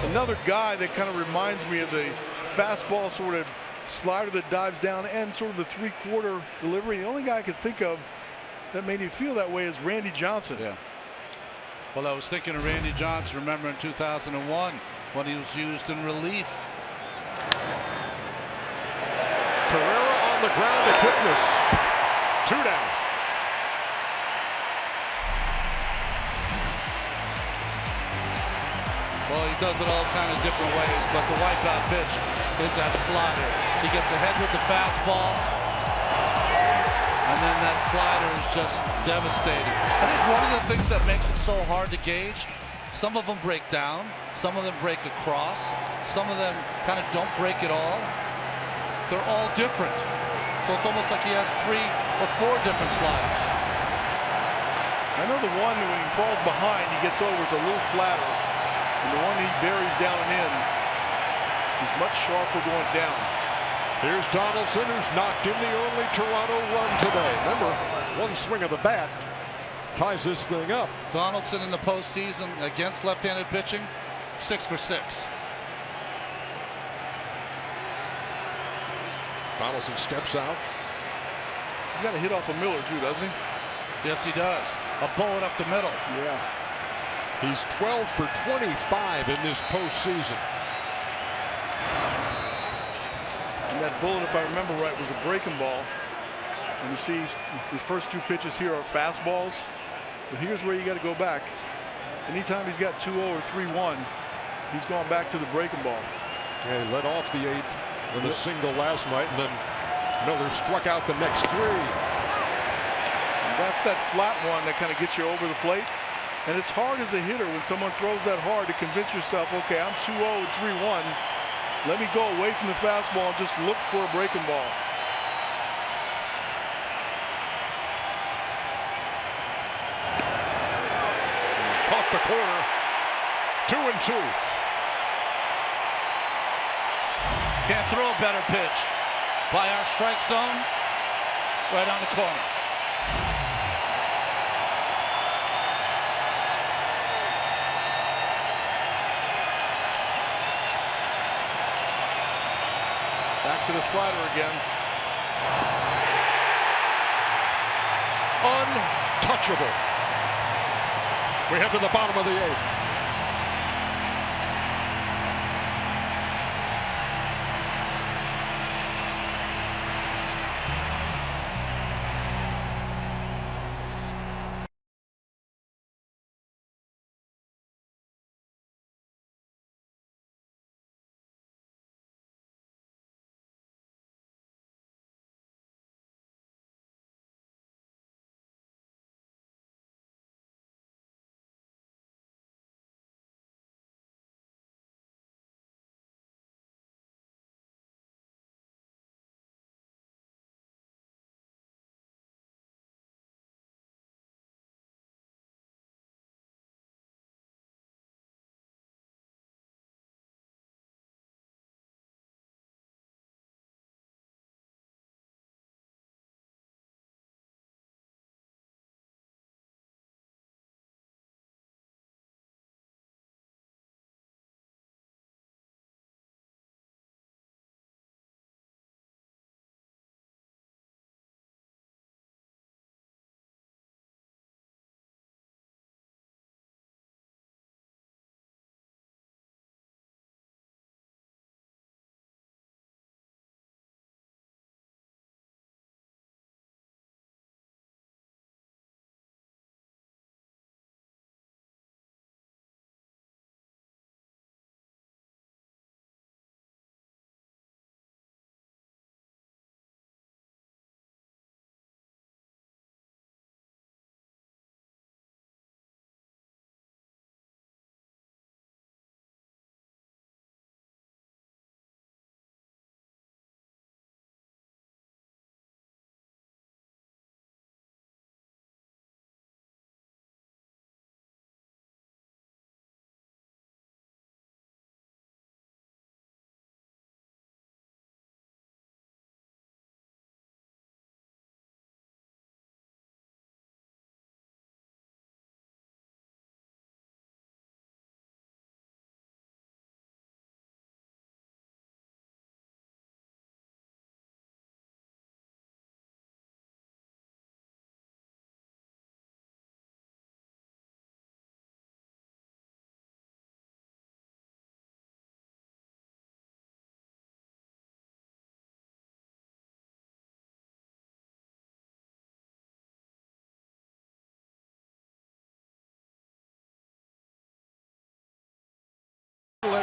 another guy that kind of reminds me of the fastball sort of slider that dives down and sort of the 3/4 delivery. The only guy I could think of that made me feel that way is Randy Johnson. Yeah. Well, I was thinking of Randy Johnson. Remember in 2001 when he was used in relief. Pereira on the ground to Kipnis. 2 down. Well, he does it all kind of different ways, but the wipeout pitch is that slider. He gets ahead with the fastball, and then that slider is just devastating. I think one of the things that makes it so hard to gauge, some of them break down, some of them break across, some of them kind of don't break at all. They're all different. So it's almost like he has 3 or 4 different sliders. I know the one that when he falls behind, he gets over, it's a little flatter. And the one he buries down and in is much sharper going down. Here's Donaldson, who's knocked in the only Toronto run today. Remember, 1 swing of the bat ties this thing up. Donaldson in the postseason against left-handed pitching, 6 for 6. Donaldson steps out. He's got a hit off of Miller too, doesn't he? Yes, he does. A bullet up the middle. Yeah. He's 12 for 25 in this postseason. And that bullet, if I remember right, was a breaking ball. And you see his first 2 pitches here are fastballs. But here's where you got to go back. Anytime he's got 2-0 or 3-1, he's going back to the breaking ball. Yeah, he led off the 8th with a single last night, and then Miller struck out the next 3. And that's that flat one that kind of gets you over the plate. And it's hard as a hitter when someone throws that hard to convince yourself, okay, I'm 2-0, 3-1. Let me go away from the fastball and just look for a breaking ball. Off the corner. 2-2. Can't throw a better pitch. By our strike zone, right on the corner. Back to the slider again. Untouchable. We head to the bottom of the 8th.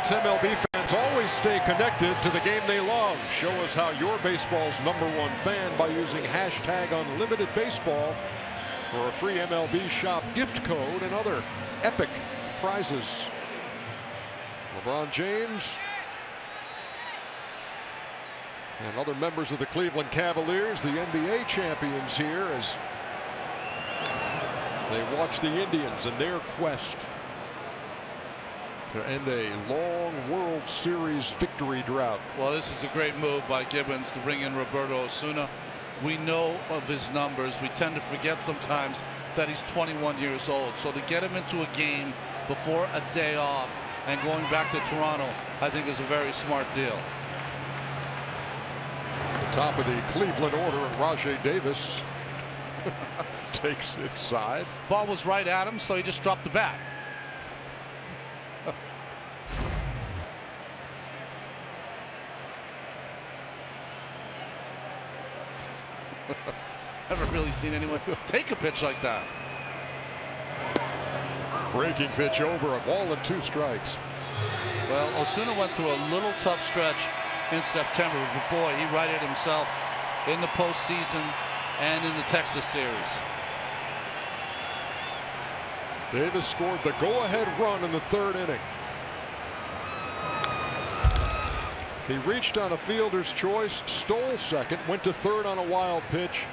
Let's MLB fans always stay connected to the game they love. Show us how you're baseball's #1 fan by using #UnlimitedBaseball for a free MLB Shop gift code and other epic prizes. LeBron James and other members of the Cleveland Cavaliers, the NBA champions, here as they watch the Indians in their quest to end a long World Series victory drought. Well, this is a great move by Gibbons to bring in Roberto Osuna. We know of his numbers. We tend to forget sometimes that he's 21 years old. So to get him into a game before a day off and going back to Toronto, I think is a very smart deal. The top of the Cleveland order, and Rajay Davis takes it side. Ball was right at him, so he just dropped the bat. Never really seen anyone take a pitch like that. Breaking pitch over, a ball and 2 strikes. Well, Osuna went through a little tough stretch in September, but boy, he righted himself in the postseason and in the Texas series. Davis scored the go-ahead run in the 3rd inning. He reached on a fielder's choice, stole second, went to 3rd on a wild pitch,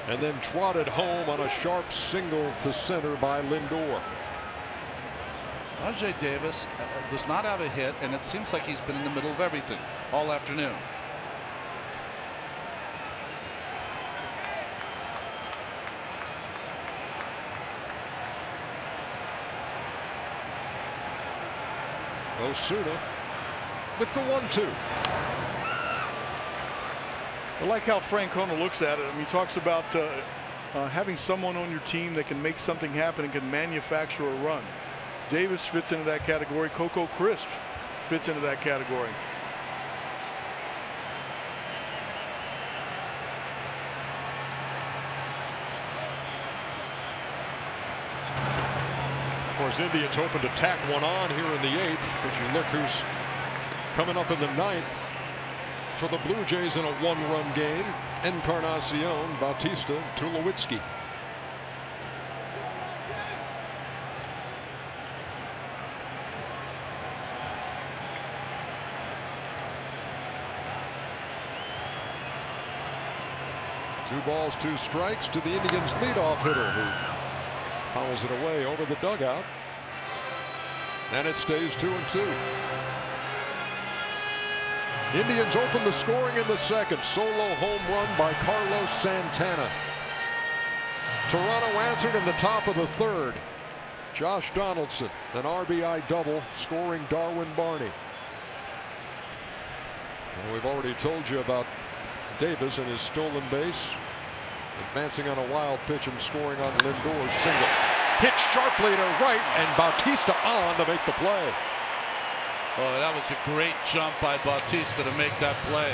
and then trotted home on a sharp single to center by Lindor. Rajay Davis does not have a hit, and it seems like he's been in the middle of everything all afternoon. Osuna with the 1-2. I like how Francona looks at it. I mean, he talks about having someone on your team that can make something happen and can manufacture a run. Davis fits into that category. Coco Crisp fits into that category. Of course, Indians hoping to tack one on here in the 8th, but you look who's coming up in the 9th for the Blue Jays in a 1-run game. Encarnacion, Bautista, Tulowitzki. Two balls, 2 strikes to the Indians' leadoff hitter, who fouls it away over the dugout. And it stays 2-2. Indians open the scoring in the 2nd. Solo home run by Carlos Santana. Toronto answered in the top of the 3rd. Josh Donaldson, an RBI double, scoring Darwin Barney. And we've already told you about Davis and his stolen base, advancing on a wild pitch and scoring on Lindor's single. Hit sharply to right, and Bautista on to make the play. Oh, that was a great jump by Bautista to make that play.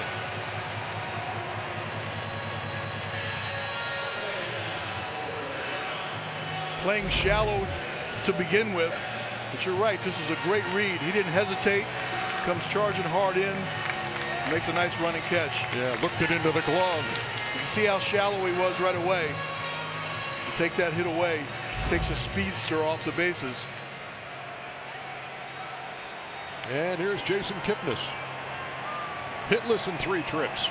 Playing shallow to begin with, but you're right, this is a great read. He didn't hesitate, comes charging hard in, makes a nice running catch. Yeah, looked it into the glove. You can see how shallow he was right away. You take that hit away, takes a speedster off the bases. And here's Jason Kipnis, hitless in 3 trips.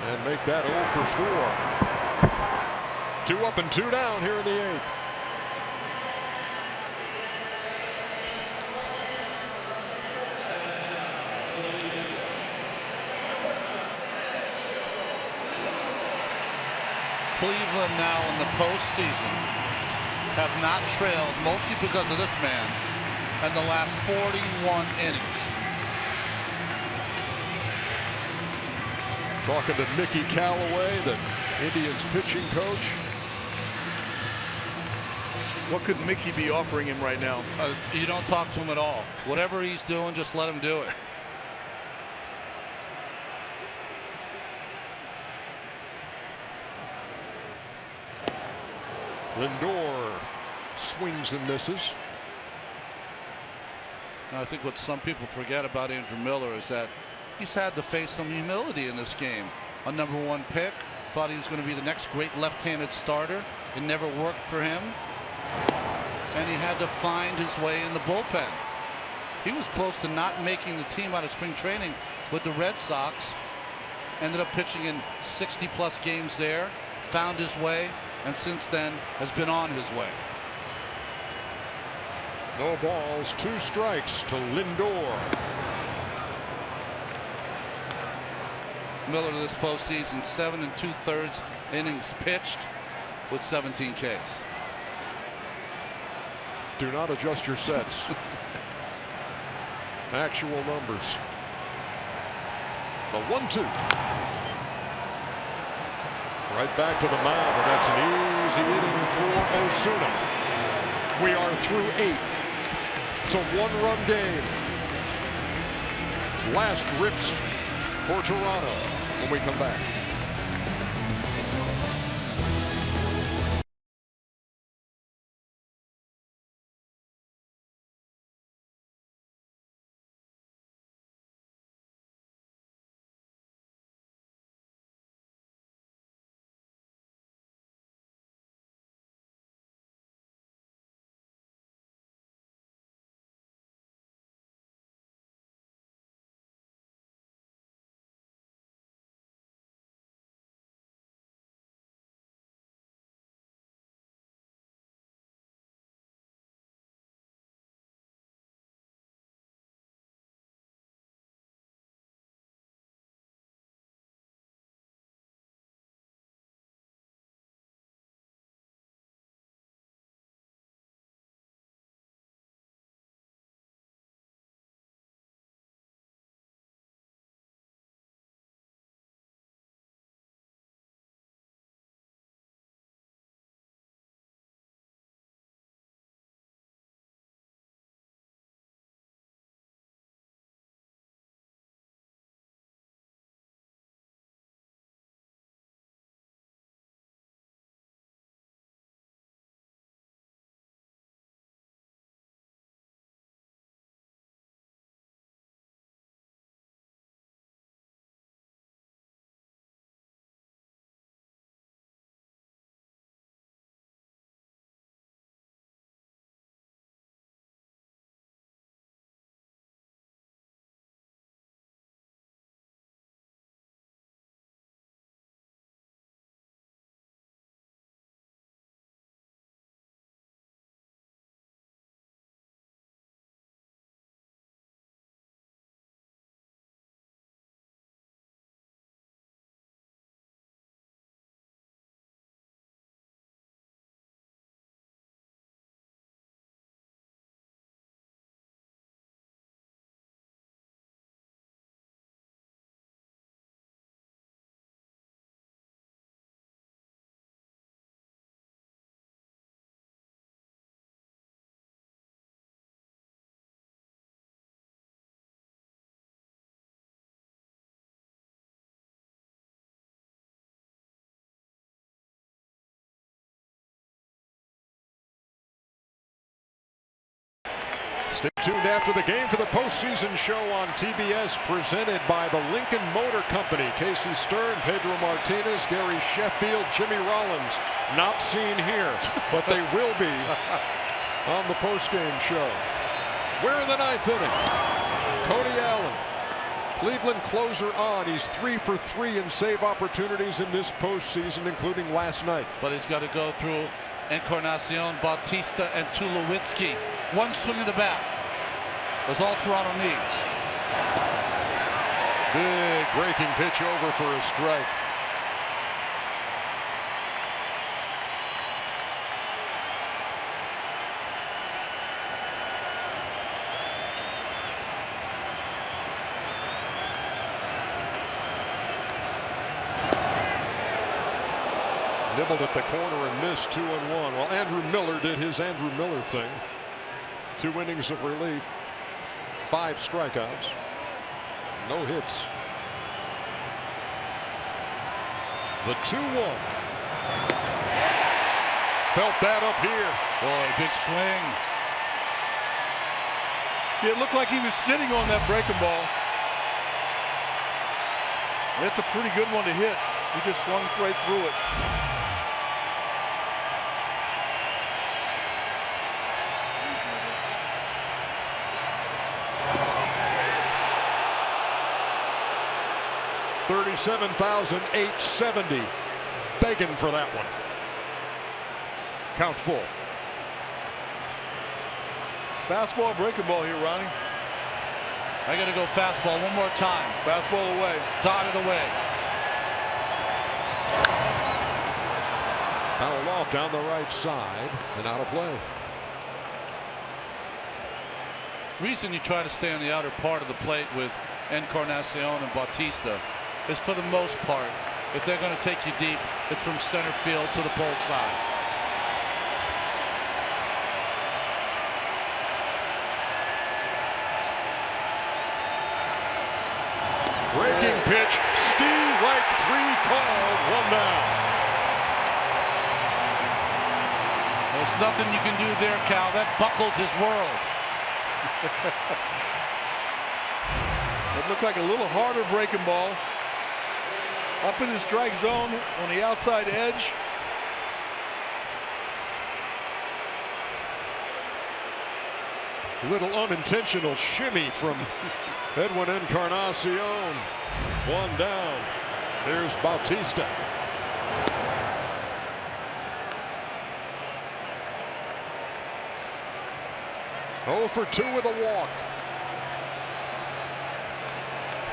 And make that 0 for 4. 2 up and 2 down here in the 8th. Cleveland now in the postseason have not trailed, mostly because of this man, in the last 41 innings. Talking to Mickey Callaway, the Indians pitching coach. What could Mickey be offering him right now? You don't talk to him at all. Whatever he's doing, just let him do it. Lindor swings and misses. And I think what some people forget about Andrew Miller is that he's had to face some humility in this game. A #1 pick, thought he was going to be the next great left-handed starter. It never worked for him, and he had to find his way in the bullpen. He was close to not making the team out of spring training with the Red Sox. Ended up pitching in 60+ games there, found his way, and since then has been on his way. No balls, 2 strikes to Lindor. Miller this postseason, 7 2/3 innings pitched with 17 Ks. Do not adjust your sets. Actual numbers. The 1-2. Right back to the mound, and that's an easy inning for Osuna. We are through 8. It's a 1-run game. Last rips for Toronto when we come back. Stay tuned after the game for the postseason show on TBS, presented by the Lincoln Motor Company. Casey Stern, Pedro Martinez, Gary Sheffield, Jimmy Rollins. Not seen here, but they will be on the postgame show. We're in the 9th inning. Cody Allen, Cleveland closer on. He's 3 for 3 in save opportunities in this postseason, including last night. But he's got to go through Encarnacion, Bautista, and Tulowitzki. One swing of the bat. That's all Toronto needs. Big breaking pitch over for a strike. Nibbled at the corner and missed. 2-1. Well, Andrew Miller did his Andrew Miller thing. 2 innings of relief, 5 strikeouts, no hits. The 2-1. Felt that up here. Boy, big swing. It looked like he was sitting on that breaking ball. It's a pretty good one to hit. He just swung right through it. $37,870. Begging for that one. Count full. Fastball, breaking ball here, Ronnie. I got to go fastball one more time. Fastball away. Dotted away. Foul off down the right side and out of play. Reason you try to stay on the outer part of the plate with Encarnacion and Bautista is, for the most part, if they're going to take you deep, it's from center field to the pole side. Breaking pitch. Strike 3 called. 1 down. There's nothing you can do there, Cal. That buckled his world. It looked like a little harder breaking ball. Up in the strike zone on the outside edge. Little unintentional shimmy from Edwin Encarnacion. 1 down. There's Bautista. Oh for 2 with a walk.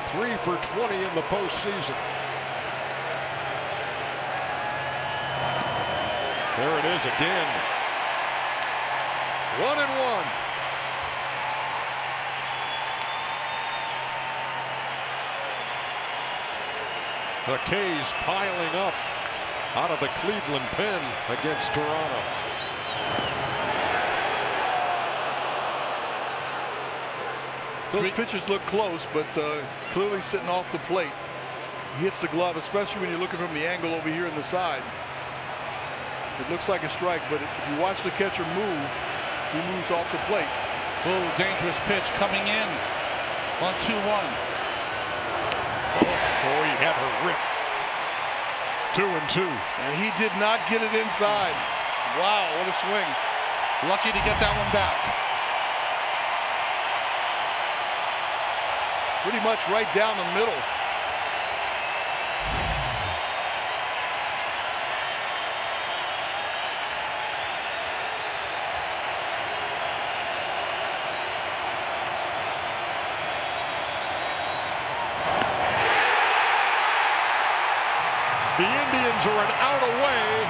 3 for 20 in the postseason. There it is again. 1-1. The K's piling up out of the Cleveland pen against Toronto. Those pitches look close, but clearly sitting off the plate. He hits the glove, especially when you're looking from the angle over here in the side. It looks like a strike, but if you watch the catcher move, he moves off the plate. Oh, dangerous pitch coming in on 2-1. Oh, he had her rip. 2-2. And he did not get it inside. Wow, what a swing. Lucky to get that one back. Pretty much right down the middle. The Indians are an out away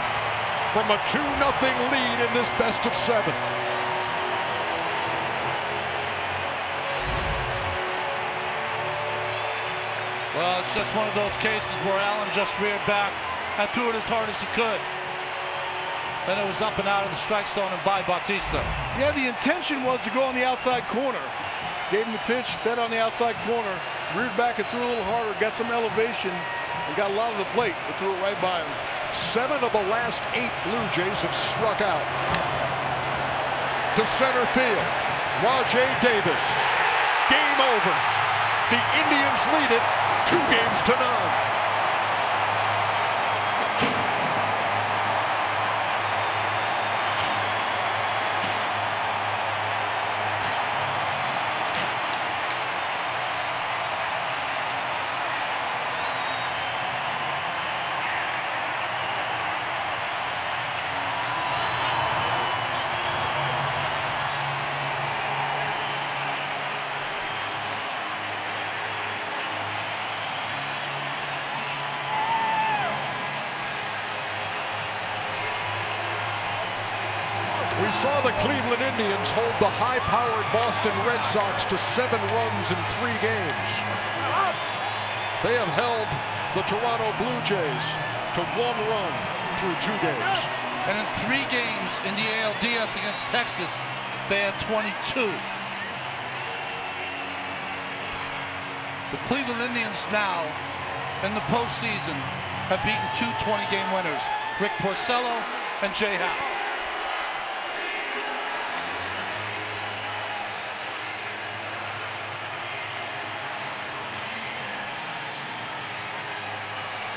from a 2-0 lead in this best-of-7. Well, it's just one of those cases where Allen just reared back and threw it as hard as he could. Then it was up and out of the strike zone and by Bautista. Yeah, the intention was to go on the outside corner. Gave him the pitch, set on the outside corner, reared back and threw a little harder, got some elevation, and got a lot of the plate, but threw it right by him. 7 of the last 8 Blue Jays have struck out. To center field, Rajay Davis. Game over. The Indians lead it 2-0. We saw the Cleveland Indians hold the high-powered Boston Red Sox to 7 runs in 3 games. They have held the Toronto Blue Jays to 1 run through 2 games. And in 3 games in the ALDS against Texas, they had 22. The Cleveland Indians now, in the postseason, have beaten 2 20-game winners, Rick Porcello and Jay Howe.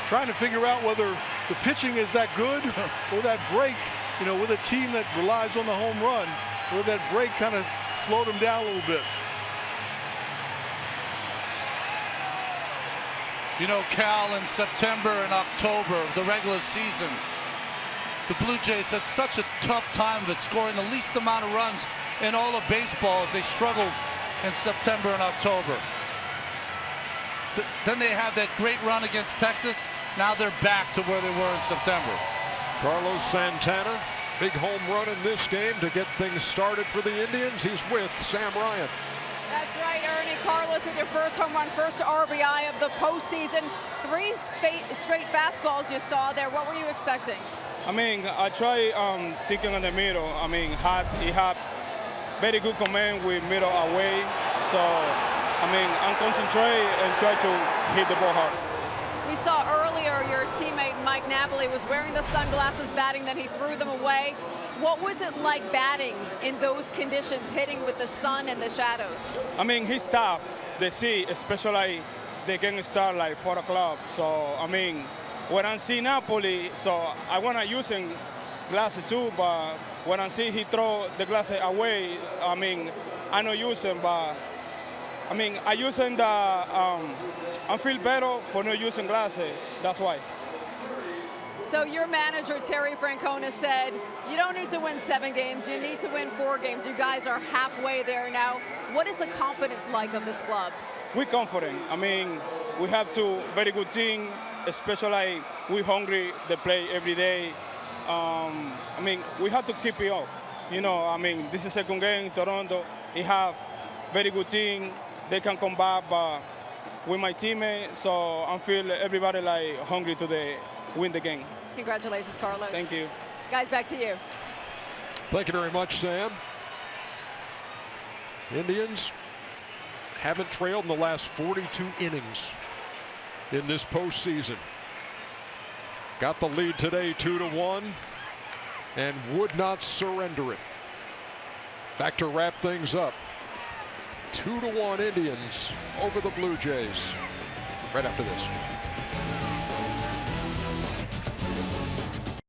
trying to figure out whether the pitching is that good or that break, you know, with a team that relies on the home run, or that break kind of slowed them down a little bit. You know, Cal, in September and October, the regular season, the Blue Jays had such a tough time of it, scoring the least amount of runs in all of baseball as they struggled in September and October. Then they have that great run against Texas. Now they're back to where they were in September. Carlos Santana, big home run in this game to get things started for the Indians. He's with Sam Ryan. That's right, Ernie. Carlos with your first home run, first RBI of the postseason. 3 straight fastballs you saw there. What were you expecting? I mean, I try taking on the middle. I mean, he had very good command with middle away. So, I mean, I'm concentrate and try to hit the ball hard. We saw earlier your teammate Mike Napoli was wearing the sunglasses batting, then he threw them away. What was it like batting in those conditions, hitting with the sun and the shadows? I mean, he's tough. They see, especially they can start like 4 o'clock. So, I mean, when I see Napoli, so I want to use glasses too, but when I see he throw the glasses away, I mean, I don't use them, but I mean, I use them I feel better for not using glasses. That's why. So your manager, Terry Francona, said you don't need to win 7 games, you need to win 4 games. You guys are halfway there now. What is the confidence like of this club? We're confident. I mean, we have 2 very good teams, especially we're hungry, they play every day. I mean, we have to keep it up. You know, I mean, this is second game in Toronto. We have very good team. They can come back, but with my teammates, so I feel everybody like hungry to win the game. Congratulations, Carlos. Thank you. Guys, back to you. Thank you very much, Sam. Indians haven't trailed in the last 42 innings in this postseason. Got the lead today 2-1 and would not surrender it. Back to wrap things up. 2-1 Indians over the Blue Jays. Right after this.